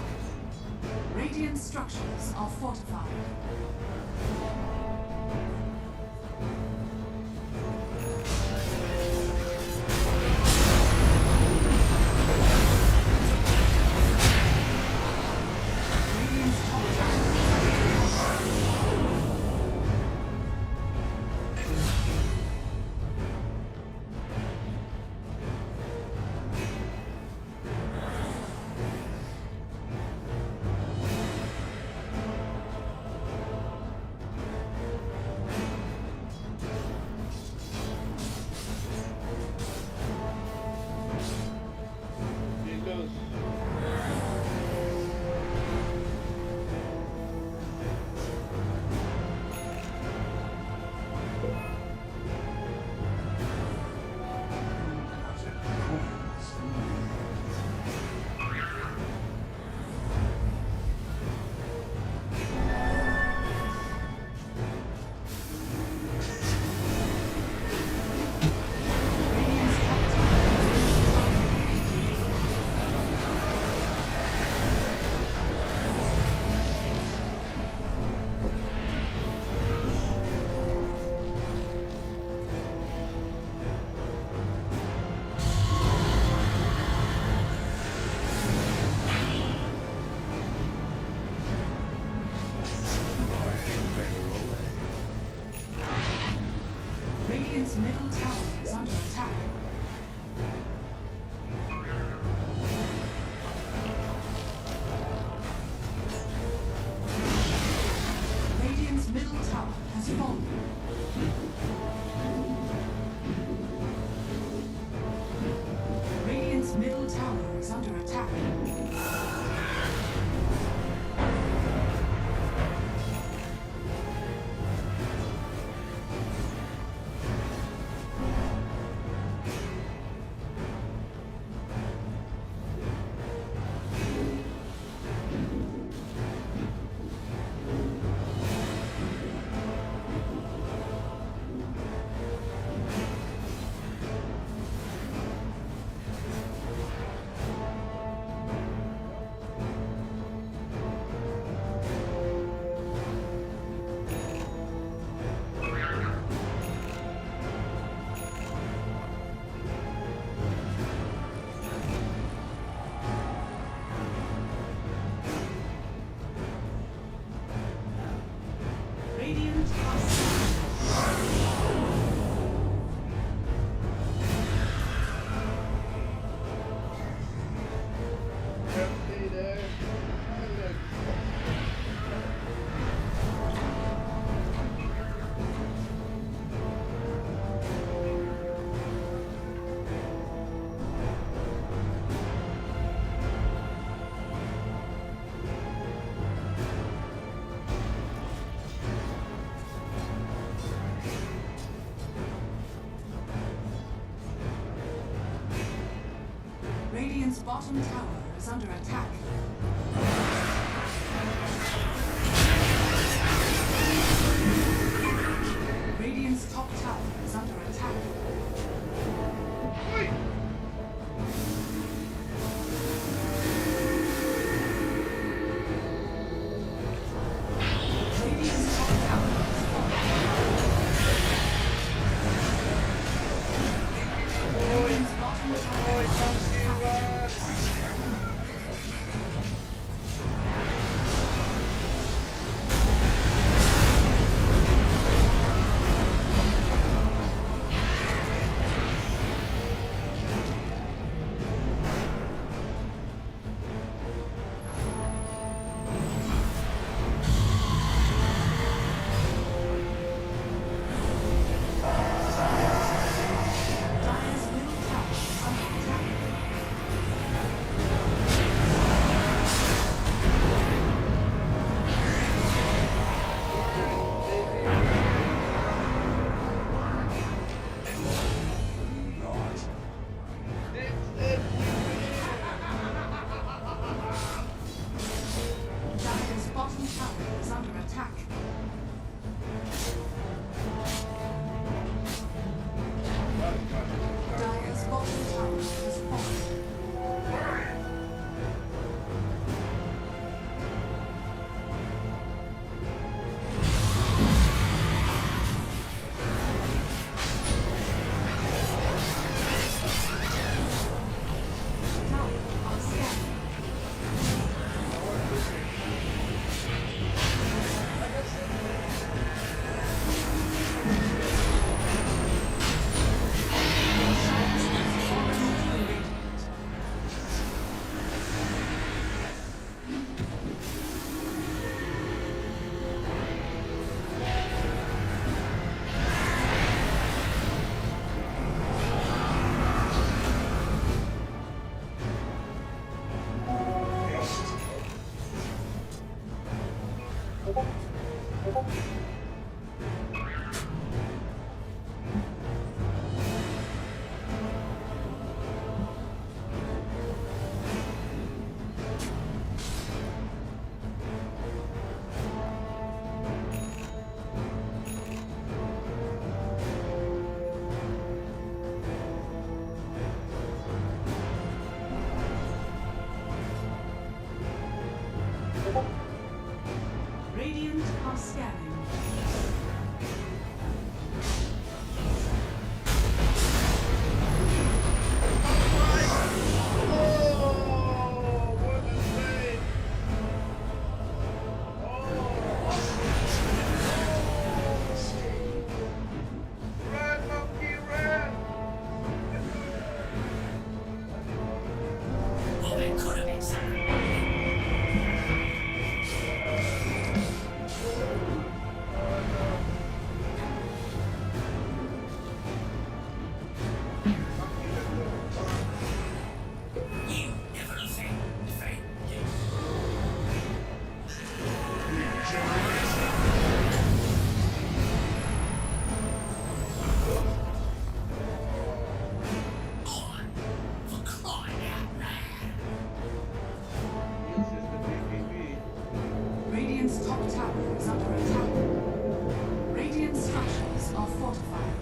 Radiant structures are fortified. Radiant's middle tower is under attack. Radiant's middle tower has fallen. Radiant's middle tower is under attack. Radiant Radiant's bottom tower is under attack. Radiant's top tower is under attack. Radiant's top tower is falling. Radiant's bottom tower is under attack. Radiant are scanning. Oh, what a save! Run, monkey, run! Well, they could have been You never think fate. On for crying out loud. This is the PvP. Radiant's top tower is under attack. Radiant structures are fortified.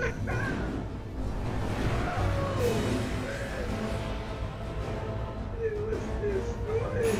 It was destroyed.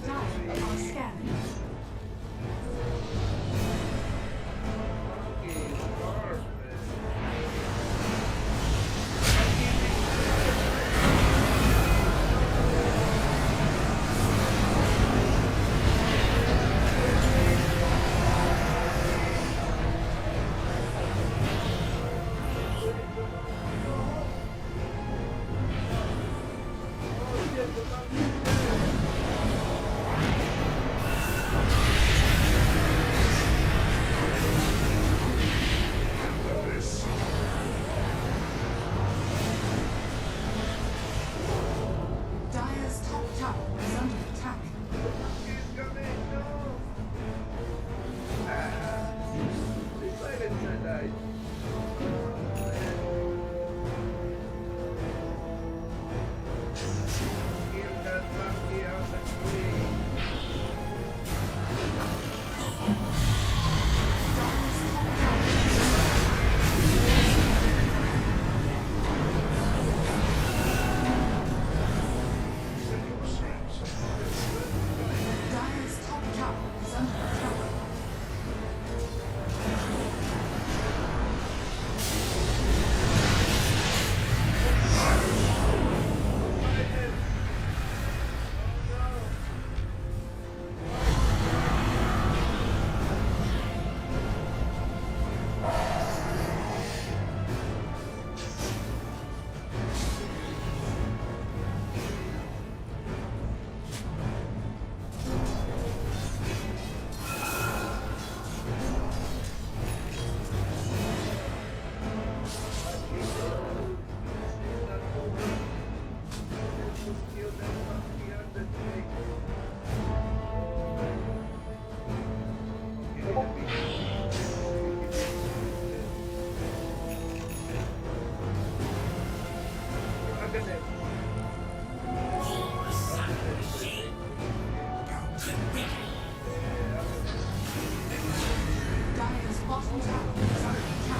Dire are scanning. Dire's top tower is under attack. Dire's top tower is under attack. Dire's bottom tower is under attack.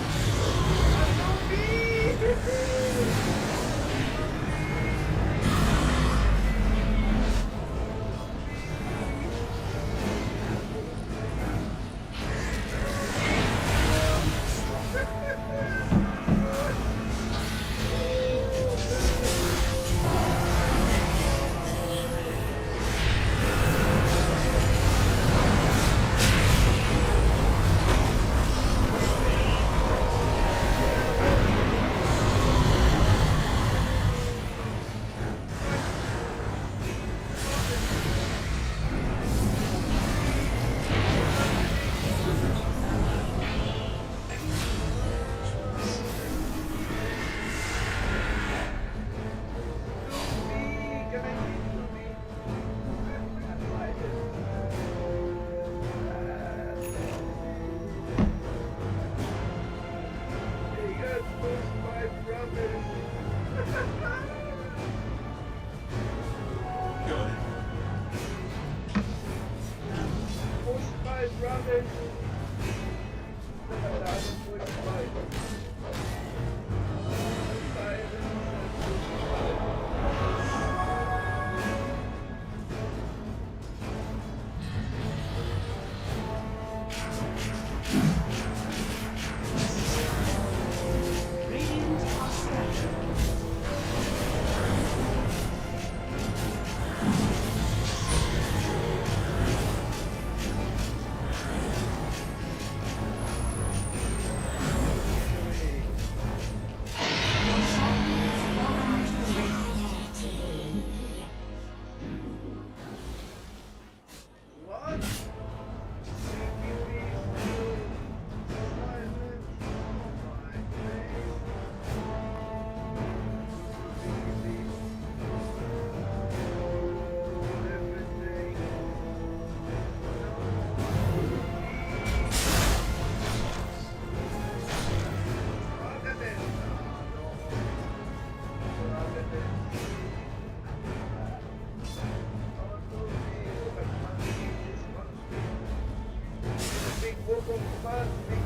on, Mickey.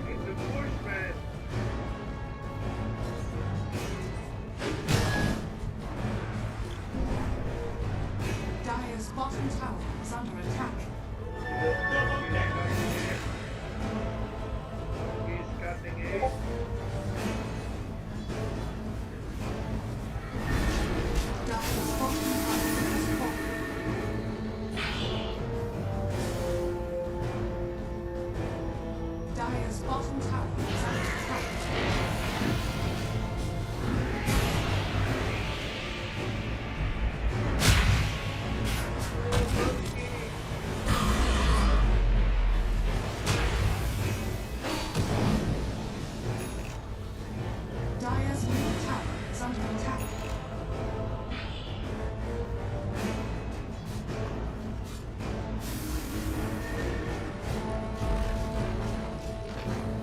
It's a push, man. Dire's bottom tower is under attack. He's cutting it. Dire's bottom tower has fallen. Dire's bottom tower is under attack. Dire's middle tower is under attack.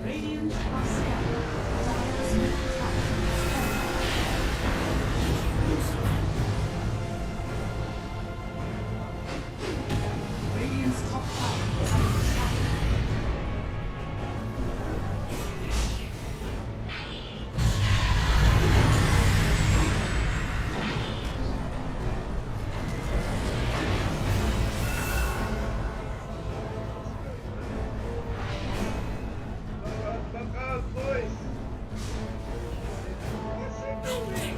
Radiant are scattered. Dire's middle tower is fallen. Radiant's top tower is under attack. Fuck out, boys. What's he doing?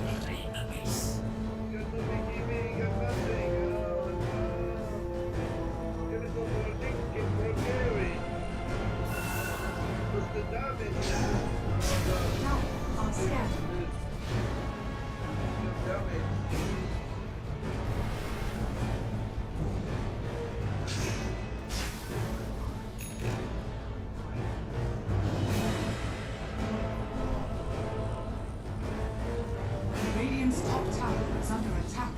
You're doing giving a nothing. Oh, no. Gonna go for a ticket for a carry. What's the damage? Now are scattered. The damage. Radiant's top tower is under attack.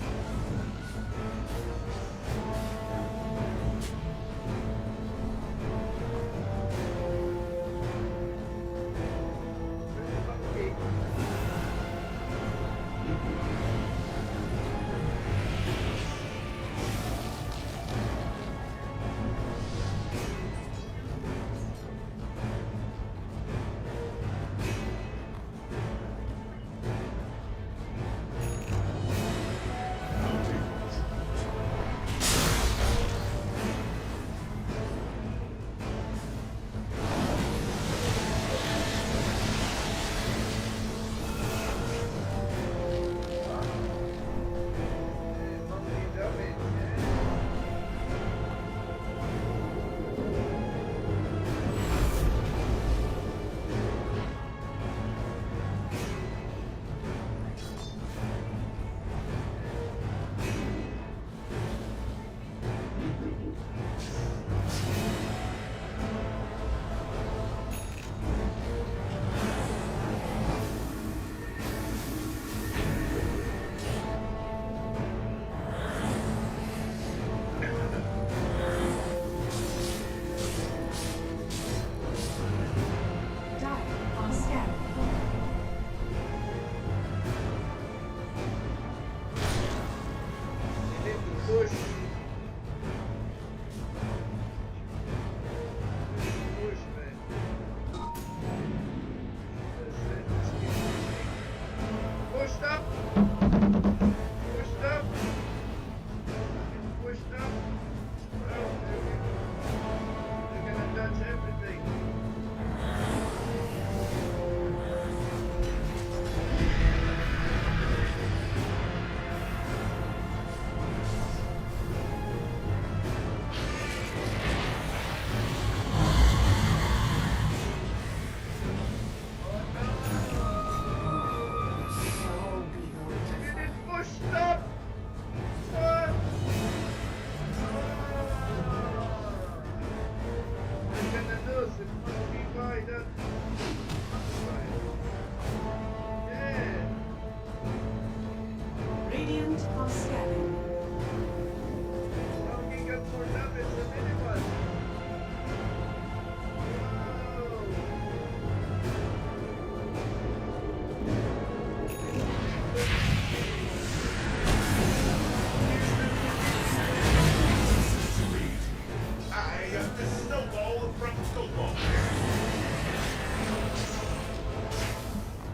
are scanning. He got more damage than anyone. I got the snowball from snowball.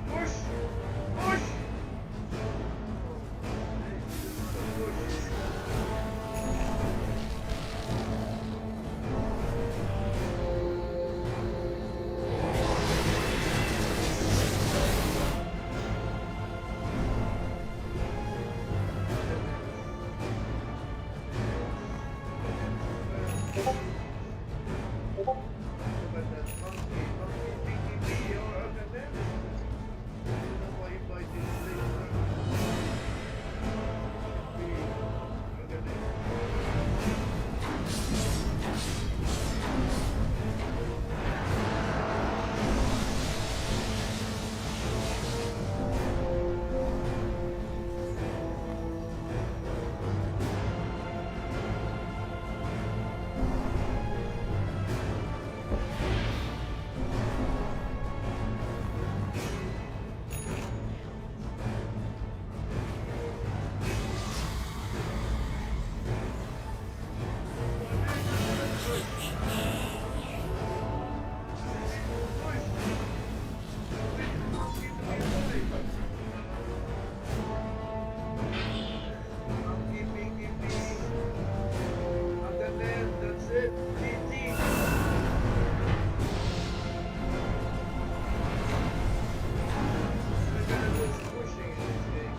Push! Push! That's it. GG. We're gonna lose pushing in this game.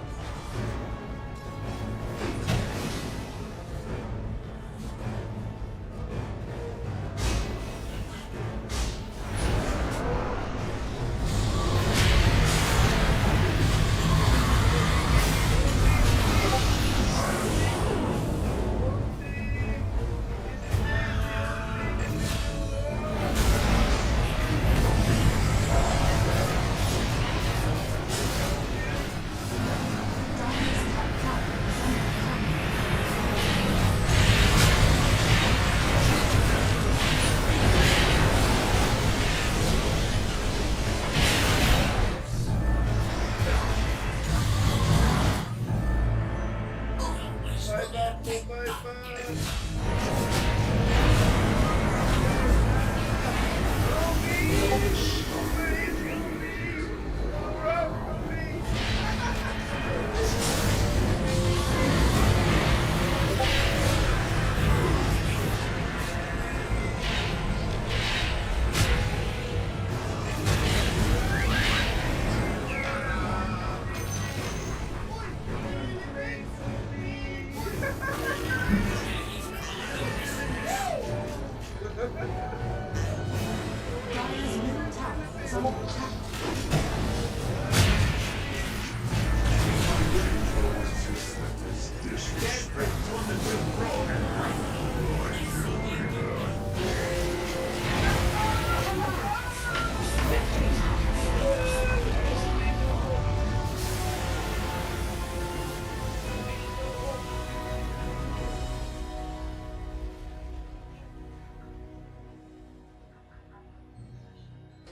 Dire's middle tower is under attack.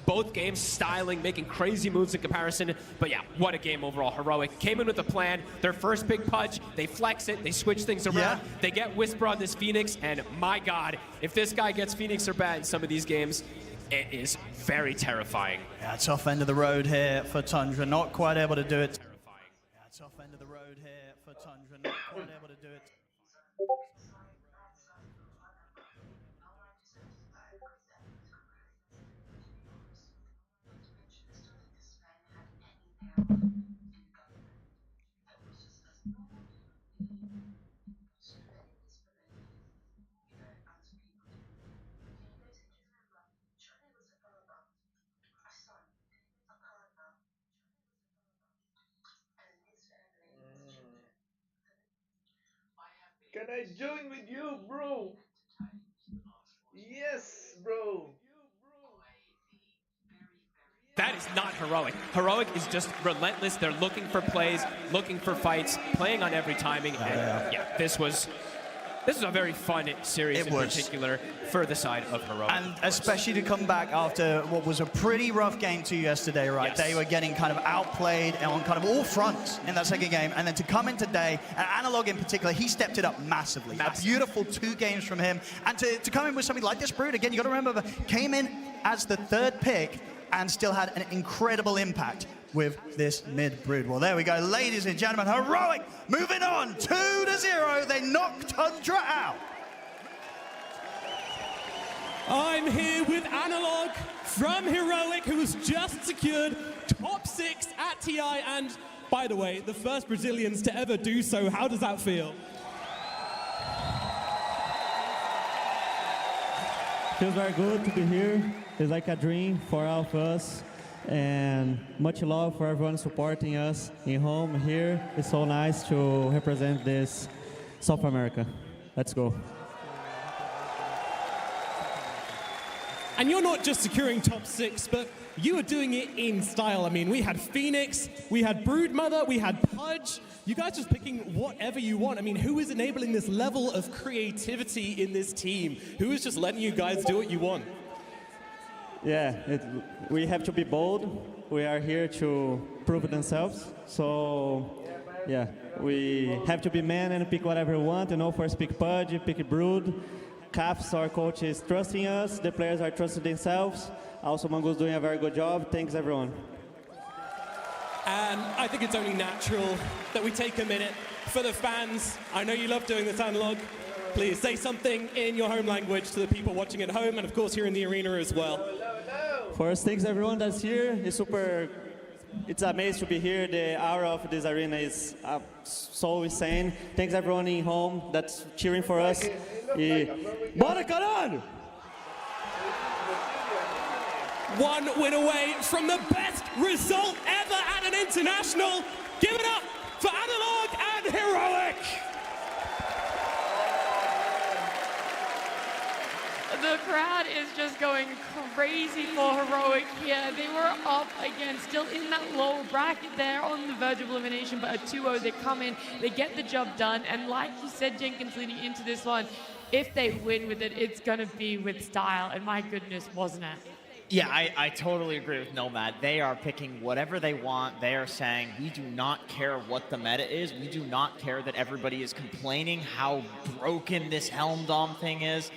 Both games styling, making crazy moves in comparison. But yeah, what a game overall. Heroic came in with a plan. Their first big punch, they flex it, they switch things around. Yeah. They get Whisper on this Phoenix, and my God, if this guy gets Phoenix or bad in some of these games, it is very terrifying. Yeah, tough end of the road here for Tundra. Not quite able to do it. Yeah, tough end of the road here for Tundra. Not quite able to do it. Can I join with you, bro? Yes, bro. That is is not Heroic. Heroic is just relentless. They're looking for plays, looking for fights, playing on every timing. And yeah, this was a very fun series in particular for the side of Heroic. And especially to come back after what was a pretty rough game 2 yesterday, right? Yes. They were getting kind of outplayed on kind of all fronts in that second game. And then to come in today, and Analog in particular, he stepped it up massively. A beautiful 2 games from him. And to come in with something like this Brood, again, you got to remember, came in as the 3rd pick and still had an incredible impact with this mid Brood. Well, there we go, ladies and gentlemen. Heroic moving on 2-0. They knocked Tundra out. I'm here with Analog from Heroic, who has just secured top 6 at TI, and by the way, the first Brazilians to ever do so. How does that feel? Feels very good to be here. It's like a dream for all of us. And much love for everyone supporting us in home here. It's so nice to represent this South America. Let's go. And you're not just securing top 6, but you are doing it in style. I mean, we had Phoenix, we had Broodmother, we had Pudge. You guys just picking whatever you want. I mean, who is enabling this level of creativity in this team? Who is just letting you guys do what you want? Yeah, we have to be bold. We are here to prove themselves. So, yeah, we have to be men and pick whatever we want. You know, first pick Pudge, pick Brood. Caps, our coach, is trusting us. The players are trusting themselves. Also, Mongo's doing a very good job. Thanks, everyone. And I think it's only natural that we take a minute for the fans. I know you love doing this, Analog. Please say something in your home language to the people watching at home and, of course, here in the arena as well. First, thanks everyone that's here. It's amazing to be here. The aura of this arena is so insane. Thanks everyone in home that's cheering for us. Bora, caralho! One win away from the best result ever at an international. Give it up for Analog and Heroic! The crowd is just going crazy for Heroic here. They were up against, still in that lower bracket there on the verge of elimination, but a 2-0, they come in, they get the job done, and like you said, Jenkins, leading into this one, if they win with it, it's gonna be with style, and my goodness, wasn't it? Yeah, I totally agree with Nomad. They are picking whatever they want. They are saying, we do not care what the meta is. We do not care that everybody is complaining how broken this Helm Dom thing is.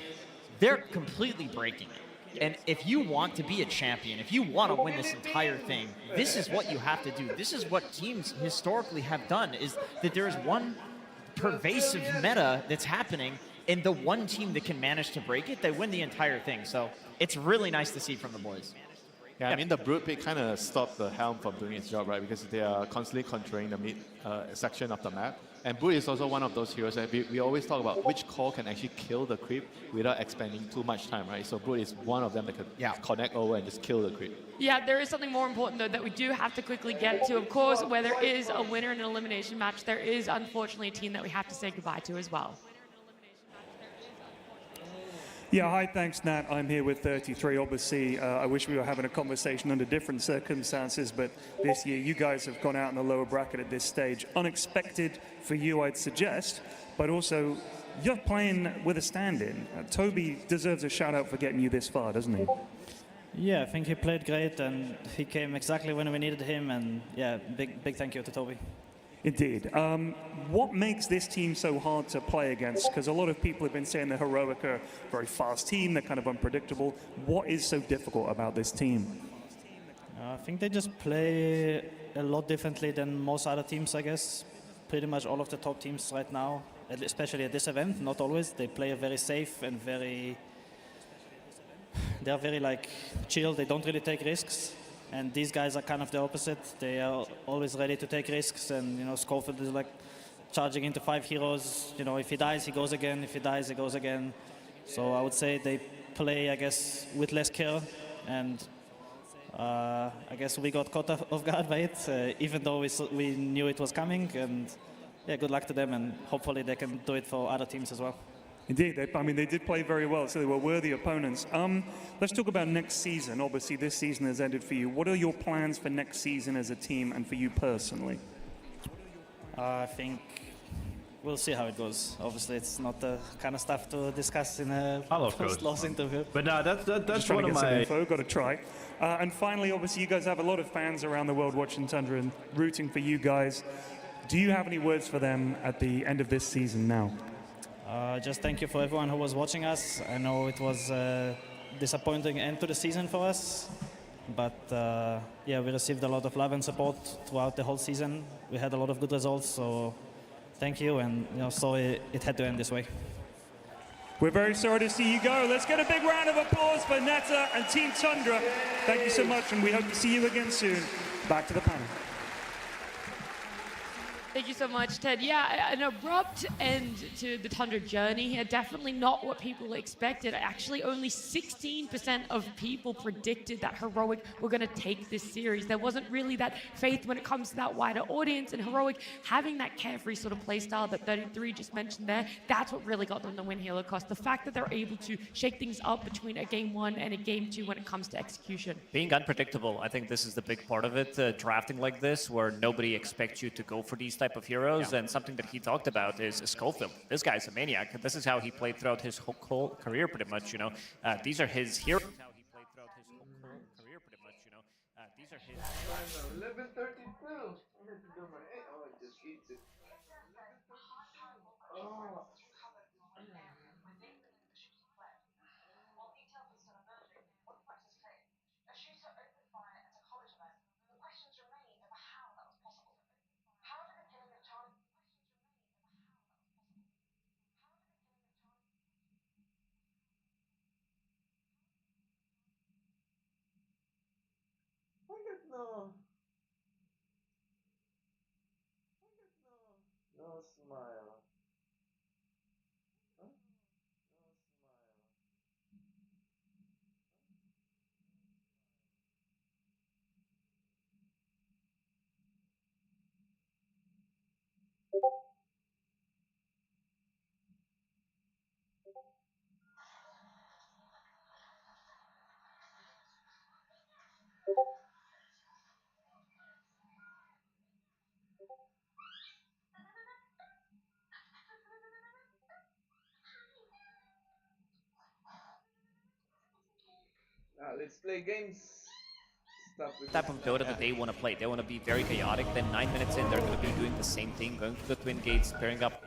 They're completely breaking it. And if you want to be a champion, if you want to win this entire thing, this is what you have to do. This is what teams historically have done, is that there is one pervasive meta that's happening, and the one team that can manage to break it, they win the entire thing. So it's really nice to see from the boys. Yeah, I mean, the Brood pick kind of stopped the Helm from doing its job, right? Because they are constantly controlling the mid section of the map. And Brood is also one of those heroes that we always talk about which core can actually kill the creep without expending too much time, right? So Brood is one of them that can connect over and just kill the creep. Yeah, there is something more important, though, that we do have to quickly get to. Of course, where there is a winner in an elimination match, there is, unfortunately, a team that we have to say goodbye to as well. Yeah, hi, thanks, Nat. I'm here with 33. Obviously, I wish we were having a conversation under different circumstances, but this year you guys have gone out in the lower bracket at this stage. Unexpected for you, I'd suggest, but also you're playing with a stand-in. Toby deserves a shout-out for getting you this far, doesn't he? Yeah, I think he played great, and he came exactly when we needed him, and yeah, big thank you to Toby. Indeed. What makes this team so hard to play against? Because a lot of people have been saying the Heroic are a very fast team, they're kind of unpredictable. What is so difficult about this team? I think they just play a lot differently than most other teams, I guess. Pretty much all of the top teams right now, especially at this event, not always. They play very safe and they are very like chill, they don't really take risks. And these guys are kind of the opposite. They are always ready to take risks, and you know, Schofield is like charging into 5 heroes. You know, if he dies, he goes again. If he dies, he goes again. So I would say they play, I guess, with less care, and I guess we got caught off guard by it, even though we knew it was coming. And yeah, good luck to them, and hopefully they can do it for other teams as well. Indeed, they did play very well, so they were worthy opponents. Let's talk about next season. Obviously, this season has ended for you. What are your plans for next season as a team and for you personally? I think we'll see how it goes. Obviously, it's not the kind of stuff to discuss in a post-loss interview. But no, that's one one of of my... info, got to try. And finally, obviously, you guys have a lot of fans around the world watching Tundra and rooting for you guys. Do you have any words for them at the end of this season now? Just thank you for everyone who was watching us. I know it was a disappointing end to the season for us, but yeah, we received a lot of love and support throughout the whole season. We had a lot of good results, so thank you, and sorry it had to end this way. We're very sorry to see you go. Let's get a big round of applause for Netta and Team Tundra. Thank you so much, and we hope to see you again soon. Back to the panel. Thank you so much, Ted. Yeah, an abrupt end to the Tundra journey here. Definitely not what people expected. Actually, only 16% of people predicted that Heroic were going to take this series. There wasn't really that faith when it comes to that wider audience, and Heroic having that carefree sort of playstyle that 33 just mentioned there, that's what really got them the win here, Lacoste. The fact that they're able to shake things up between a game 1 and a game 2 when it comes to execution. Being unpredictable, I think this is the big part of it. Drafting like this, where nobody expects you to go for these type of heroes, and something that he talked about is Schofield. This guy's a maniac. This is how he played throughout his whole career, pretty much. These are his heroes. How he played throughout his whole career, pretty much. These are his. 11:32. I need to do my. Oh, I just eat it. Oh. No. No smile. Huh? No smile. 'Now let's play games. Stop with Type this of Dota that they want to play. They want to be very chaotic. Then 9 minutes in, they're going to be doing the same thing, going to the twin gates, pairing up.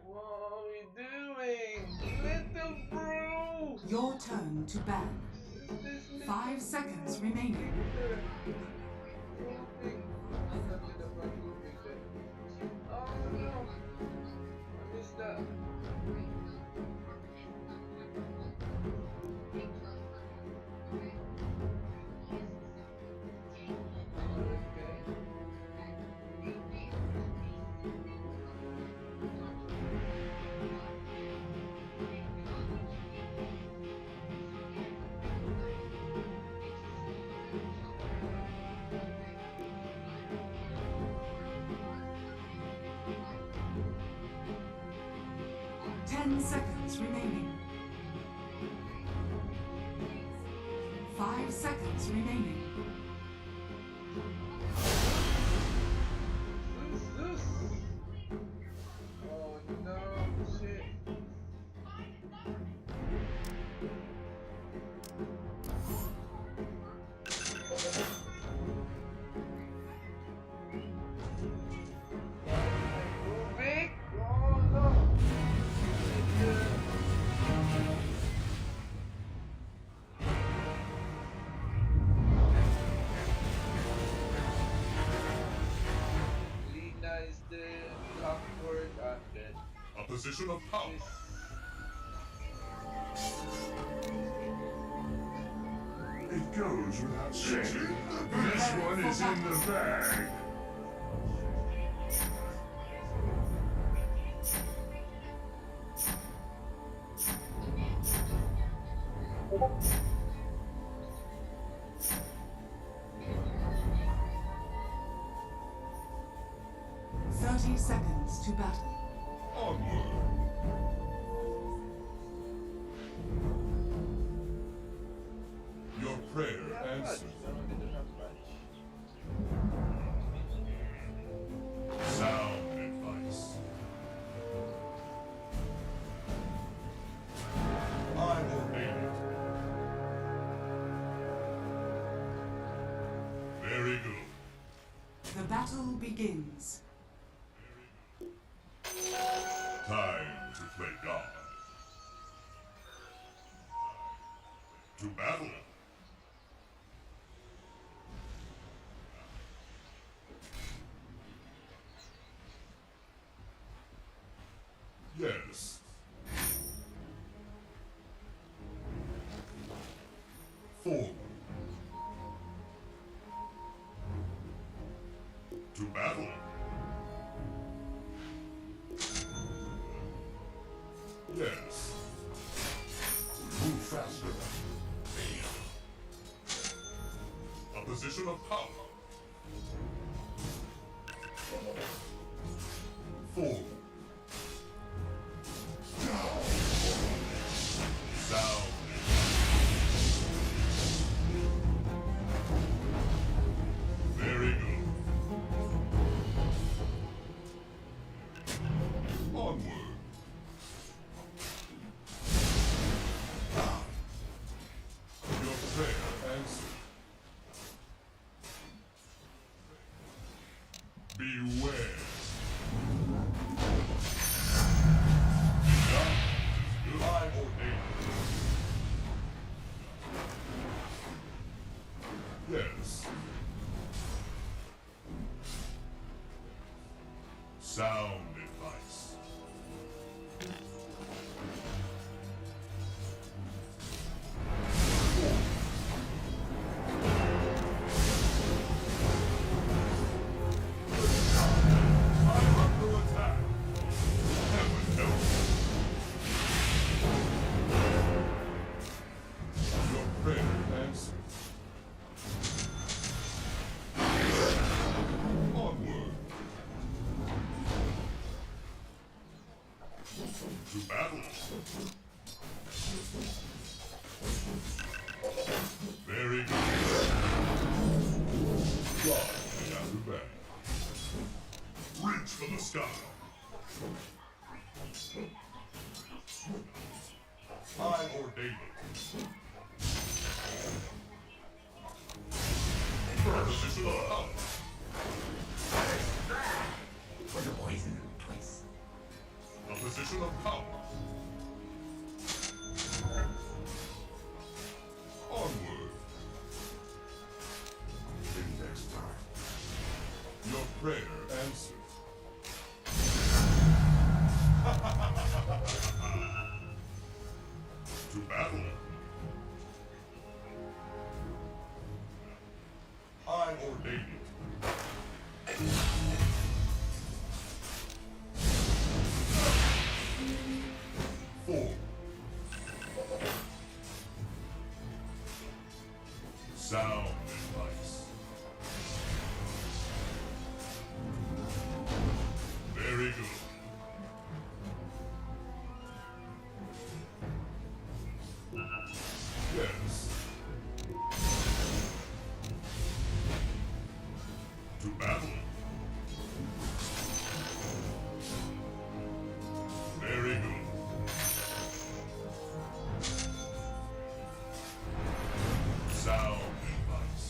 What are we doing? Little bro! Your turn to ban. 5 seconds remaining. Oh no! I missed that. Seconds remaining. 5 seconds remaining. Zeus! Oh no, shit. Big! Oh no! A position of power. It goes without saying. This one is in the bag. to battle. Onward. Your prayer answered. Sound advice. I obey it. Very good. The battle begins. Time to play God. To battle. Yes. Forward. To battle. Yes. Move faster. A position of power. Forward. Sound. Very good. Onward. Your prayer answered. Beware. I ordain. Yes. Sound advice. I'm under attack. Heaven help. Your prayer answered. Onward. To battle. Very good. God, the outer back. Reach for the sky. I ordain it. Position of power. Put the poison in place. A position of power. Onward. Index time. Your prayer answered. To battle. I ordain it. Forward. Sound advice. Very good. Yes. To battle. Very good. Sound advice.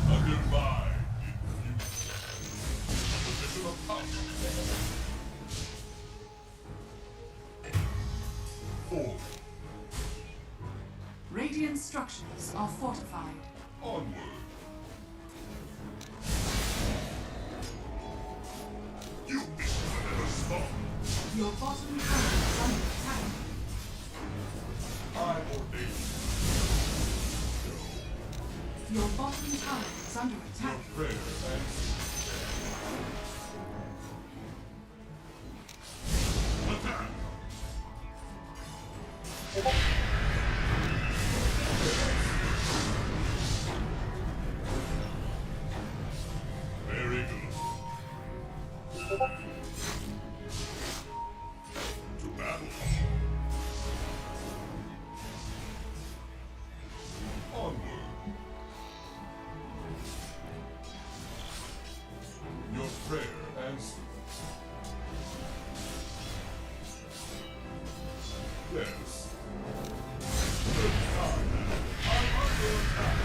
A goodbye in future. A position of power. Forward. Radiant structures are fortified. Onward. You think I never stop? Your bottom tower is under attack. I ordain. Your bottom tower is under attack. Your prayer answered. Attack! Very good. To battle. Onward. Your prayer answered. Yes. I'm under attack.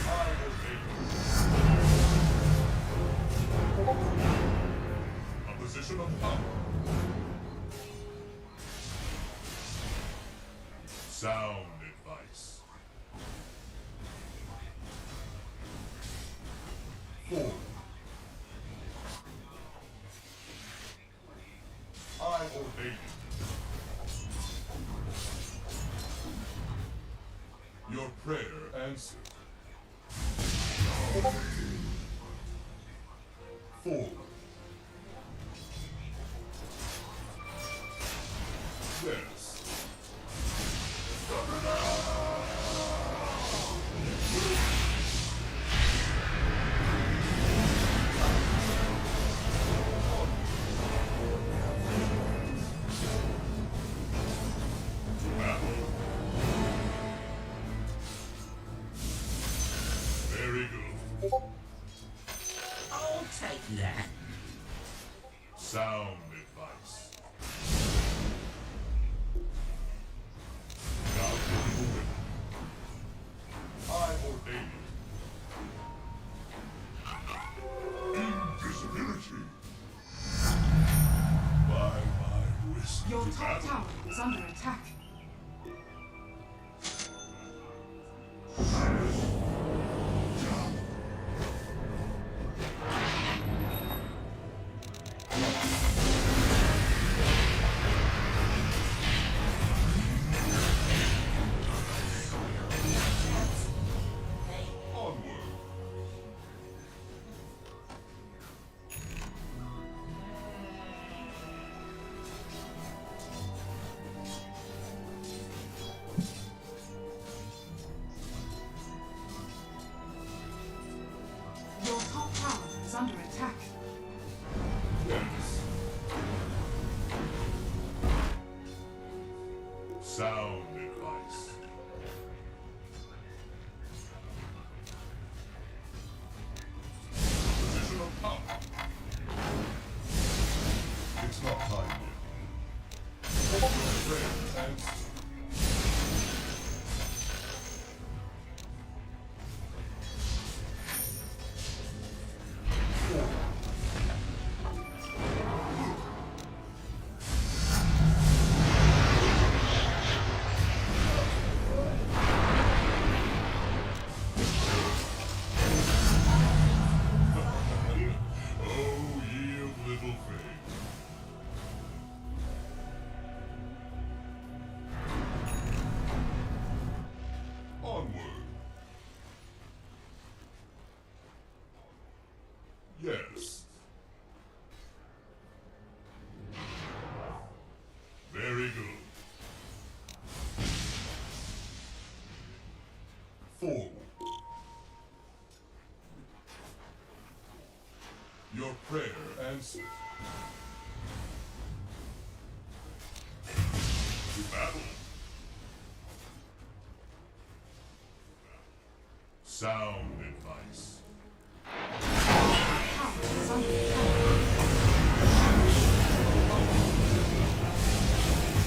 I obey. A position of power. Sound advice. Forward. I obey you. Your prayer answered. Forward. Yes. Very good. I'll take that. Sound advice. Now for the win. I obey you. Invisibility. By my wrist. Your top tower is under attack. Your top tower is under attack. Yes. Sound advice. Position of power. It's not time yet. Prayer answered. Oh, ye of little faith. Onward. Yes. Very good. Forward. Your prayer answered. To battle. Sound advice. Tower is under attack.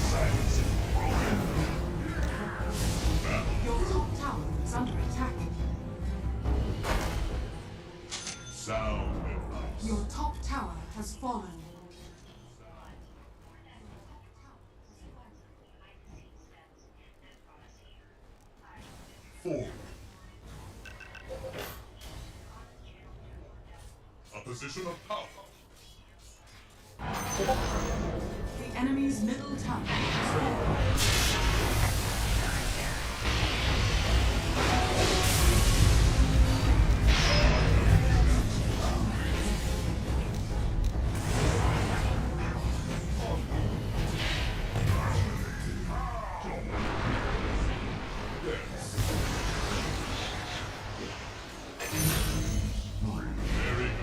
Silence is broken. Battle. Your top tower is under attack. Sound advice. Your top tower has fallen. Forward. A position of power. The enemy's middle tower has fallen. Very good.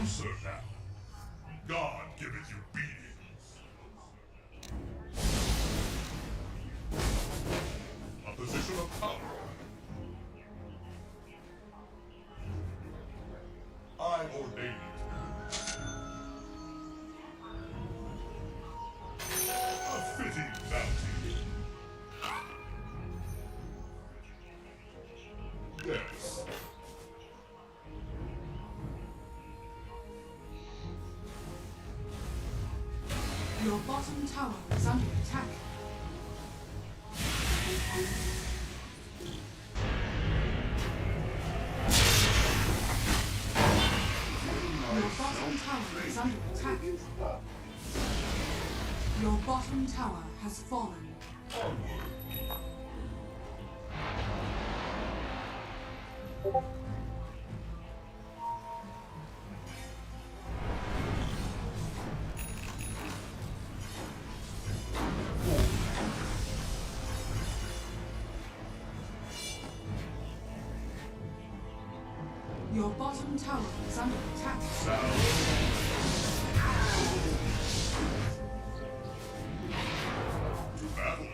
Closer now. God giveth you beatings. A position of power. I ordain it. A fitting bounty. Yes. Your bottom tower is under attack. Your bottom tower is under attack. Your bottom tower has fallen. Your bottom tower is under attack. To battle.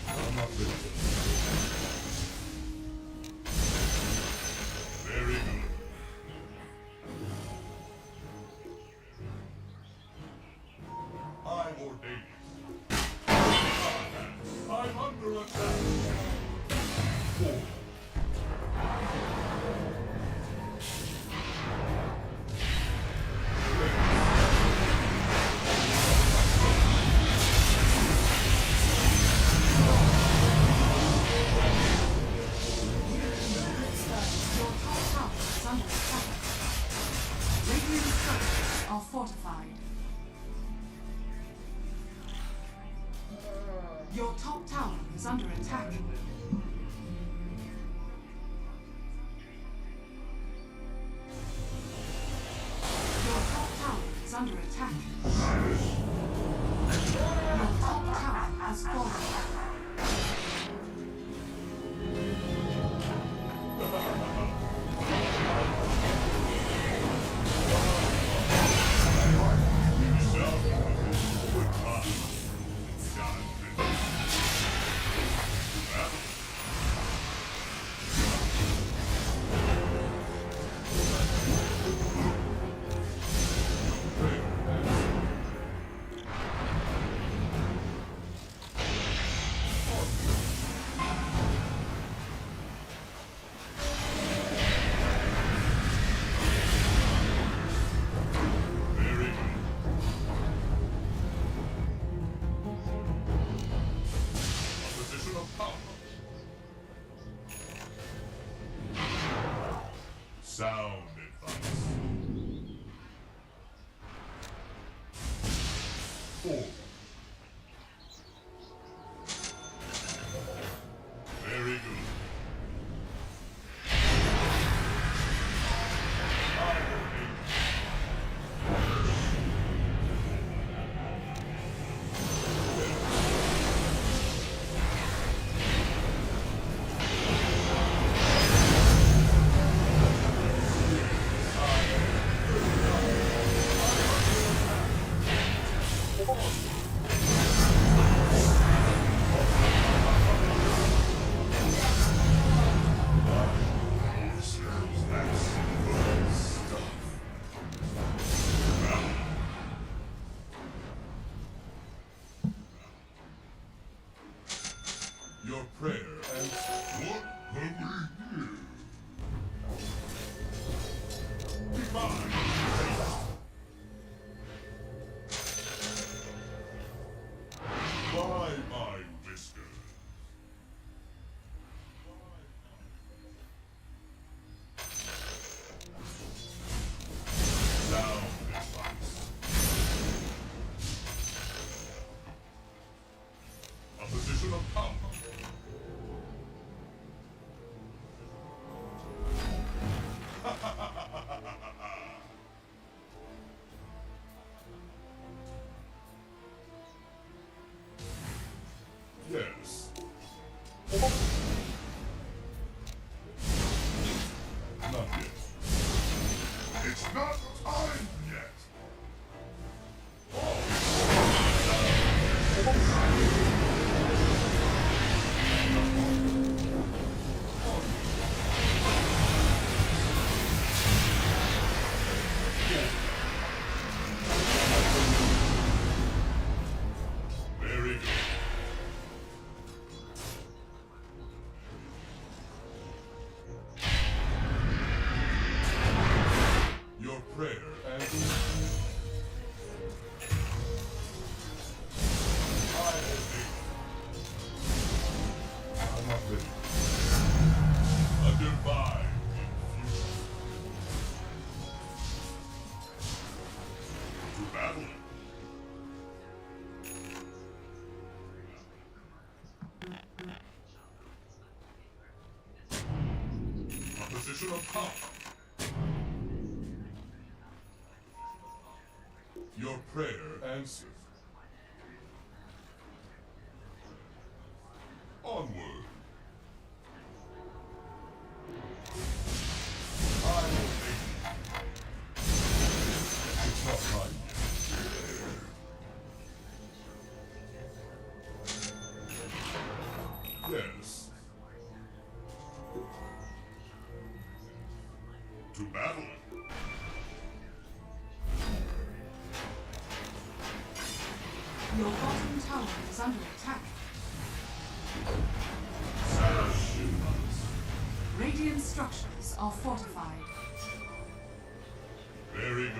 I'm up with it. Very good. I ordain it. I'm under attack. Four. Your top tower is under attack. Radiant structures are fortified. Your top tower is under attack. Your top tower is under attack. Your top tower has fallen. Position of power. Sound advice. 4. Very good. I ordain it. Your prayer and what have we here? Divine haste. By my whiskers. Sound advice. A position of power. Yes. position of power. Your prayer answered. Onward. I will make it. It's not time yet. Yes. To battle. Your bottom tower is under attack. Radiant structures are fortified. Very good.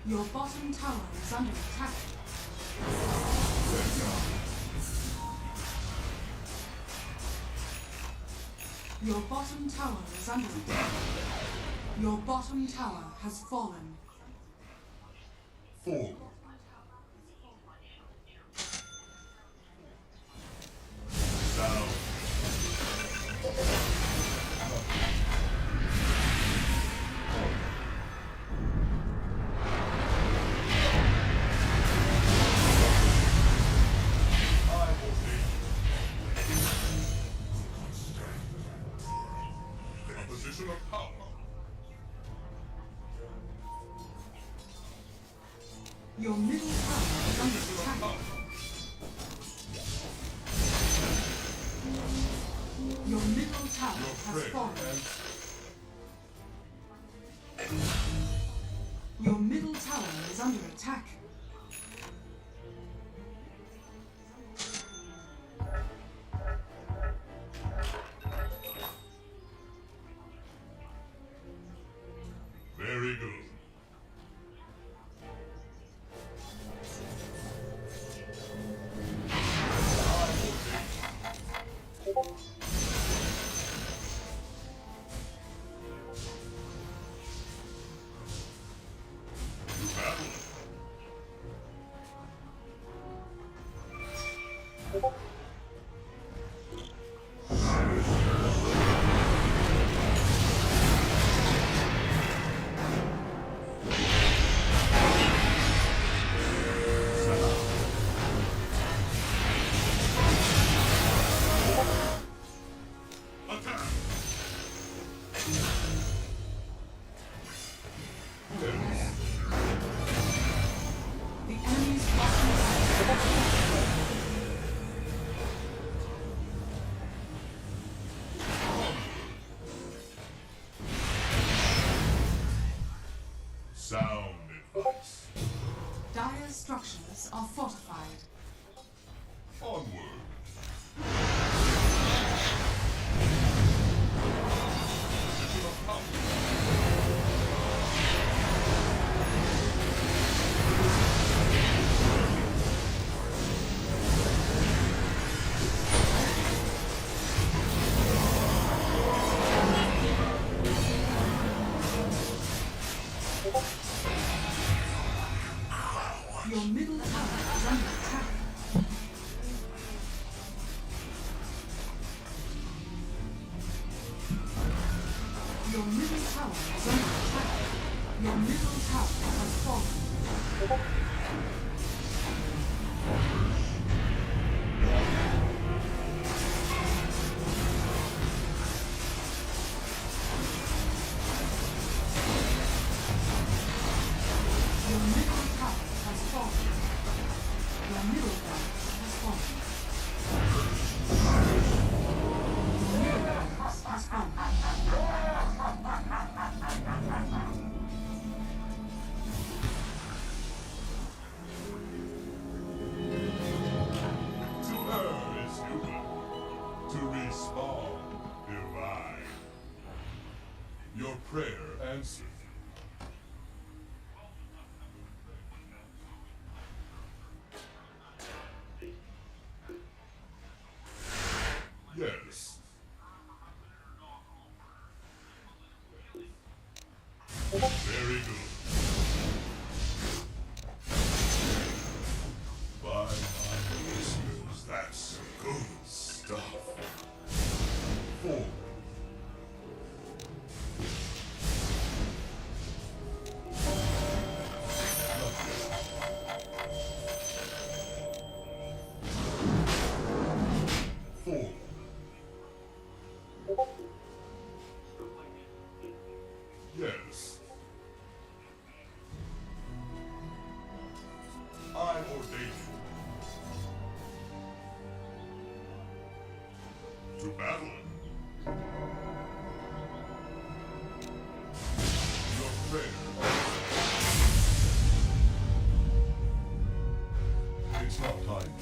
Your bottom tower is under attack. Your bottom tower is under attack. Your bottom tower has fallen. Forward. Down. Position of power. Your middle tower is under attack. Your middle tower has fallen. Your middle tower is under attack. Very good. Sound advice. Dire structures are fortified. Onward. Position of power. Your middle tower is under attack. Your middle tower is under attack. Your middle tower has fallen. Your middle tower has fallen. Your middle tower has fallen. Your middle tower has fallen. To err is human. To respawn, divine. Your prayer answered. Yes. Very good. By my listeners, that's good stuff. 4. Yes. I ordain you to battle. Your prayer. It's not time.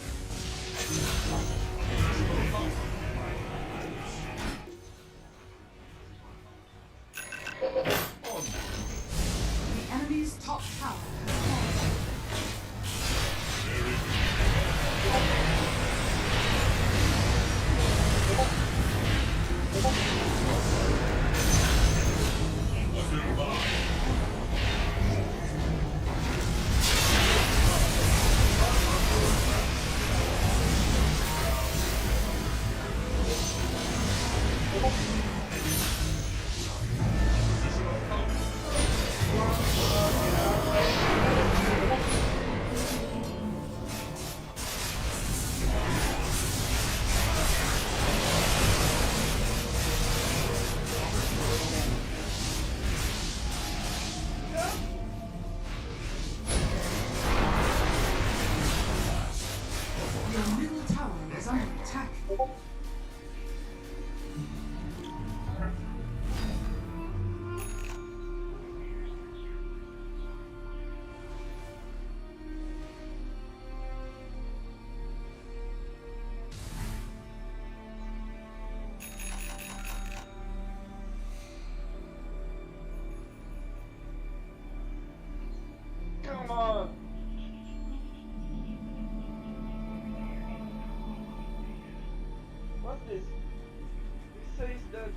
The enemy's top tower has Your middle tower is under attack. Come on! What's this? It says that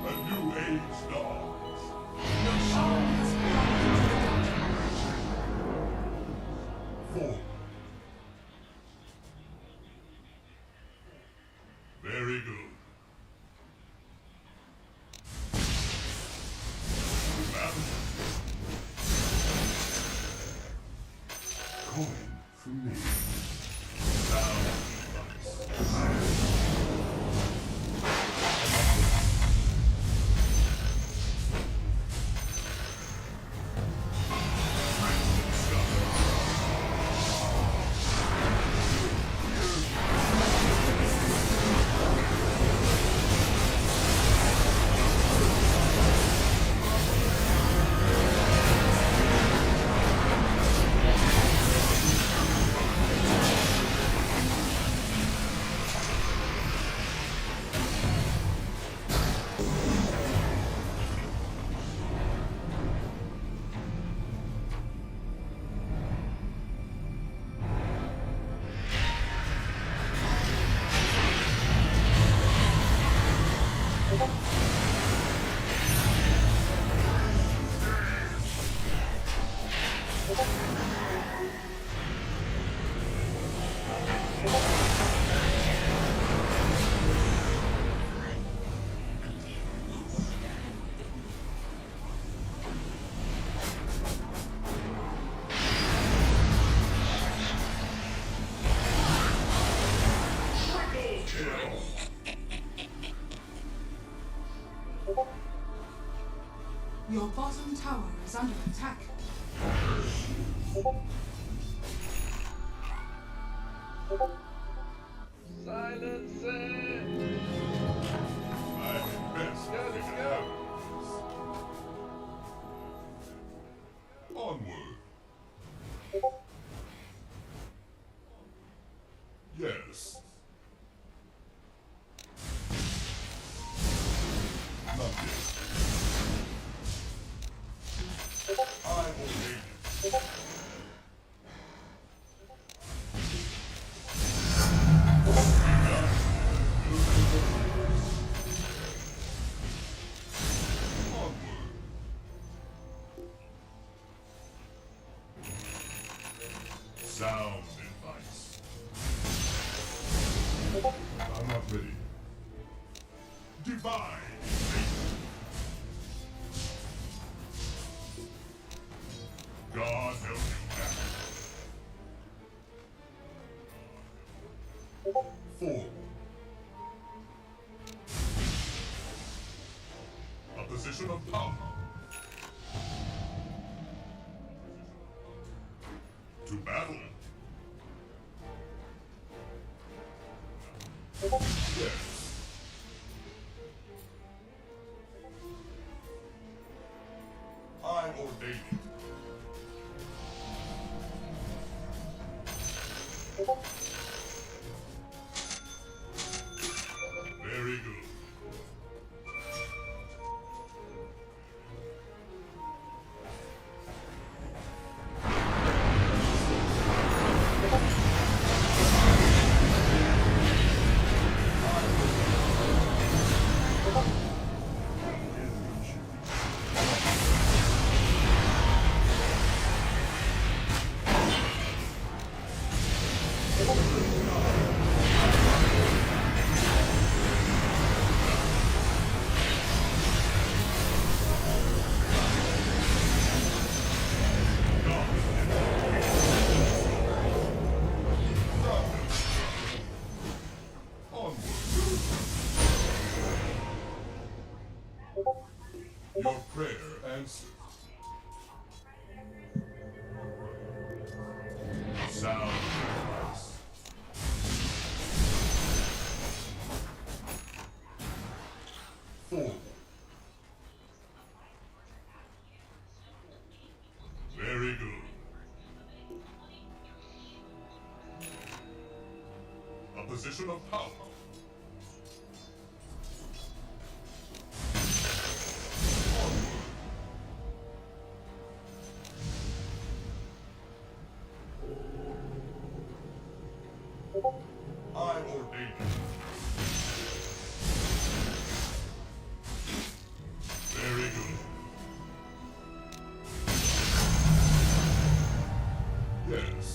A new age dawns. Your shaman has fallen into the 4. Very good. Battle. Coin for me. Your bottom tower is under attack. silence it! I'm best. Let's go! On. Sound advice. I'm not ready. Divine. God help you now. 4. A position of power. To battle. Yes. I ordain it. Very good. Your prayer answered. Sound advice. Forward. Very good. A position of power. I ordain it. Very good. Yes.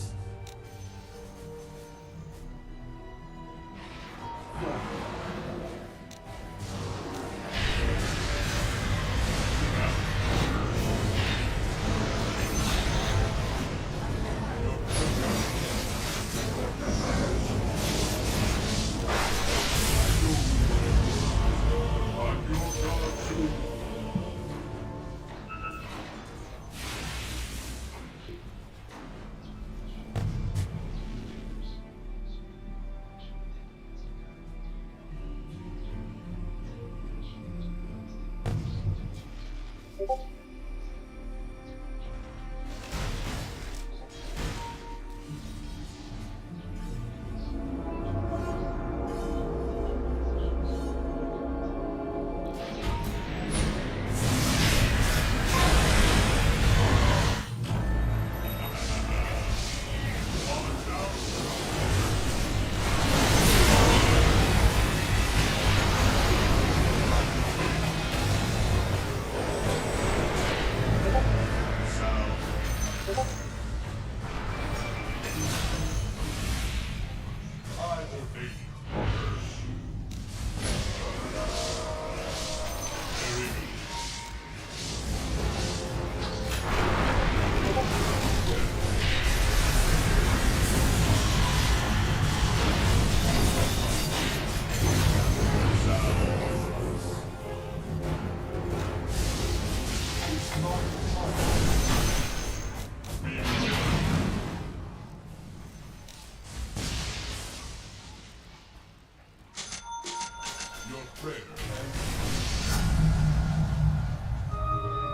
Your prayer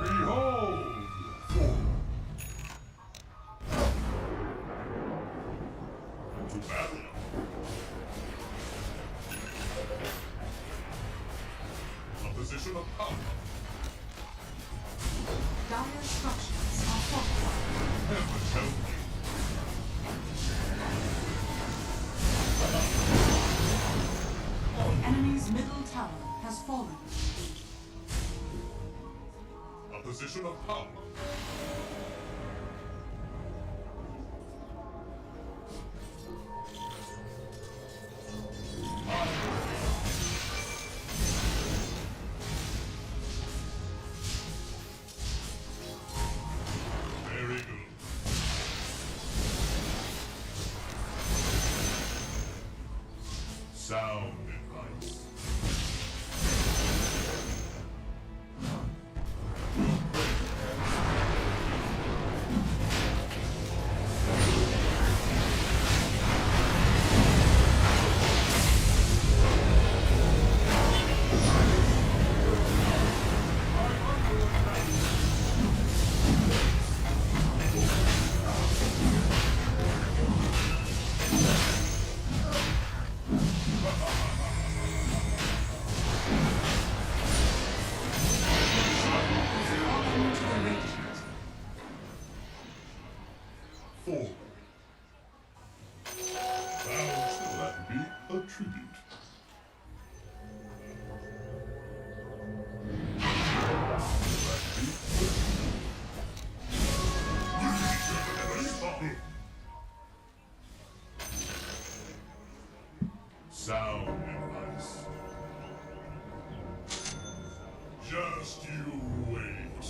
behold! To battle. A position of power. Dire structures are fortified. Heaven help you. The enemy's middle tower has fallen. A position of power. Sound advice. Forward. Bow to let be a tribute. Sound advice. Just you wait.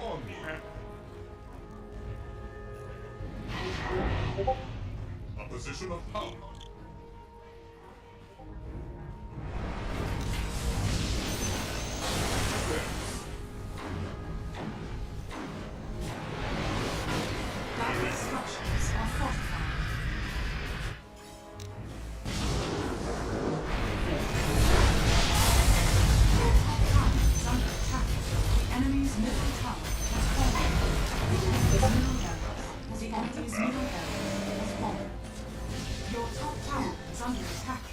Onward. A position of power. Diamond structures are fortified. Your top tower is under attack. The enemy's middle tower has fallen. The enemy's middle area has fallen. Your top tower is under attack.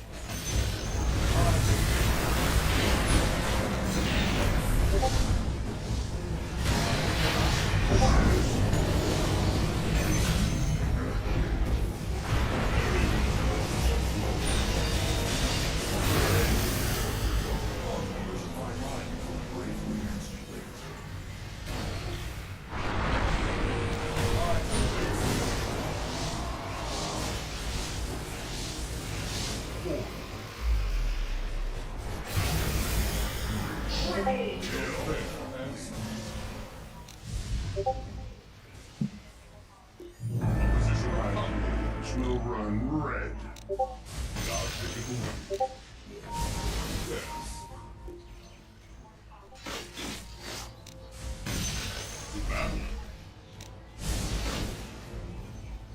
Will run red. Yes. To battle.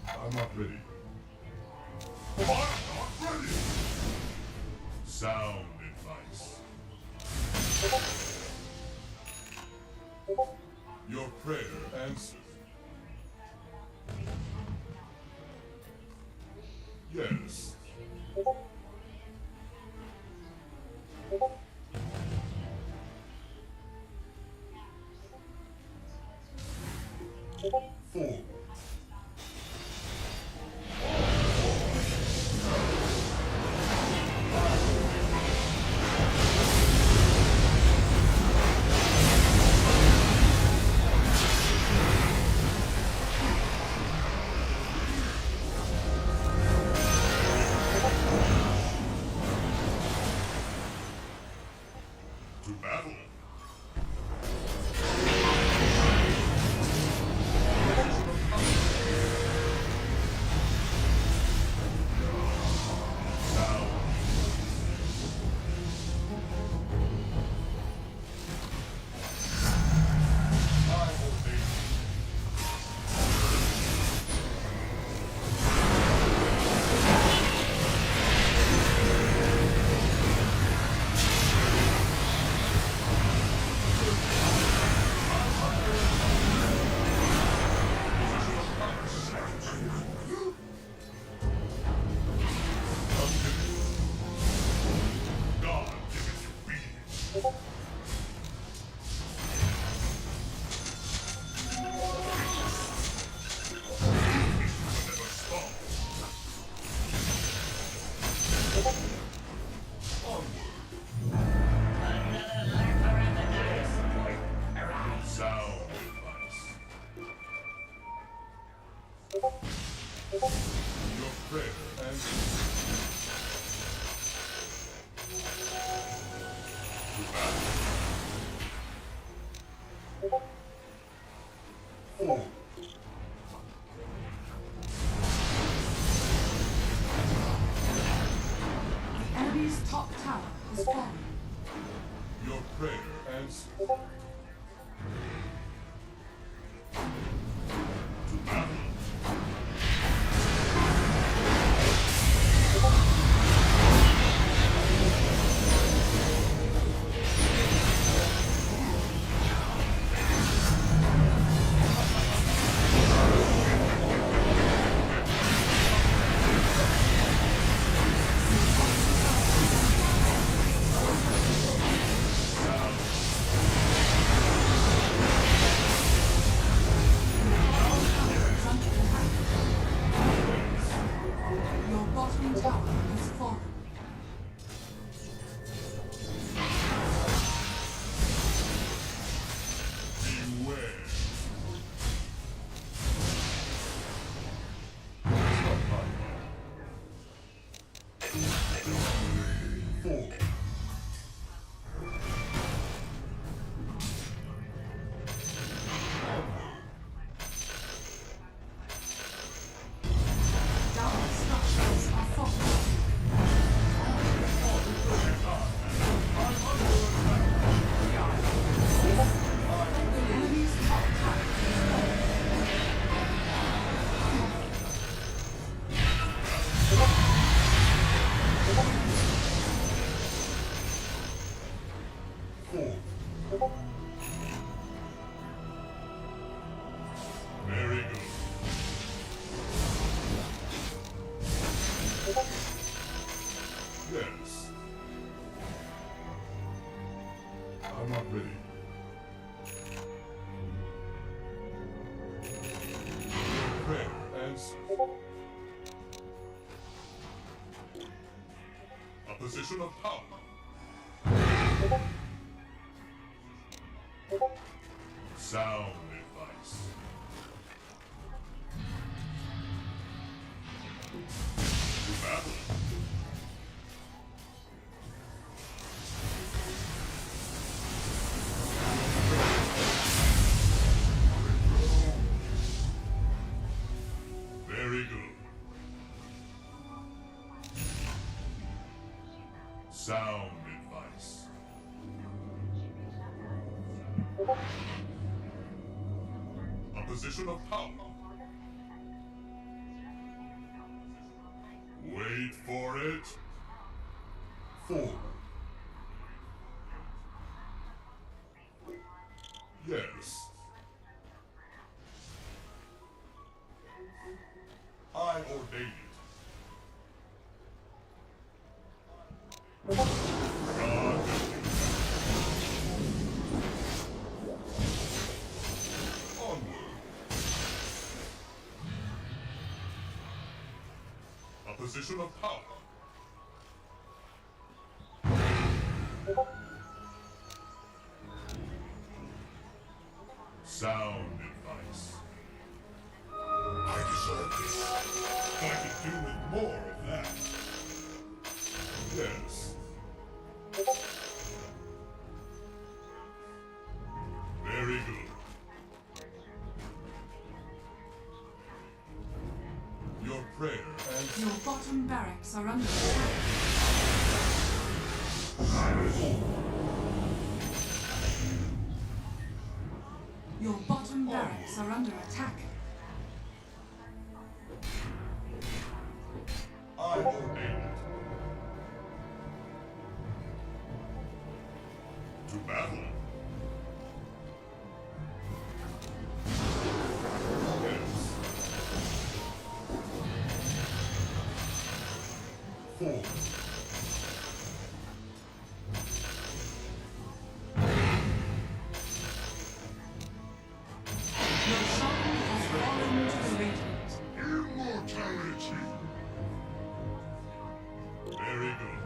I'm not ready. I'm not ready. Sound advice. Your prayer answered. Yes. Forward. To battle. God giveth you being. Never stop. Sound advice. Your prayer answered. To battle. Forward. enemy's top tower has fallen. Your prayer answered. To battle. Your bottom tower has fallen. Beware. Four. Dire structures are falling. Enemy's top tower has fallen. Four. Very good. Yes. I'm not ready. Prayer answered. A position of power. Sound advice. To battle. Very good. Sound advice. A position of power. Wait for it. Four. Yes. I ordain it. God onward. A position of power. Sound advice. I deserve this. I could do with more of that. Yes. Very good. Your prayer and Your bottom barracks are under attack. Your bottom barracks are under attack. I ordain it. To battle. Yes. Four. Your shrine has fallen to the radiant. Immortality. Very good.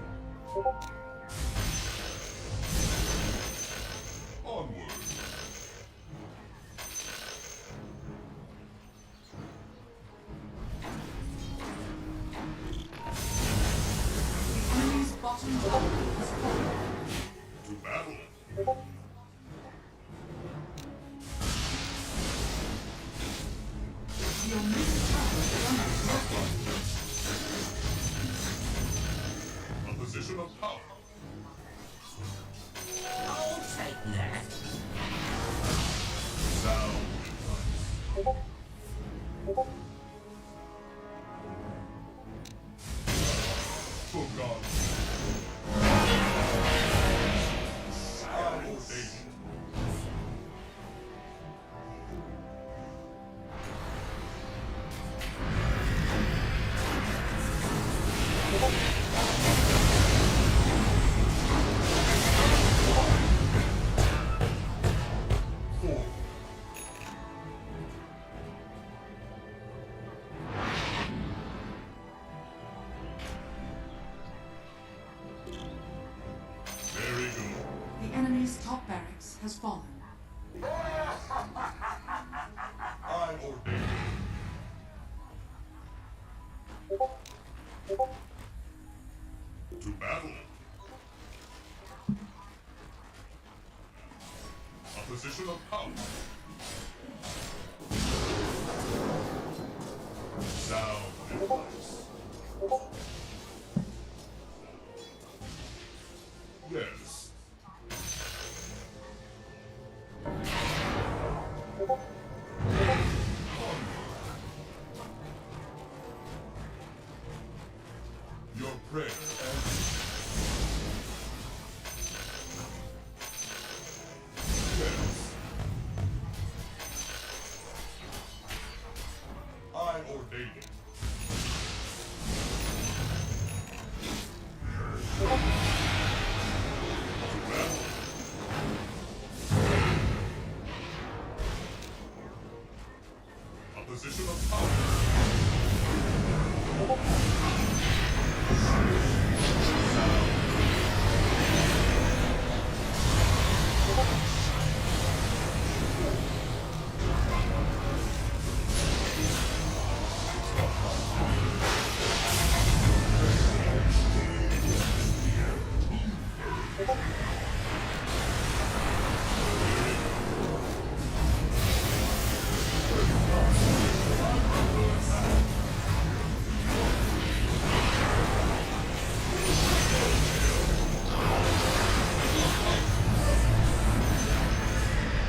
Onward. The enemy's bottom tower has fallen. To battle. Your middle tower is under attack. A position Opposition of power. I'll take that. Sound. For God. I ordain it. Very good. The enemy's top barracks has fallen. I ordain it. To battle. A position of power. Sound advice. Yes. Your prayer. Yes. I ordain it. A position of power.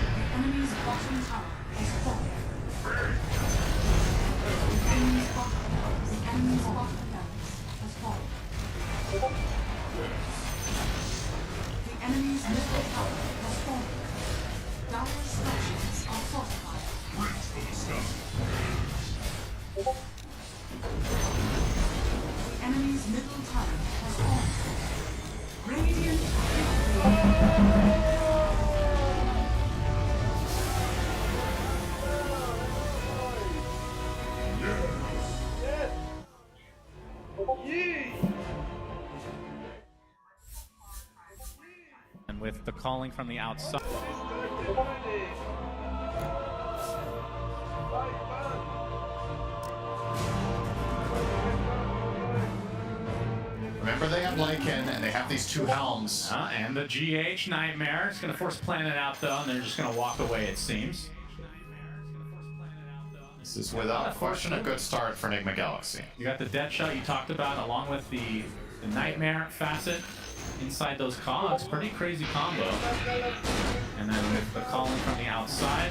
The enemy's bottom tower has fallen. The enemy's bottom barracks has fallen. The enemy's middle tower has fallen. Dire structures are fortified. Reach for the sky. The enemy's middle tower has fallen. Radiant victory. And with the calling from the outside. Remember, they have Lycan and they have these two helms. And the GH Nightmare is going to force Planet out, though, and they're just going to walk away, it seems. This is without question a good start for Enigma Galaxy. You got the dead shot you talked about, along with the Nightmare facet inside those cogs. Pretty crazy combo. And then with the calling from the outside.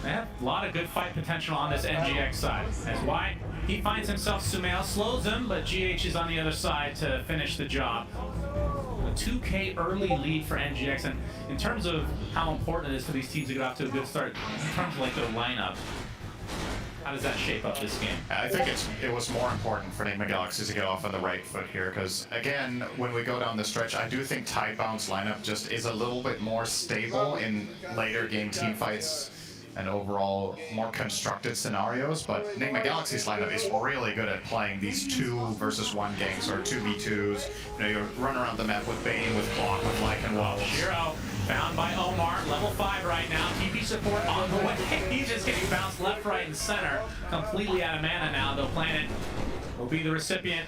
They have a lot of good fight potential on this NGX side. As White, he finds himself, Sumail slows him, but GH is on the other side to finish the job. A 2K early lead for NGX, and in terms of how important it is for these teams to get off to a good start, in terms of like their lineup, how does that shape up this game? I think it was more important for Enigma Galaxy to get off on the right foot here, because again, when we go down the stretch, I do think Tidebound's lineup just is a little bit more stable in later game team fights and overall more constructed scenarios, but Enigma Galaxy's lineup is really good at playing these 2 versus 1 ganks or 2v2s. You know, you run around the map with Bane, with Clock, with Lycan Wobbles. Shiro found by Omar, level 5 right now. TP support on the way. He's just getting bounced left, right, and center. Completely out of mana now, though. Planet will be the recipient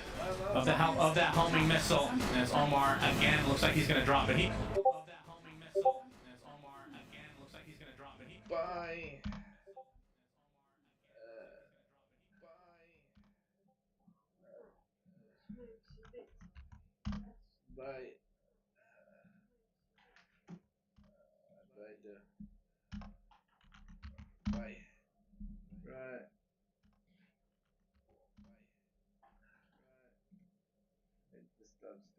of the of that homing missile. As Omar again looks like he's going to drop it. Bye. Bye. Bye. Bye. Right. It just stops.